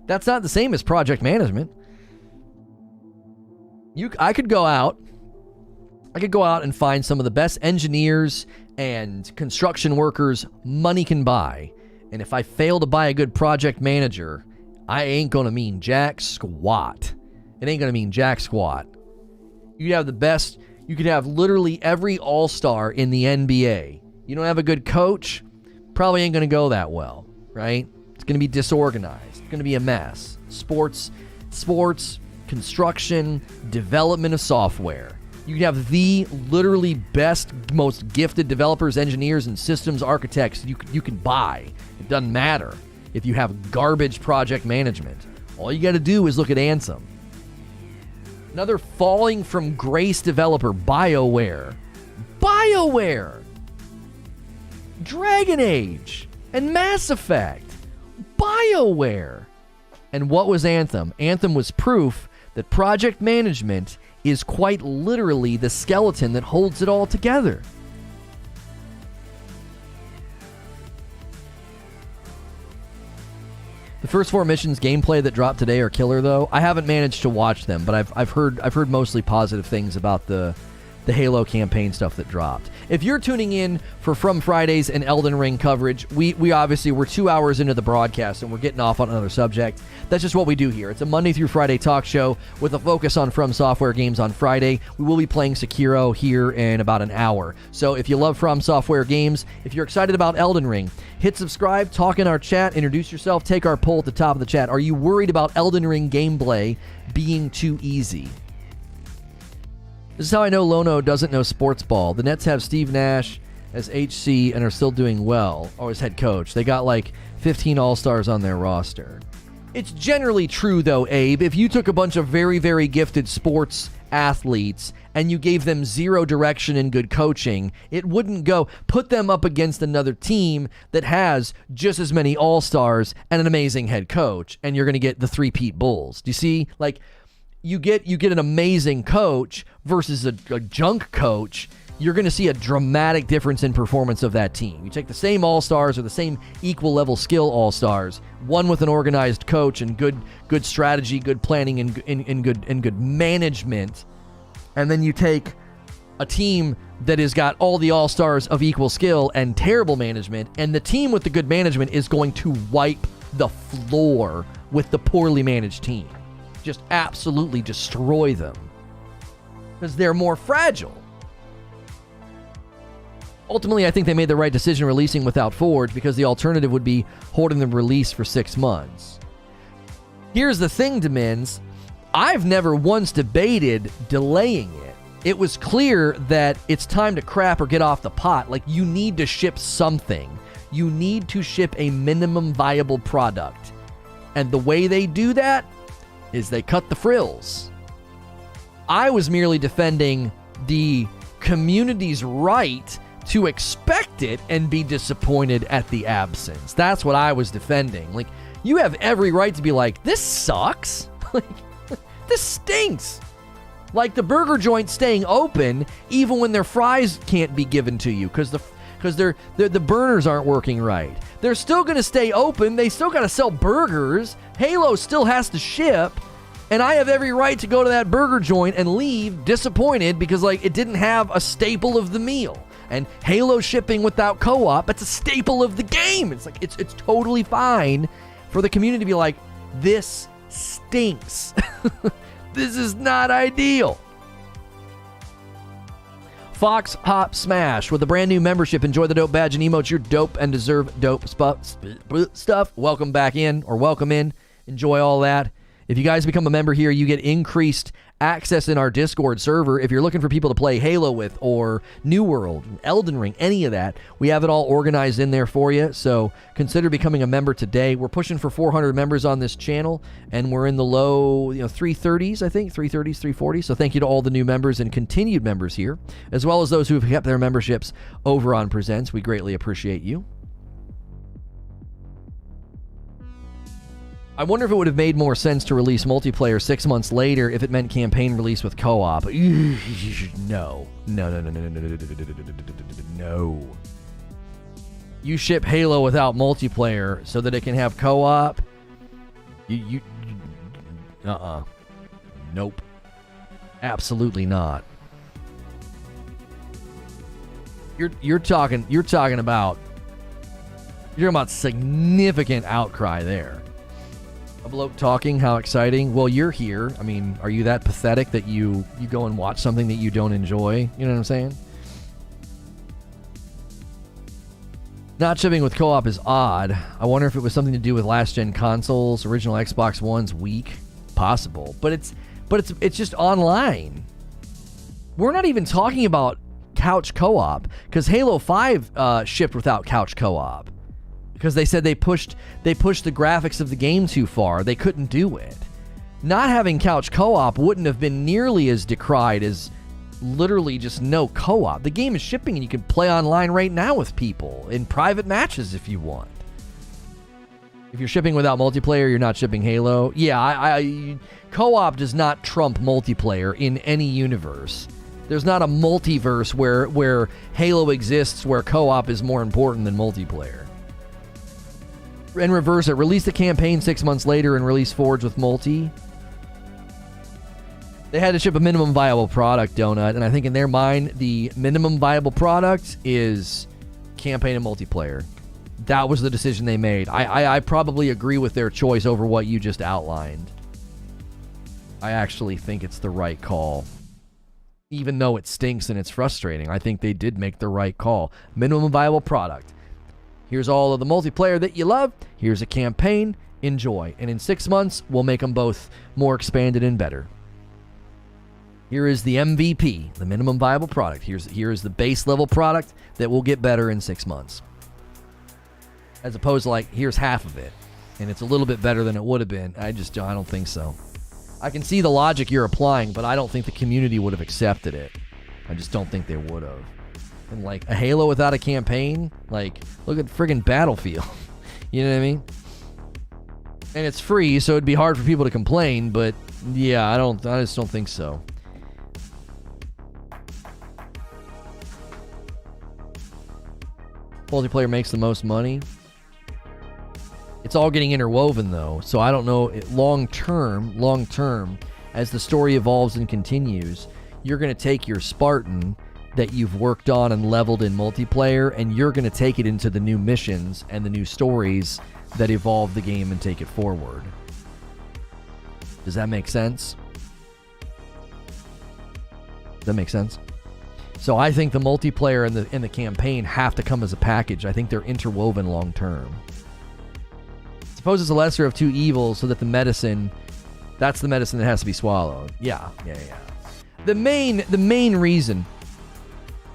That's not the same as project management. I could go out and find some of the best engineers and construction workers money can buy. And if I fail to buy a good project manager, I ain't gonna mean jack squat. It ain't gonna mean jack squat. You have the best, you could have literally every all-star in the NBA. You don't have a good coach, probably ain't gonna go that well, right? It's gonna be disorganized. It's gonna be a mess. Sports, construction, development of software. You can have the literally best, most gifted developers, engineers, and systems architects you can buy. It doesn't matter if you have garbage project management. All you got to do is look at Ansem. Another falling from grace developer, BioWare. Dragon Age and Mass Effect. BioWare. And what was Anthem? Anthem was proof that project management is quite literally the skeleton that holds it all together. The first 4 missions gameplay that dropped today are killer, though. I haven't managed to watch them, but I've heard mostly positive things about the Halo campaign stuff that dropped. If you're tuning in for From Fridays and Elden Ring coverage, we obviously, we're 2 hours into the broadcast and we're getting off on another subject. That's just what we do here. It's a Monday through Friday talk show with a focus on From Software games on Friday. We will be playing Sekiro here in about an hour. So if you love From Software games, if you're excited about Elden Ring, hit subscribe, talk in our chat, introduce yourself, take our poll at the top of the chat. Are you worried about Elden Ring gameplay being too easy? This is how I know Lono doesn't know sports ball. The Nets have Steve Nash as HC and are still doing well, or as head coach. They got like 15 All-Stars on their roster. It's generally true, though, Abe. If you took a bunch of very, very gifted sports athletes and you gave them zero direction and good coaching, it wouldn't go. Put them up against another team that has just as many All-Stars and an amazing head coach, and you're going to get the three-peat Bulls. Do you see? Like, you get an amazing coach versus a junk coach, you're going to see a dramatic difference in performance of that team. You take the same All-Stars or the same equal level skill All-Stars, one with an organized coach and good strategy, good planning, and good management, and then you take a team that has got all the All-Stars of equal skill and terrible management, and the team with the good management is going to wipe the floor with the poorly managed team. Just absolutely destroy them because they're more fragile. Ultimately, I think they made the right decision releasing without Forge because the alternative would be holding them release for 6 months. Here's the thing, Demins. I've never once debated delaying it. It was clear that it's time to crap or get off the pot. Like, you need to ship something. You need to ship a minimum viable product. And the way they do that is they cut the frills. I was merely defending the community's right to expect it and be disappointed at the absence. That's what I was defending. Like, you have every right to be like, this sucks. Like, this stinks. Like the burger joint staying open even when their fries can't be given to you because the burners aren't working right. They're still going to stay open. They still got to sell burgers. Halo still has to ship. And I have every right to go to that burger joint and leave disappointed because, like, it didn't have a staple of the meal. And Halo shipping without co-op, it's a staple of the game. It's like, it's totally fine for the community to be like, this stinks. This is not ideal. Fox Hop Smash with a brand new membership. Enjoy the dope badge and emotes. You're dope and deserve dope stuff. Welcome back in, or welcome in. Enjoy all that. If you guys become a member here, you get increased access in our Discord server. If you're looking for people to play Halo with, or New World, Elden Ring, any of that, we have it all organized in there for you. So consider becoming a member today. We're pushing for 400 members on this channel, and we're in the low 330s, I think, 330s, 340s. So thank you to all the new members and continued members here, as well as those who have kept their memberships over on Presents. We greatly appreciate you. I wonder if it would have made more sense to release multiplayer 6 months later if it meant campaign release with co-op. No. You ship Halo without multiplayer so that it can have co-op? Nope. Absolutely not. You're talking about significant outcry there. A bloke talking, how exciting. Well, you're here. I mean, are you that pathetic that you go and watch something that you don't enjoy? You know what I'm saying? Not shipping with co-op is odd. I wonder if it was something to do with last-gen consoles, original Xbox One's weak. Possible. But it's just online. We're not even talking about couch co-op, because Halo 5 shipped without couch co-op. Because they said they pushed the graphics of the game too far. They couldn't do it. Not having couch co-op wouldn't have been nearly as decried as literally just no co-op. The game is shipping and you can play online right now with people in private matches if you want. If you're shipping without multiplayer, you're not shipping Halo. Yeah, co-op does not trump multiplayer in any universe. There's not a multiverse where Halo exists where co-op is more important than multiplayer. And reverse it. Release the campaign 6 months later and release Forge with multi. They had to ship a minimum viable product, Donut, and I think in their mind, the minimum viable product is campaign and multiplayer. That was the decision they made. I probably agree with their choice over what you just outlined. I actually think it's the right call. Even though it stinks and it's frustrating, I think they did make the right call. Minimum viable product. Here's all of the multiplayer that you love. Here's a campaign. Enjoy. And in 6 months, we'll make them both more expanded and better. Here is the MVP, the minimum viable product. Here is the base level product that will get better in 6 months. As opposed to like, here's half of it, and it's a little bit better than it would have been. I don't think so. I can see the logic you're applying, but I don't think the community would have accepted it. I just don't think they would have. And like a Halo without a campaign, like look at friggin' Battlefield. You know what I mean? And it's free, so it'd be hard for people to complain, but yeah, I just don't think so. Multiplayer makes the most money. It's all getting interwoven though, so I don't know. Long term, as the story evolves and continues, you're going to take your Spartan that you've worked on and leveled in multiplayer, and you're going to take it into the new missions and the new stories that evolve the game and take it forward. Does that make sense? Does that make sense? So I think the multiplayer and the campaign have to come as a package. I think they're interwoven long term. Suppose it's a lesser of two evils, so that that's the medicine that has to be swallowed. Yeah. The main reason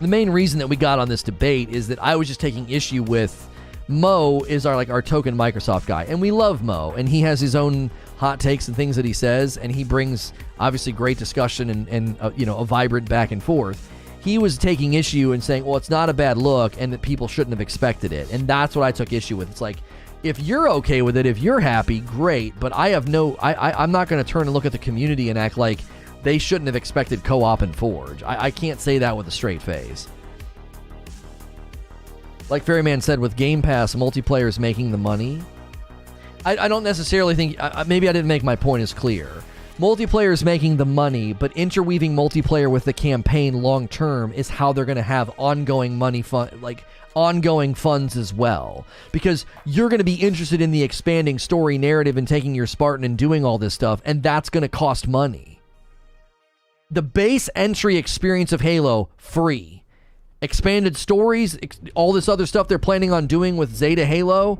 that we got on this debate is that I was just taking issue with Mo is our token Microsoft guy, and we love Mo, and he has his own hot takes and things that he says, and he brings obviously great discussion and a vibrant back and forth. He was taking issue and saying, well, it's not a bad look and that people shouldn't have expected it. And that's what I took issue with. It's like, if you're okay with it, if you're happy, great. But I'm not going to turn and look at the community and act like they shouldn't have expected co-op and Forge. I can't say that with a straight face. Like Ferryman said, with Game Pass, multiplayer is making the money. I don't necessarily think, maybe I didn't make my point as clear. Multiplayer is making the money, but interweaving multiplayer with the campaign long term is how they're going to have ongoing ongoing funds as well. Because you're going to be interested in the expanding story narrative and taking your Spartan and doing all this stuff, and that's going to cost money. The base entry experience of Halo, free. Expanded stories, all this other stuff they're planning on doing with Zeta Halo,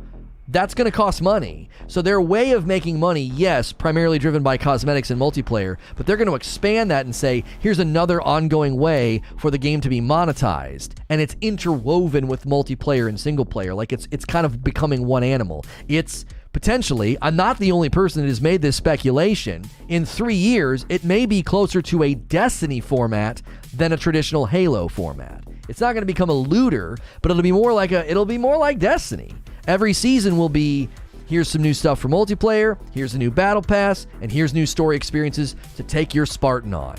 that's going to cost money. So their way of making money, yes, primarily driven by cosmetics and multiplayer, but they're going to expand that and say, here's another ongoing way for the game to be monetized. And it's interwoven with multiplayer and single player. Like it's kind of becoming one animal. It's potentially, I'm not the only person that has made this speculation. In 3 years, it may be closer to a Destiny format than a traditional Halo format. It's not going to become a looter, but it'll be more like Destiny. Every season will be, here's some new stuff for multiplayer, here's a new battle pass, and here's new story experiences to take your Spartan on.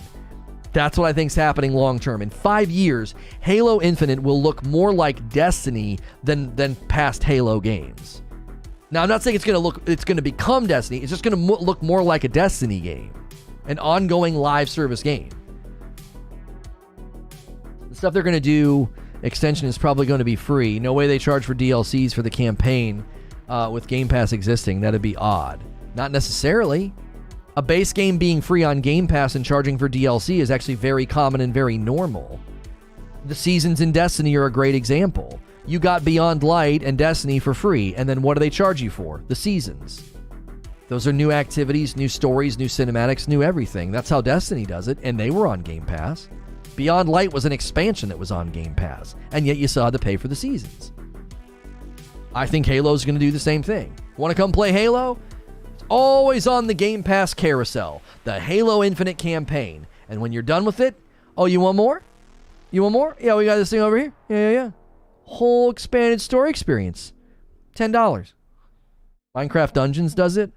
That's what I think is happening long term. In 5 years, Halo Infinite will look more like Destiny than past Halo games. Now, I'm not saying it's going to become Destiny. It's just going to look more like a Destiny game, an ongoing live service game. The stuff they're going to do extension is probably going to be free. No way they charge for DLCs for the campaign with Game Pass existing. That'd be odd. Not necessarily. A base game being free on Game Pass and charging for DLC is actually very common and very normal. The seasons in Destiny are a great example. You got Beyond Light and Destiny for free, and then what do they charge you for? The seasons. Those are new activities, new stories, new cinematics, new everything. That's how Destiny does it, and they were on Game Pass. Beyond Light was an expansion that was on Game Pass, and yet you still had to pay for the seasons. I think Halo's going to do the same thing. Want to come play Halo? It's always on the Game Pass carousel. The Halo Infinite campaign. And when you're done with it, oh, you want more? You want more? Yeah, we got this thing over here. Yeah. Whole expanded story experience. $10. Minecraft Dungeons does it.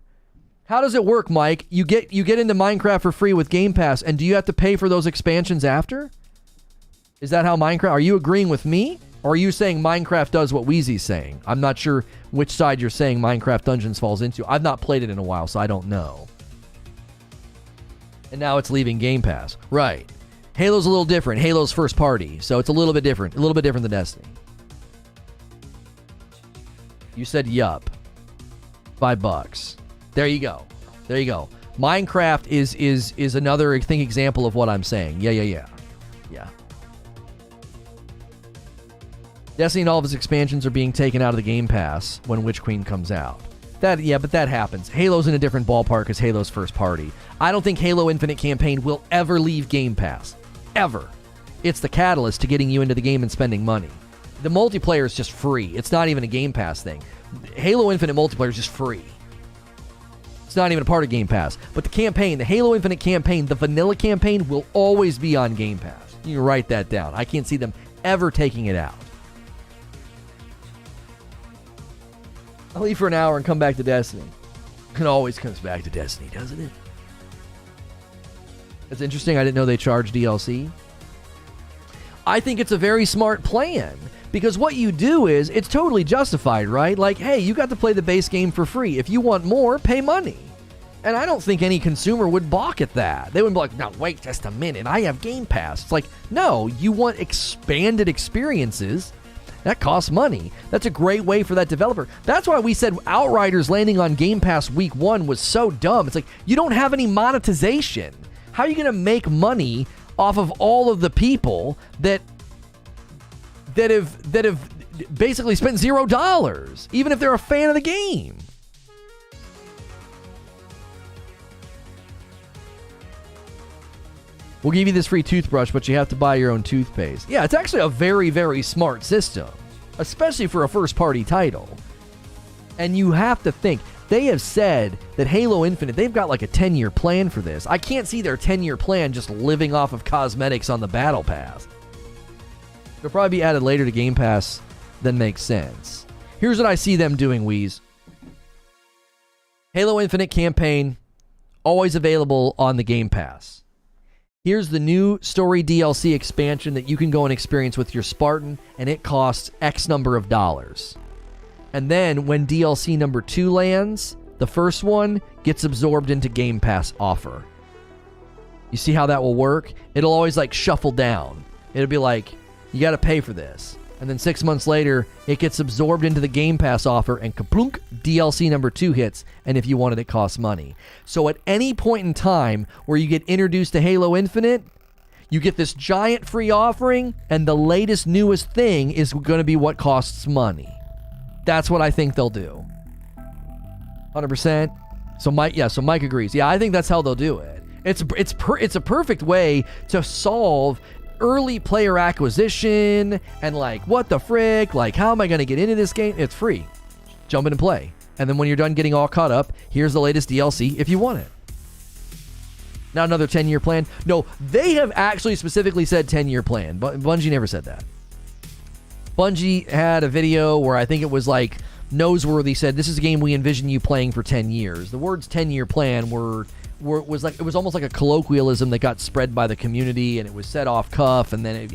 How does it work, Mike? You get into Minecraft for free with Game Pass, and do you have to pay for those expansions after? Is that how Minecraft... Are you agreeing with me? Or are you saying Minecraft does what Wheezy's saying? I'm not sure which side you're saying Minecraft Dungeons falls into. I've not played it in a while, so I don't know. And now it's leaving Game Pass. Right. Halo's a little different. Halo's first party, so it's a little bit different. A little bit different than Destiny. You said yup. $5. There you go. Minecraft is another, I think, example of what I'm saying. Yeah. Destiny and all of its expansions are being taken out of the Game Pass when Witch Queen comes out. But that happens. Halo's in a different ballpark because Halo's first party. I don't think Halo Infinite campaign will ever leave Game Pass. Ever. It's the catalyst to getting you into the game and spending money. The multiplayer is just free. It's not even a Game Pass thing. Halo Infinite multiplayer is just free. It's not even a part of Game Pass. But the campaign, the Halo Infinite campaign, the vanilla campaign will always be on Game Pass. You can write that down. I can't see them ever taking it out. I'll leave for an hour and come back to Destiny. It always comes back to Destiny, doesn't it? That's interesting. I didn't know they charge DLC. I think it's a very smart plan. Because what you do is, it's totally justified, right? Like, hey, you got to play the base game for free. If you want more, pay money. And I don't think any consumer would balk at that. They would be like, no, wait just a minute. I have Game Pass. It's like, no, you want expanded experiences. That costs money. That's a great way for that developer. That's why we said Outriders landing on Game Pass week 1 was so dumb. It's like, you don't have any monetization. How are you going to make money off of all of the people that have basically spent $0, even if they're a fan of the game? We'll give you this free toothbrush, but you have to buy your own toothpaste. Yeah, it's actually a very, very smart system, especially for a first-party title. And you have to think, they have said that Halo Infinite, they've got like a 10-year plan for this. I can't see their 10-year plan just living off of cosmetics on the Battle Pass. It'll probably be added later to Game Pass than makes sense. Here's what I see them doing, Wheeze. Halo Infinite campaign, always available on the Game Pass. Here's the new story DLC expansion that you can go and experience with your Spartan, and it costs X number of dollars. And then when DLC number 2 lands, the first one gets absorbed into Game Pass offer. You see how that will work? It'll always like shuffle down. It'll be like, you got to pay for this. And then 6 months later, it gets absorbed into the Game Pass offer, and kaplunk, DLC number 2 hits, and if you want it, it costs money. So at any point in time where you get introduced to Halo Infinite, you get this giant free offering, and the latest, newest thing is going to be what costs money. That's what I think they'll do. 100%. So Mike agrees. Yeah, I think that's how they'll do it. It's a perfect way to solve early player acquisition and like, what the frick? Like, how am I going to get into this game? It's free. Jump in and play. And then when you're done getting all caught up, here's the latest DLC if you want it. Not another 10-year plan. No, they have actually specifically said 10-year plan, but Bungie never said that. Bungie had a video where I think it was like Noseworthy said, this is a game we envision you playing for 10 years. The words 10-year plan was like, it was almost like a colloquialism that got spread by the community, and it was said off cuff, and then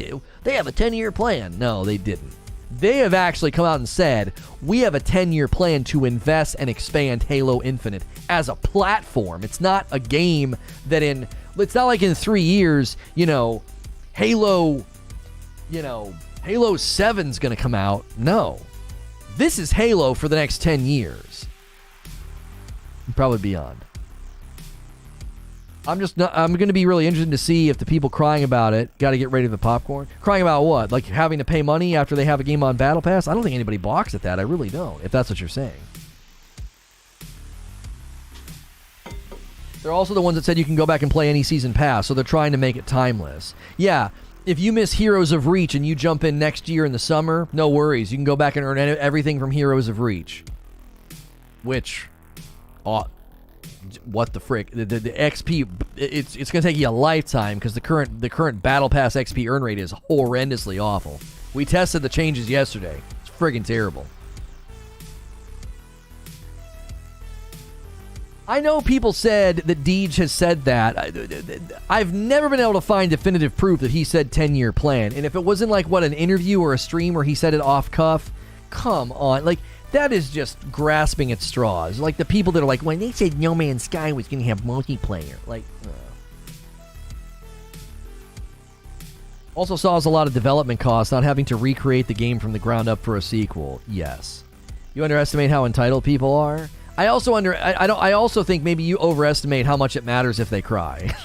they have a 10-year plan. No, they didn't. They have actually come out and said, we have a 10-year plan to invest and expand Halo Infinite as a platform. It's not a game that it's not like in 3 years, Halo, Halo 7's going to come out. No. This is Halo for the next 10 years. Probably beyond. I'm going to be really interested to see if the people crying about it got to get ready to the popcorn. Crying about what? Like having to pay money after they have a game on Battle Pass? I don't think anybody balks at that. I really don't, if that's what you're saying. They're also the ones that said you can go back and play any season pass, so they're trying to make it timeless. Yeah, if you miss Heroes of Reach and you jump in next year in the summer, no worries. You can go back and earn everything from Heroes of Reach. Which, what the frick? The XP, it's going to take you a lifetime because the current Battle Pass XP earn rate is horrendously awful. We tested the changes yesterday. It's friggin' terrible. I know people said that Deej has said that. I've never been able to find definitive proof that he said 10-year plan. And if it wasn't like, what, an interview or a stream where he said it off cuff, come on. Like, that is just grasping at straws. Like the people that are like, when they said No Man's Sky was going to have multiplayer. Like, Also saws a lot of development costs, not having to recreate the game from the ground up for a sequel. Yes. You underestimate how entitled people are? I also think maybe you overestimate how much it matters if they cry.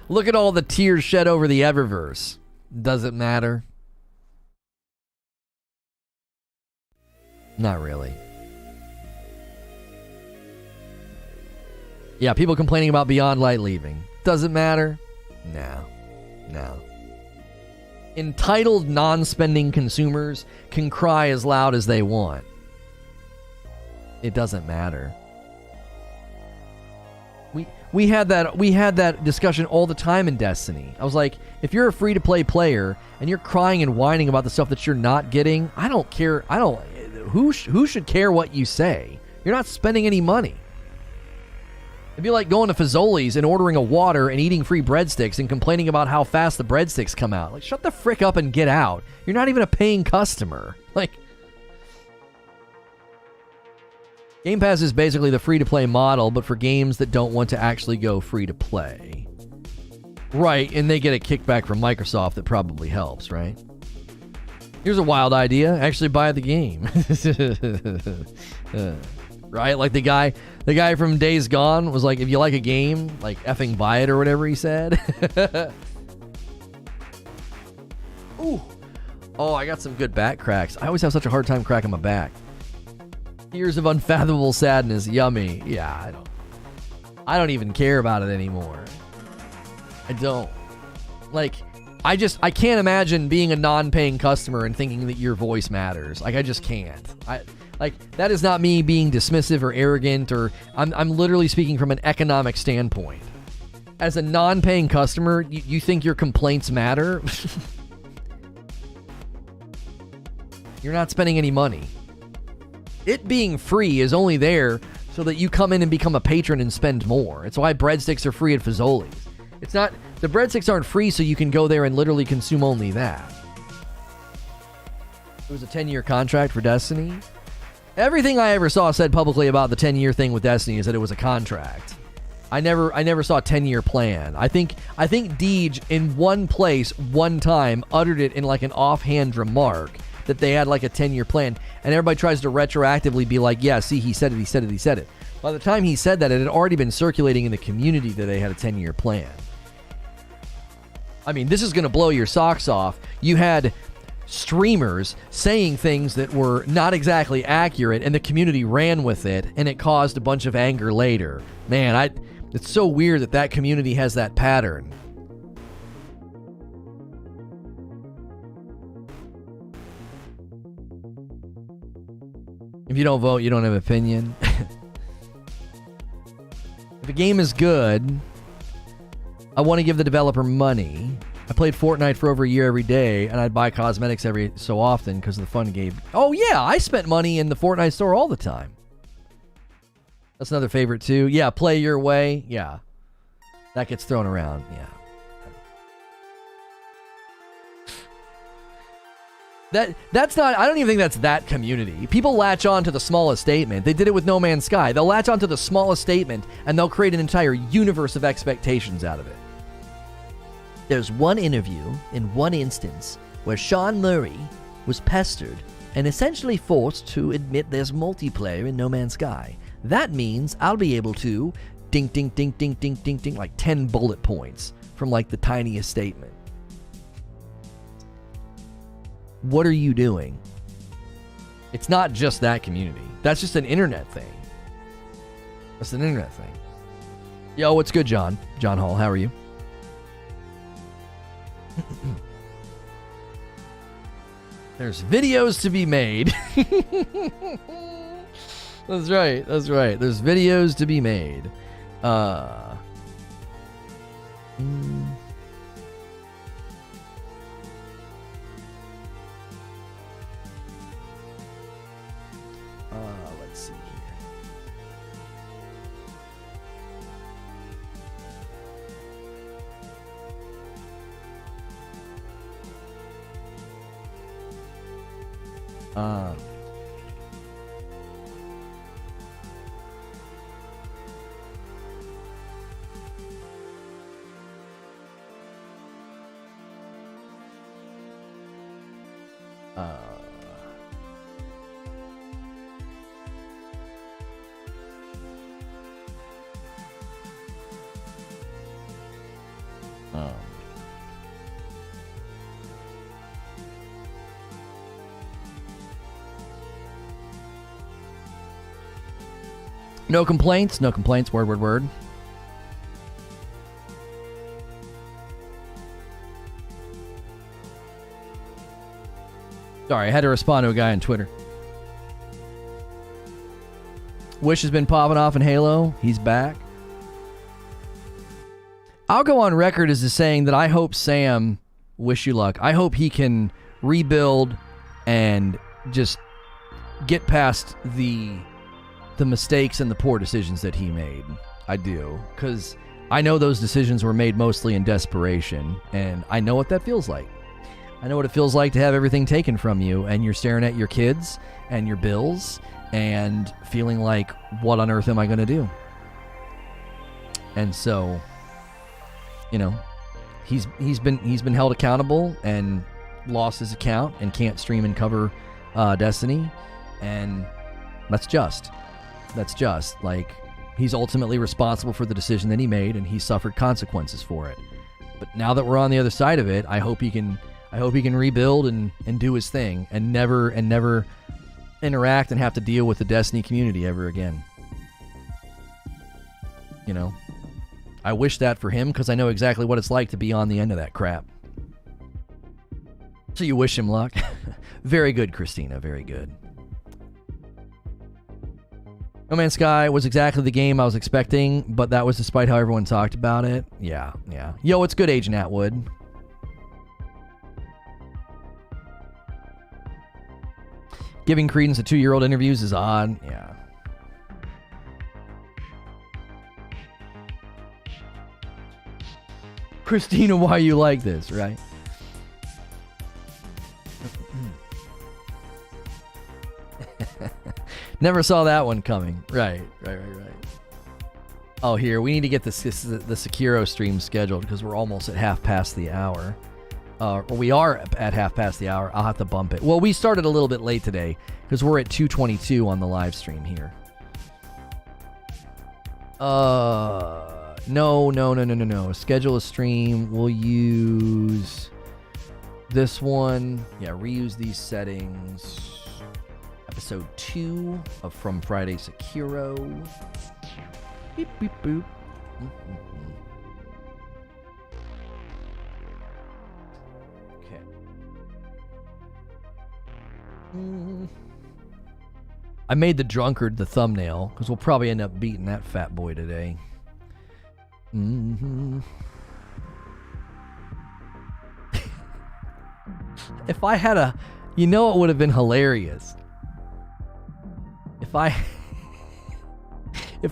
Look at all the tears shed over the Eververse. Does it matter? Not really. Yeah, people complaining about Beyond Light leaving. Does it matter? No. Entitled non-spending consumers can cry as loud as they want. It doesn't matter. We had that discussion all the time in Destiny. I was like, if you're a free-to-play player and you're crying and whining about the stuff that you're not getting, I don't care. Who should care what you say? You're not spending any money. It'd be like going to Fazoli's and ordering a water and eating free breadsticks and complaining about how fast the breadsticks come out. Like, shut the frick up and get out. You're not even a paying customer. Like, Game Pass is basically the free-to-play model, but for games that don't want to actually go free-to-play. Right, and they get a kickback from Microsoft that probably helps, right? Here's a wild idea. Actually buy the game. Right? Like the guy from Days Gone was like, if you like a game, like effing buy it or whatever he said. Ooh. Oh, I got some good back cracks. I always have such a hard time cracking my back. Tears of unfathomable sadness. Yummy. Yeah, I don't even care about it anymore. I don't. Like, I can't imagine being a non-paying customer and thinking that your voice matters. Like, I just can't. That is not me being dismissive or arrogant, or I'm literally speaking from an economic standpoint. As a non-paying customer, you think your complaints matter? You're not spending any money. It being free is only there so that you come in and become a patron and spend more. It's why breadsticks are free at Fazoli's. It's not, the breadsticks aren't free so you can go there and literally consume only that. It was a 10-year contract for Destiny. Everything I ever saw said publicly about the 10-year thing with Destiny is that it was a contract. I never saw a 10-year plan. I think Deej in one place, one time, uttered it in like an offhand remark that they had like a 10-year plan, and everybody tries to retroactively be like, yeah, see, he said it. By the time he said that, it had already been circulating in the community that they had a 10-year plan. I mean, this is going to blow your socks off. You had streamers saying things that were not exactly accurate, and the community ran with it, and it caused a bunch of anger later. Man, it's so weird that community has that pattern. If you don't vote, you don't have an opinion. If a game is good, I want to give the developer money. I played Fortnite for over a year every day, and I'd buy cosmetics every so often because of the fun game. Oh yeah, I spent money in the Fortnite store all the time. That's another favorite too. Yeah, play your way. Yeah. That gets thrown around. Yeah. That's not, I don't even think that's that community. People latch on to the smallest statement. They did it with No Man's Sky. They'll latch on to the smallest statement, and they'll create an entire universe of expectations out of it. There's one interview in one instance where Sean Murray was pestered and essentially forced to admit there's multiplayer in No Man's Sky. That means I'll be able to ding, ding, ding, ding, ding, ding, ding, like 10 bullet points from like the tiniest statement. What are you doing? It's not just that community. That's just an internet thing. That's an internet thing. Yo, what's good, John? John Hall, how are you? There's videos to be made. That's right. That's right. There's videos to be made. Let's see here. No complaints, no complaints, word, word, word. Sorry, I had to respond to a guy on Twitter. Wish has been popping off in Halo. He's back. I'll go on record as saying that I hope Sam, wish you luck. I hope he can rebuild and just get past the mistakes and the poor decisions that he made. I do. Because I know those decisions were made mostly in desperation, and I know what that feels like. I know what it feels like to have everything taken from you, and you're staring at your kids and your bills and feeling like, what on earth am I going to do? And so, you know, he's been held accountable and lost his account and can't stream and cover Destiny, and that's just like, he's ultimately responsible for the decision that he made, and he suffered consequences for it. But now that we're on the other side of it, I hope he can rebuild and do his thing and never interact and have to deal with the Destiny community ever again. You know, I wish that for him, because I know exactly what it's like to be on the end of that crap. So you wish him luck. Very good, Christina, very good. No Man's Sky was exactly the game I was expecting, but that was despite how everyone talked about it. Yeah. Yo, it's good, Agent Atwood. Giving credence to 2-year-old interviews is odd. Yeah. Christina, why you like this, right? Never saw that one coming. Right. Oh, here, we need to get the Sekiro stream scheduled because we're almost at half past the hour. Or we are at half past the hour. I'll have to bump it. Well, we started a little bit late today because we're at 2:22 on the live stream here. No. Schedule a stream. We'll use this one. Yeah, reuse these settings. Episode 2 of From Friday Sekiro. Beep, beep, boop. Okay. I made the drunkard the thumbnail because we'll probably end up beating that fat boy today. If I had a... You know it would have been hilarious. If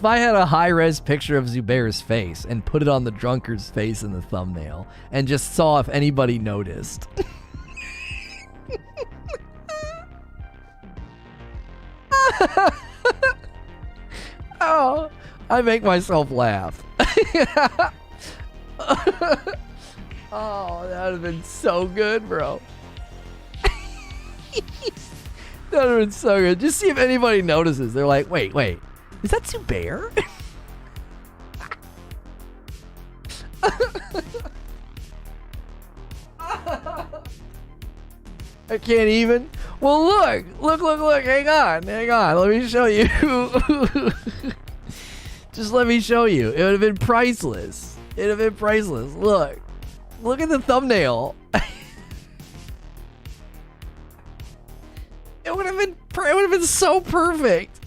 I had a high-res picture of Zubair's face and put it on the drunkard's face in the thumbnail and just saw if anybody noticed. Oh, I make myself laugh. Oh, that would have been so good, bro. That would have been so good. Just see if anybody notices. They're like, wait, is that Zubair? I can't even. Well, look. Hang on. Let me show you. Just let me show you. It would have been priceless. Look at the thumbnail. It would have been so perfect.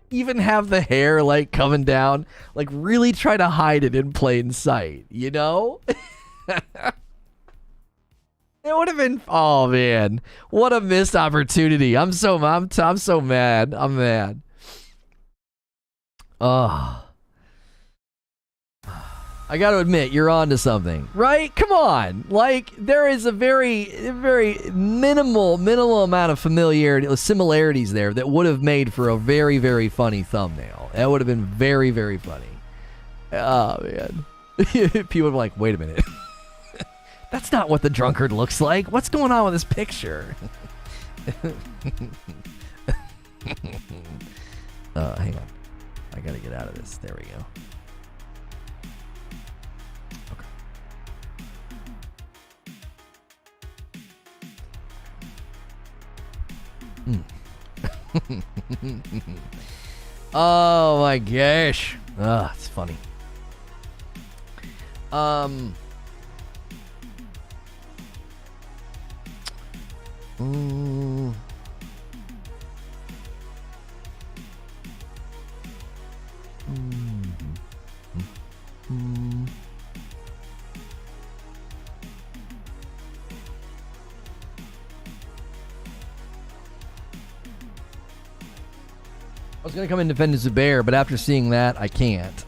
Even have the hair like coming down, like really try to hide it in plain sight, you know? It would have been, oh man, what a missed opportunity. I'm so mad. I'm mad. Oh. I got to admit, you're on to something, right? Come on. Like, there is a very minimal amount of similarities there that would have made for a very, very funny thumbnail. That would have been very, very funny. Oh, man. People would be like, wait a minute. That's not what the drunkard looks like. What's going on with this picture? Hang on. I got to get out of this. There we go. Oh my gosh. It's funny. I was going to come in and defend Zubair, but after seeing that, I can't.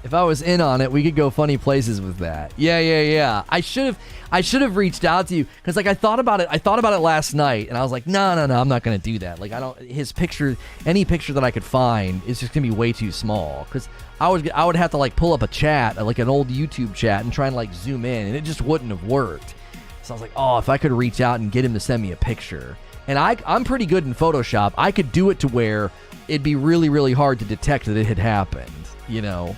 If I was in on it, we could go funny places with that. Yeah. I should have reached out to you because like I thought about it last night, and I was like, no, I'm not going to do that. Like his picture, any picture that I could find is just going to be way too small because I would have to like pull up a chat, like an old YouTube chat, and try and like zoom in, and it just wouldn't have worked. So I was like, oh, if I could reach out and get him to send me a picture. And I'm pretty good in Photoshop. I could do it to where it'd be really, really hard to detect that it had happened, you know?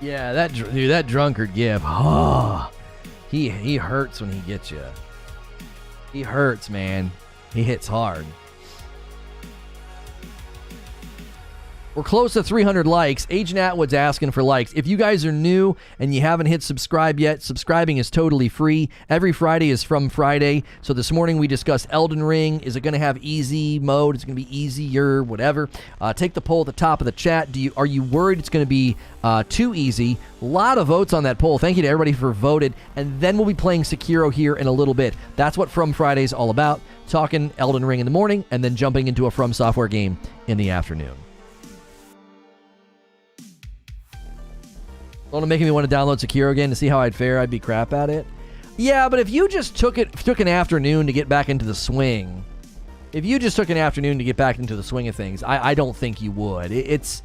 Yeah, that drunkard gif. Oh, he hurts when he gets you. He hurts, man. He hits hard. We're close to 300 likes. Agent Atwood's asking for likes. If you guys are new and you haven't hit subscribe yet, subscribing is totally free. Every Friday is From Friday. So this morning we discussed Elden Ring. Is it going to have easy mode? Is it going to be easier? Whatever. Take the poll at the top of the chat. Are you worried it's going to be too easy? A lot of votes on that poll. Thank you to everybody for voted. And then we'll be playing Sekiro here in a little bit. That's what From Friday is all about. Talking Elden Ring in the morning and then jumping into a From Software game in the afternoon. Lono making me want to download Sekiro again to see how I'd fare. I'd be crap at it. Yeah, but if you just took an afternoon to get back into the swing, of things, I don't think you would. It's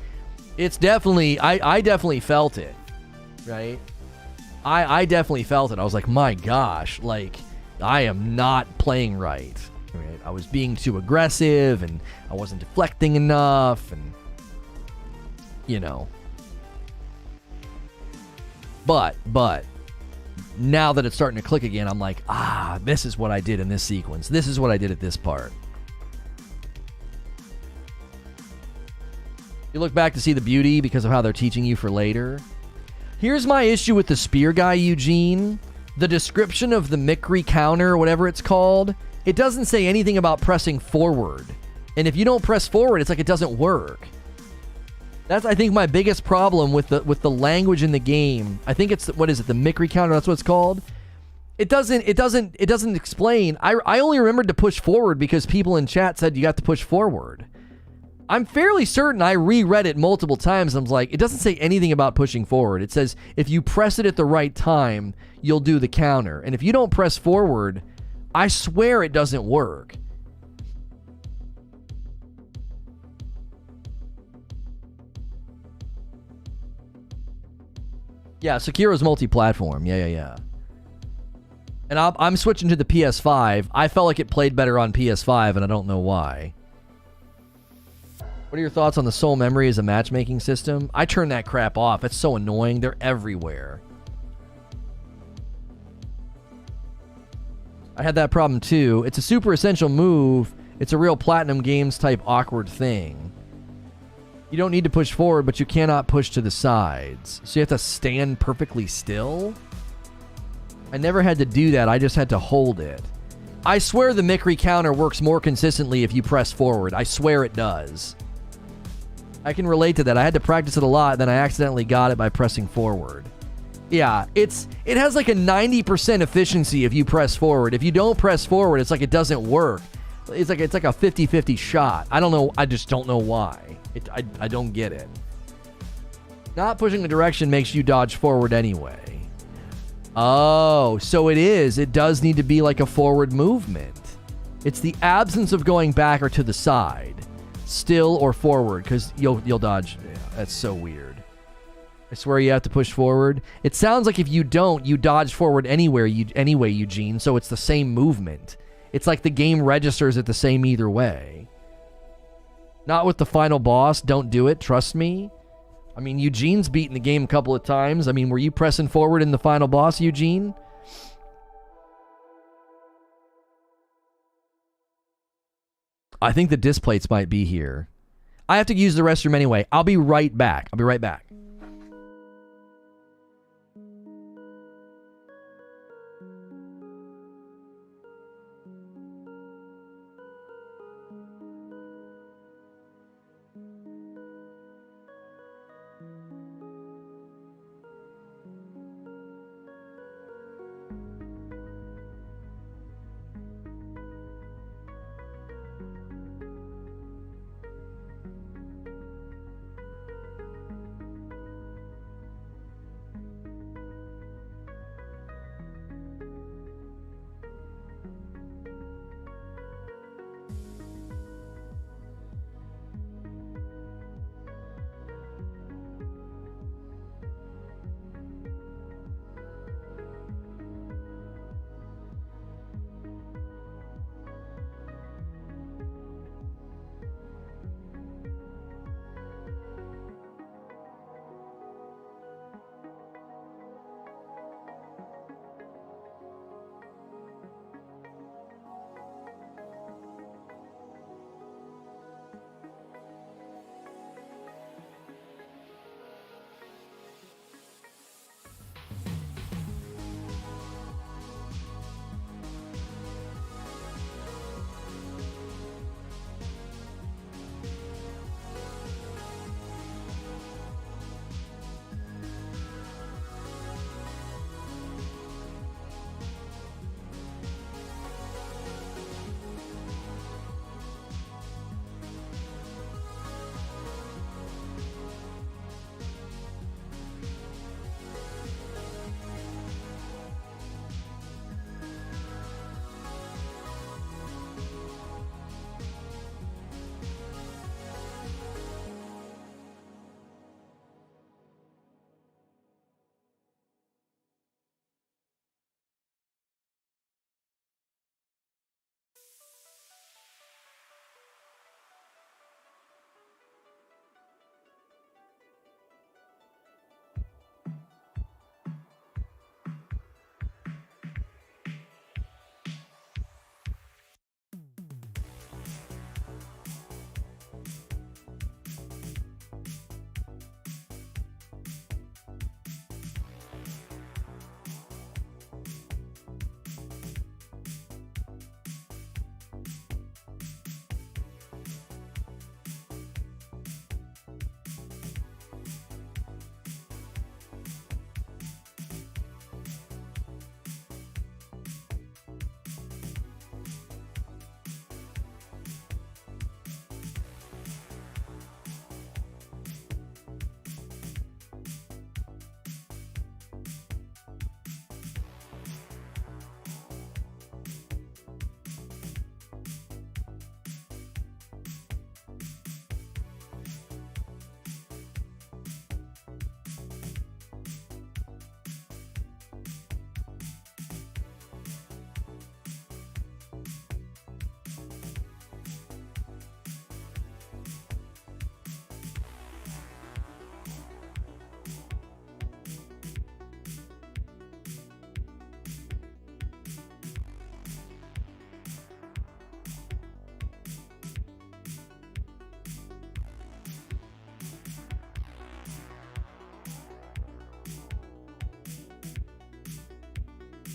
definitely, I definitely felt it, right? I definitely felt it. I was like, my gosh, like, I am not playing right. I was being too aggressive, and I wasn't deflecting enough, and, you know. But now that it's starting to click again, I'm like, this is what I did in this sequence. This is what I did at this part. You look back to see the beauty because of how they're teaching you for later. Here's my issue with the spear guy, Eugene. The description of the Mikri counter, or whatever it's called, it doesn't say anything about pressing forward. And if you don't press forward, it's like it doesn't work. That's, I think, my biggest problem with the language in the game. I think it's, what is it, the Mikri counter? That's what it's called. It doesn't explain. I only remembered to push forward because people in chat said you got to push forward. I'm fairly certain I reread it multiple times. I'm like, it doesn't say anything about pushing forward. It says if you press it at the right time, you'll do the counter. And if you don't press forward, I swear it doesn't work. Yeah, Sekiro's multi-platform. Yeah. And I'm switching to the PS5. I felt like it played better on PS5, and I don't know why. What are your thoughts on the Soul Memory as a matchmaking system? I turn that crap off. It's so annoying. They're everywhere. I had that problem too. It's a super essential move. It's a real Platinum Games type awkward thing. You don't need to push forward, but you cannot push to the sides. So you have to stand perfectly still? I never had to do that. I just had to hold it. I swear the Mikri counter works more consistently if you press forward. I swear it does. I can relate to that. I had to practice it a lot, then I accidentally got it by pressing forward. Yeah, it has like a 90% efficiency if you press forward. If you don't press forward, it's like it doesn't work. It's like a 50-50 shot. I don't know. I just don't know why. I don't get it. Not pushing the direction makes you dodge forward anyway. Oh, so it is. It does need to be like a forward movement. It's the absence of going back or to the side. Still or forward, because you'll dodge. Yeah, that's so weird. I swear you have to push forward. It sounds like if you don't, you dodge forward anyway, Eugene, so it's the same movement. It's like the game registers it the same either way. Not with the final boss. Don't do it. Trust me. I mean, Eugene's beaten the game a couple of times. I mean, were you pressing forward in the final boss, Eugene? I think the disc plates might be here. I have to use the restroom anyway. I'll be right back.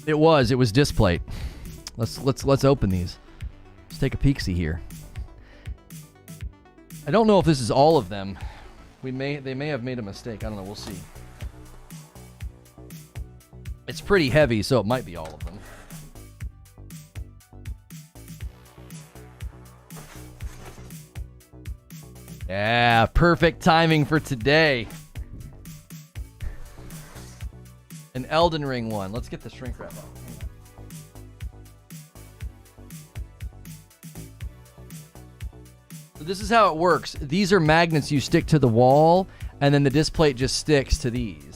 It was displate. Let's open these. Let's take a peek-see here. I don't know if this is all of them. They may have made a mistake. I don't know. We'll see. It's pretty heavy, so it might be all of them. Yeah, perfect timing for today. An Elden Ring one. Let's get the shrink wrap out. So this is how it works. These are magnets you stick to the wall, and then the displate just sticks to these.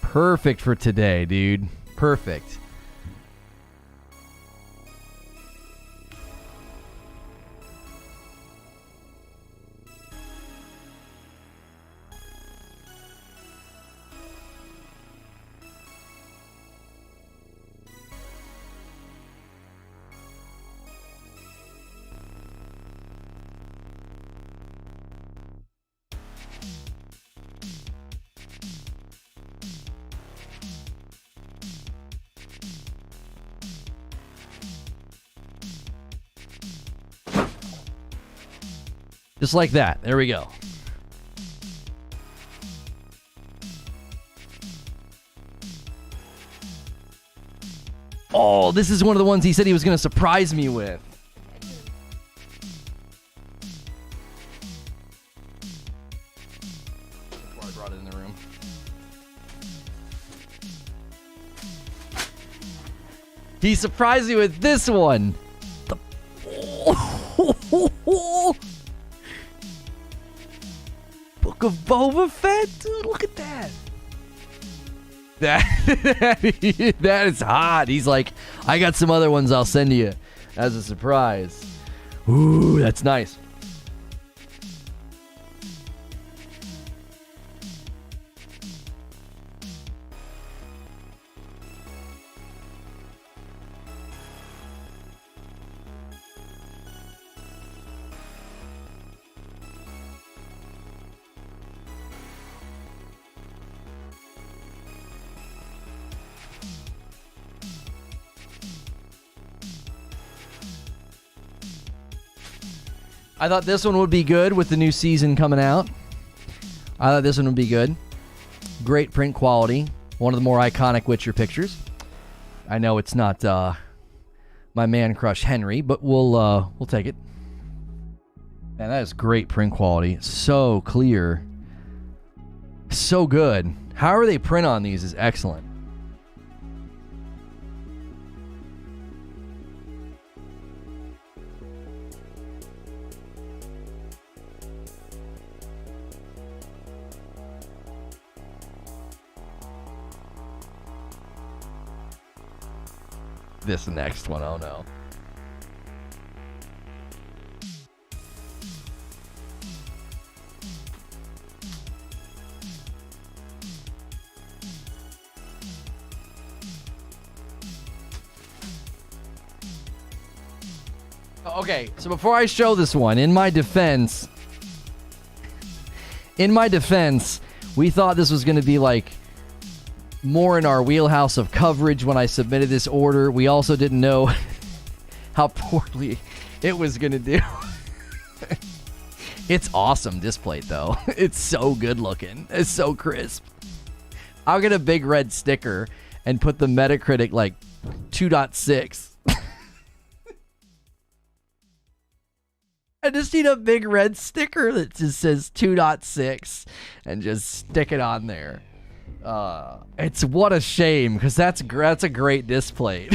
Perfect for today, dude. Perfect. Just like that. There we go. Oh, this is one of the ones he said he was going to surprise me with. Before I brought it in the room. He surprised me with this one. Book of Boba Fett? Dude, look at that. That is hot. He's like, I got some other ones I'll send you as a surprise. Ooh, that's nice. I thought this one would be good with the new season coming out. I thought this one would be good. Great print quality. One of the more iconic Witcher pictures. I know it's not my man crush Henry, but we'll take it. Man, that is great print quality. So clear. So good. However they print on these is excellent. This next one, oh no. Okay, so before I show this one, in my defense, we thought this was going to be like more in our wheelhouse of coverage when I submitted this order. We also didn't know how poorly it was going to do. It's awesome display though. It's so good looking. It's so crisp. I'll get a big red sticker and put the Metacritic like 2.6. I just need a big red sticker that just says 2.6 and just stick it on there. It's what a shame because that's a great display.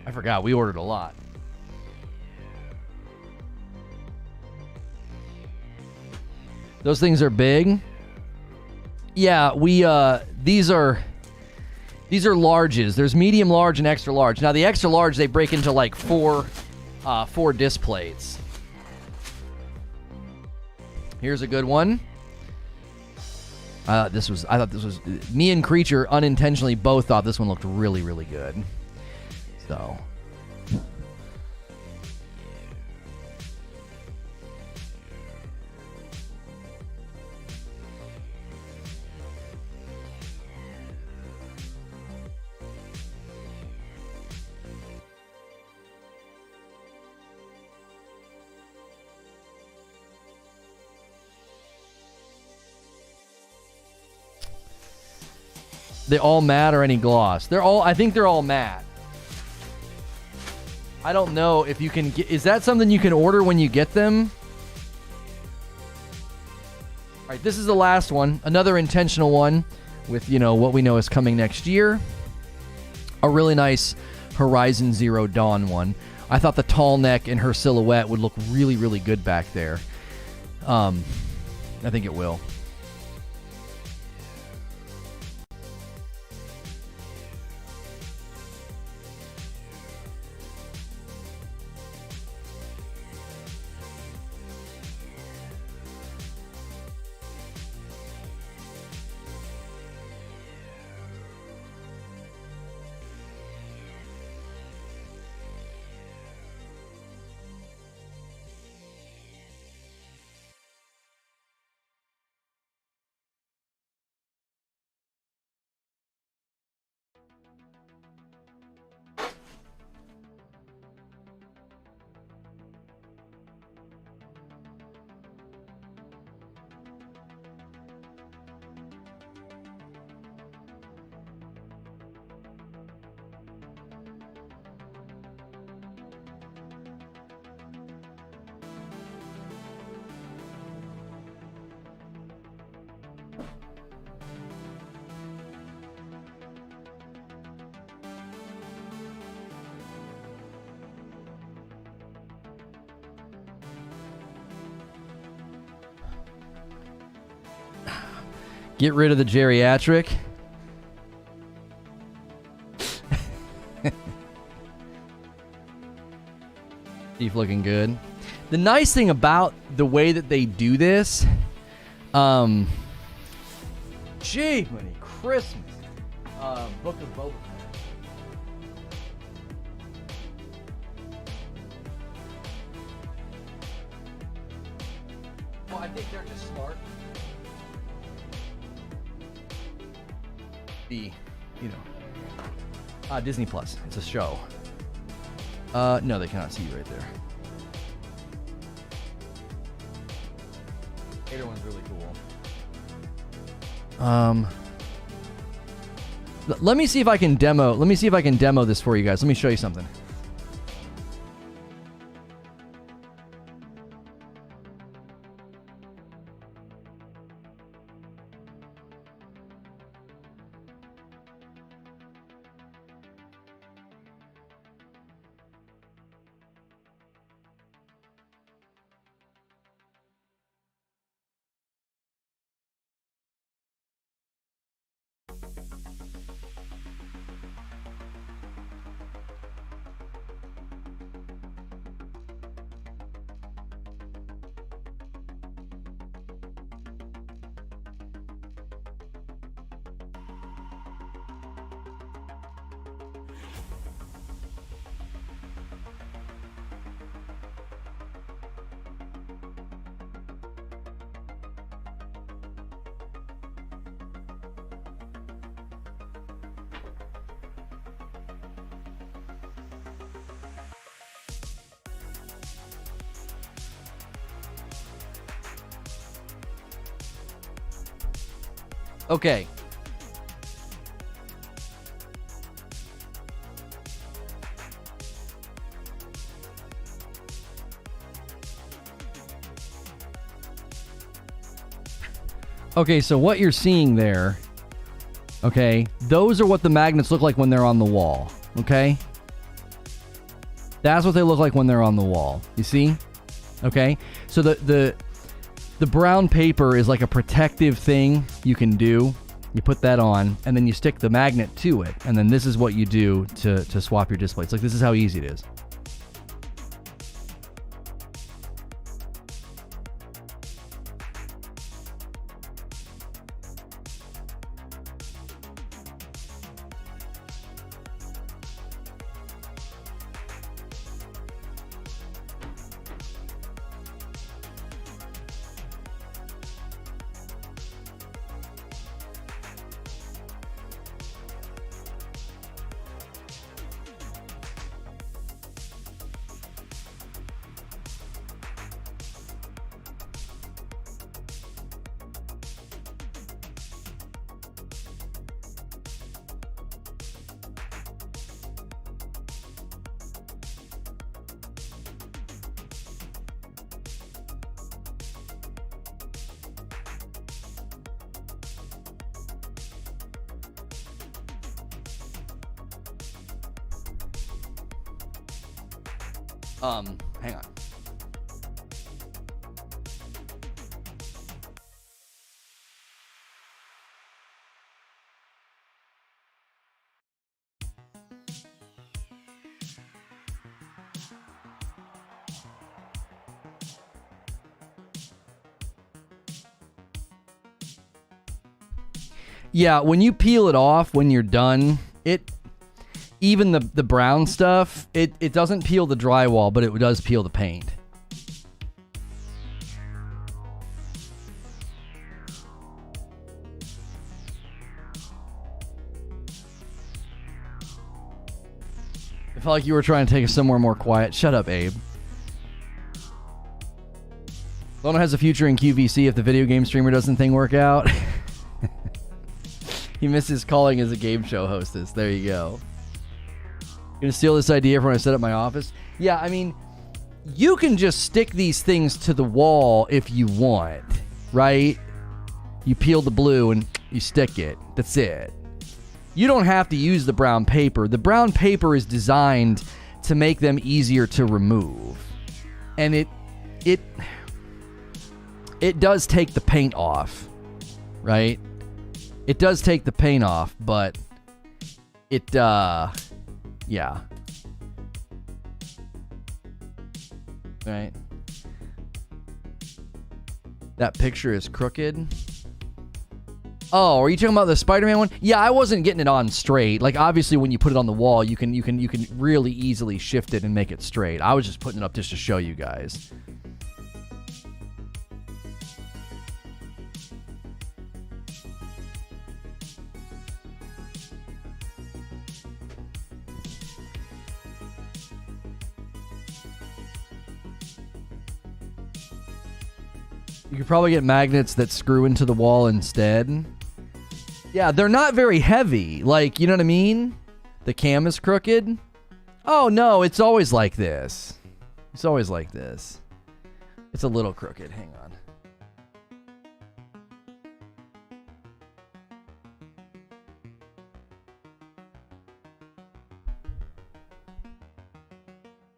I forgot we ordered a lot. Those things are big. Yeah, these are larges. There's medium large and extra large. Now the extra large they break into like four for displays. Here's a good one. I thought this was me and Creature unintentionally both thought this one looked really, really good. So. They all matte or any gloss? I think they're all matte. I don't know if you can get, is that something you can order when you get them? All right, this is the last one. Another intentional one with, what we know is coming next year. A really nice Horizon Zero Dawn one. I thought the tall neck and her silhouette would look really, really good back there. I think it will. Get rid of the geriatric. Chief looking good. The nice thing about the way that they do this, gee, Money Christmas, Book of Boba Fett. Well, I think they're just smart. Disney Plus. It's a show. No, they cannot see you right there. Gator one's really cool. Let me see if I can demo. Let me see if I can demo this for you guys. Let me show you something. Okay. Okay, so what you're seeing there, okay, those are what the magnets look like when they're on the wall, okay? That's what they look like when they're on the wall. You see? Okay? So the brown paper is like a protective thing you can do. You put that on, and then you stick the magnet to it, and then this is what you do to swap your displays. Like, this is how easy it is. Hang on. Yeah, when you peel it off when you're done, even the brown stuff, it doesn't peel the drywall, but it does peel the paint. I felt like you were trying to take us somewhere more quiet. Shut up, Abe. Lono has a future in QVC if the video game streamer doesn't work out. He misses calling as a game show hostess. There you go. Gonna steal this idea from when I set up my office? Yeah, I mean, you can just stick these things to the wall if you want, right? You peel the blue and you stick it. That's it. You don't have to use the brown paper. The brown paper is designed to make them easier to remove. And it does take the paint off, right? It does take the paint off, but yeah. Right. That picture is crooked. Oh, are you talking about the Spider-Man one? Yeah, I wasn't getting it on straight. Like, obviously, when you put it on the wall, you can really easily shift it and make it straight. I was just putting it up just to show you guys. You could probably get magnets that screw into the wall instead. Yeah, they're not very heavy. Like, you know what I mean? The cam is crooked. Oh, no, it's always like this. It's always like this. It's a little crooked. Hang on.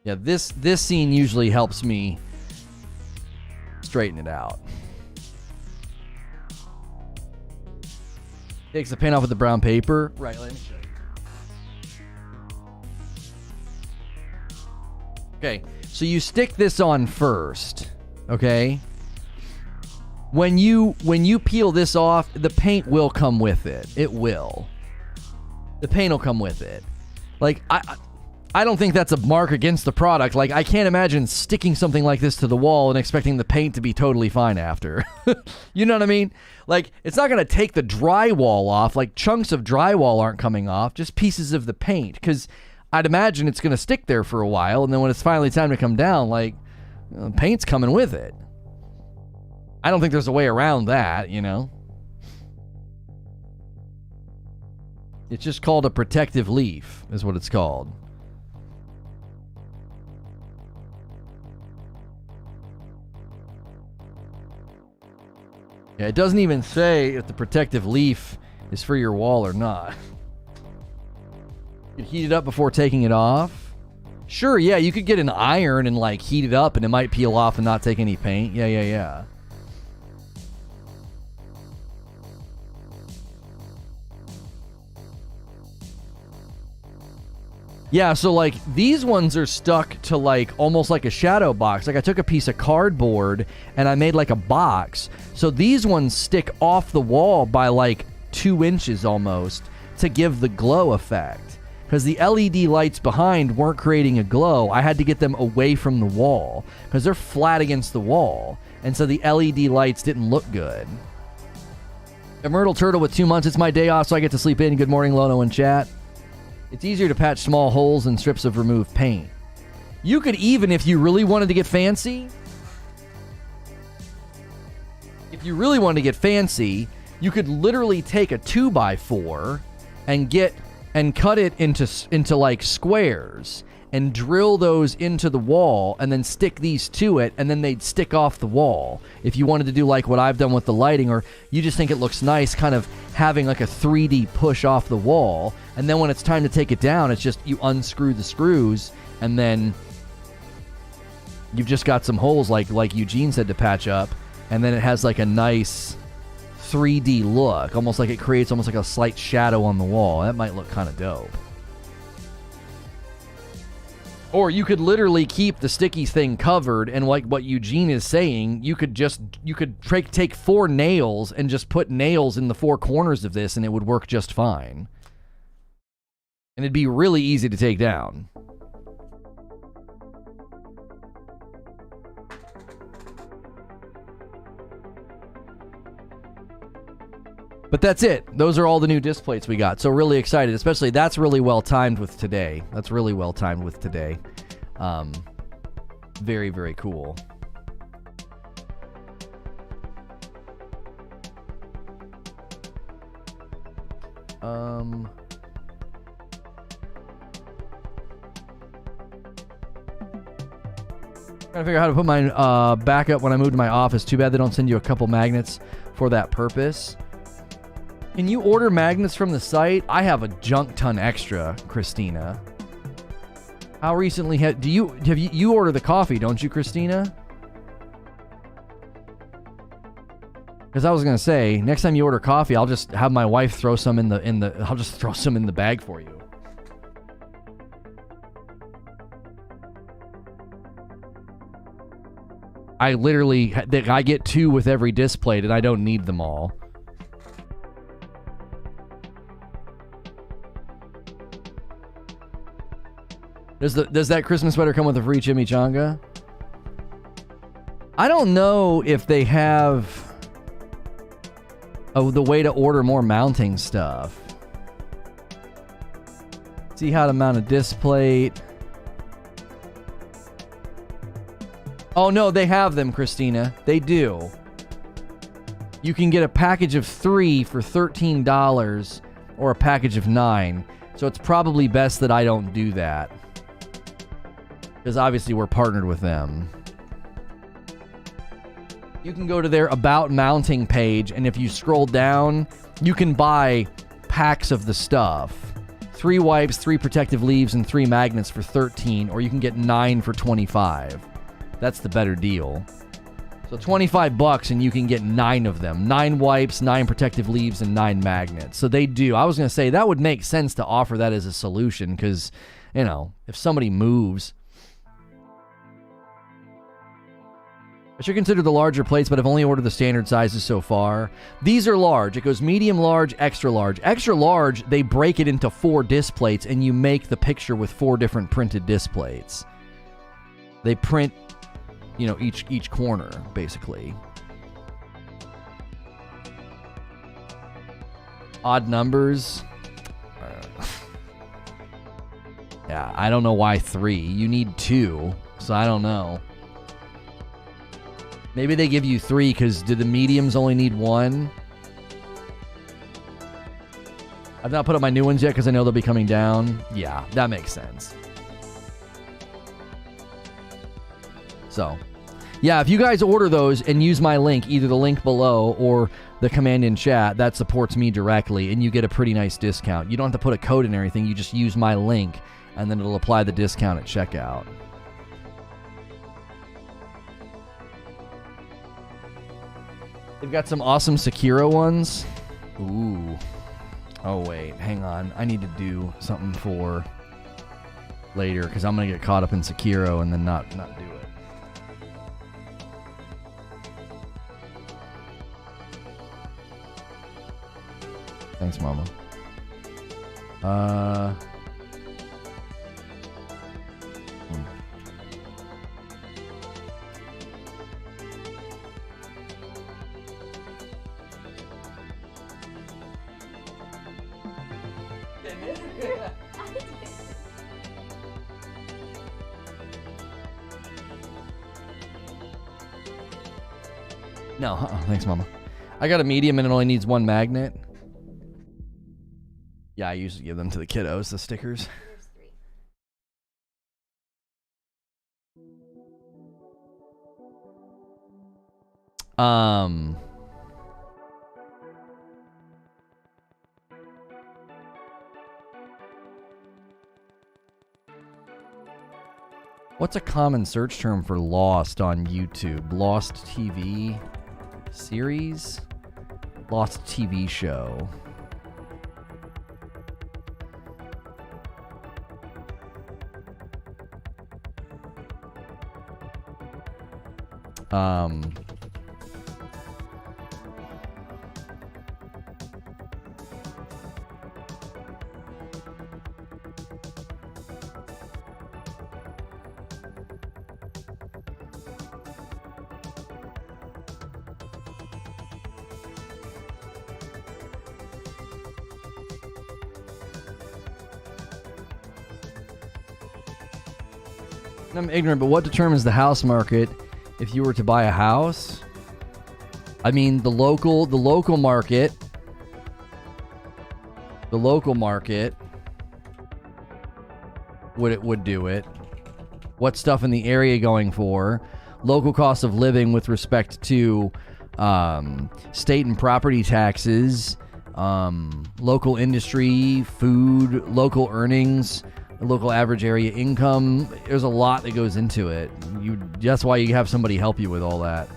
Yeah, this scene usually helps me straighten it out. Takes the paint off with the brown paper. Right, let me show you. Okay, so you stick this on first, okay? When you peel this off, the paint will come with it. It will. The paint will come with it. Like, I don't think that's a mark against the product. Like, I can't imagine sticking something like this to the wall and expecting the paint to be totally fine after. You know what I mean? Like, it's not going to take the drywall off. Like, chunks of drywall aren't coming off, just pieces of the paint. Because I'd imagine it's going to stick there for a while, and then when it's finally time to come down, like, paint's coming with it. I don't think there's a way around that, you know? It's just called a protective leaf, is what it's called. Yeah, it doesn't even say if the protective leaf is for your wall or not. You heat it up before taking it off. Sure, yeah, you could get an iron and like heat it up and it might peel off and not take any paint. Yeah. Yeah, so like these ones are stuck to like almost like a shadow box. Like I took a piece of cardboard and I made like a box. So these ones stick off the wall by like 2 inches almost to give the glow effect. Because the LED lights behind weren't creating a glow. I had to get them away from the wall because they're flat against the wall. And so the LED lights didn't look good. A Myrtle Turtle with 2 months. It's my day off, so I get to sleep in. Good morning, Lono in chat. It's easier to patch small holes and strips of removed paint. You could even, if you really wanted to get fancy, you could literally take a 2x4 and cut it into like squares and drill those into the wall and then stick these to it, and then they'd stick off the wall. If you wanted to do like what I've done with the lighting, or you just think it looks nice kind of having like a 3D push off the wall, and then when it's time to take it down, it's just you unscrew the screws and then you've just got some holes like Eugene said to patch up, and then it has like a nice 3D look, almost like it creates almost like a slight shadow on the wall. That might look kind of dope. Or you could literally keep the sticky thing covered, and like what Eugene is saying, you could take 4 nails and just put nails in the 4 corners of this, and it would work just fine. And it'd be really easy to take down. But that's it. Those are all the new disc plates we got. So really excited. Especially that's really well timed with today. That's really well timed with today. Very, very cool. Trying to figure out how to put mine back up when I move to my office. Too bad they don't send you a couple magnets for that purpose. Can you order magnets from the site? I have a junk ton extra, Christina. How recently have you order the coffee, don't you, Christina? Because I was gonna say, next time you order coffee, I'll just have my wife throw some I'll just throw some in the bag for you. I get 2 with every disc plate, and I don't need them all. Does that Christmas sweater come with a free chimichanga? I don't know if they have the way to order more mounting stuff. See how to mount a disc plate. Oh no, they have them, Christina. They do. You can get a package of 3 for $13 or a package of 9. So it's probably best that I don't do that. Because obviously we're partnered with them. You can go to their About Mounting page, and if you scroll down, you can buy packs of the stuff. 3 wipes, 3 protective leaves, and 3 magnets for $13, or you can get 9 for $25. That's the better deal. So $25 and you can get 9 of them. 9 wipes, 9 protective leaves, and 9 magnets. So they do. I was going to say, that would make sense to offer that as a solution, because, you know, if somebody moves... I should consider the larger plates, but I've only ordered the standard sizes so far. These are large. It goes medium, large, extra large. Extra large, they break it into 4 disc plates, and you make the picture with 4 different printed disc plates. They print, you know, each corner, basically. Odd numbers. Yeah, I don't know why 3. You need 2, so I don't know. Maybe they give you 3 because do the mediums only need 1? I've not put up my new ones yet because I know they'll be coming down. Yeah, that makes sense. So, yeah, if you guys order those and use my link, either the link below or the command in chat, that supports me directly, and you get a pretty nice discount. You don't have to put a code in or anything. You just use my link, and then it'll apply the discount at checkout. They've got some awesome Sekiro ones. Ooh. Oh, wait. Hang on. I need to do something for later, because I'm going to get caught up in Sekiro and then not do it. Thanks, Mama. No, thanks, Mama. I got a medium and it only needs 1 magnet. Yeah, I usually give them to the kiddos, the stickers. What's a common search term for Lost on YouTube? Lost TV series? Lost TV show. I'm ignorant, but what determines the house market if you were to buy a house? I mean, the local market. The local market would do it. What stuff in the area going for? Local cost of living with respect to state and property taxes, local industry, food, local earnings, local average area income. There's a lot that goes into it. That's why you have somebody help you with all that.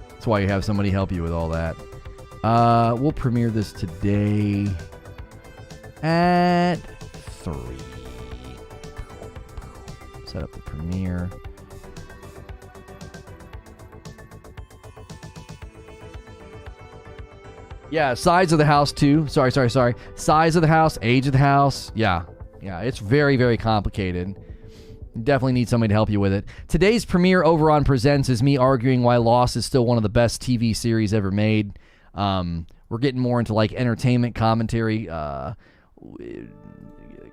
That's why you have somebody help you with all that. We'll premiere this today at 3. Set up the premiere. Yeah, size of the house too. Sorry. Size of the house, age of the house. Yeah, it's very, very complicated. You definitely need somebody to help you with it. Today's premiere over on Presents is me arguing why Lost is still one of the best TV series ever made. We're getting more into like entertainment commentary,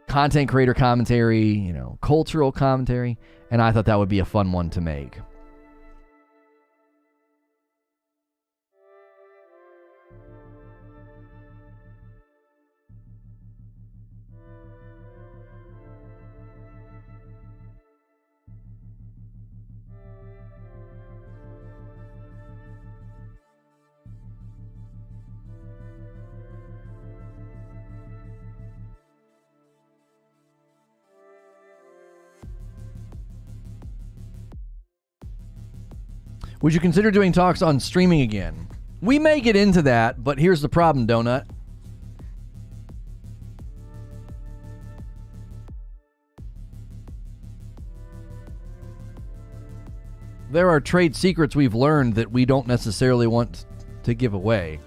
content creator commentary, cultural commentary, and I thought that would be a fun one to make. Would you consider doing talks on streaming again? We may get into that, but here's the problem, Donut. There are trade secrets we've learned that we don't necessarily want to give away.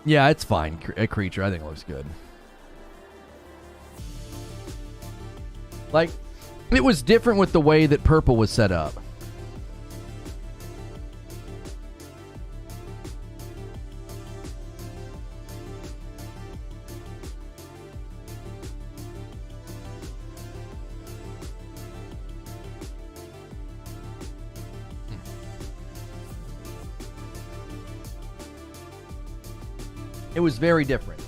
Yeah, it's fine. A creature, I think it looks good. Like, it was different with the way that purple was set up. It was very different.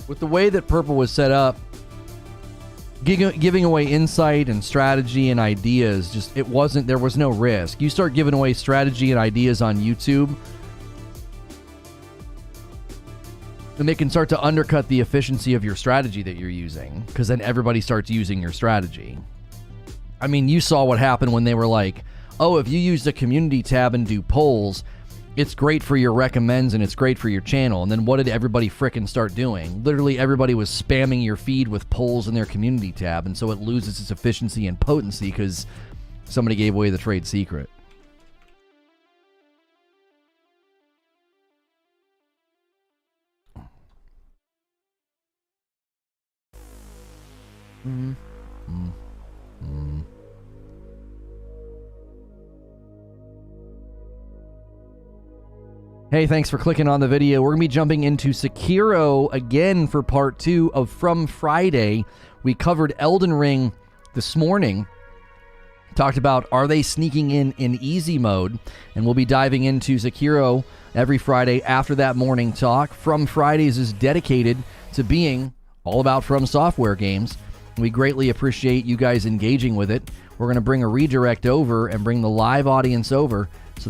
With the way that purple was set up, giving away insight and strategy and ideas, there was no risk. You start giving away strategy and ideas on YouTube, and they can start to undercut the efficiency of your strategy that you're using, because then everybody starts using your strategy. I mean, you saw what happened when they were like, oh, if you use the community tab and do polls, it's great for your recommends and it's great for your channel. And then what did everybody frickin' start doing? Literally everybody was spamming your feed with polls in their community tab, and so it loses its efficiency and potency because somebody gave away the trade secret. Hey, thanks for clicking on the video. We're going to be jumping into Sekiro again for part 2 of From Friday. We covered Elden Ring this morning. Talked about, are they sneaking in easy mode? And we'll be diving into Sekiro every Friday after that morning talk. From Fridays is dedicated to being all about From Software games. We greatly appreciate you guys engaging with it. We're going to bring a redirect over and bring the live audience over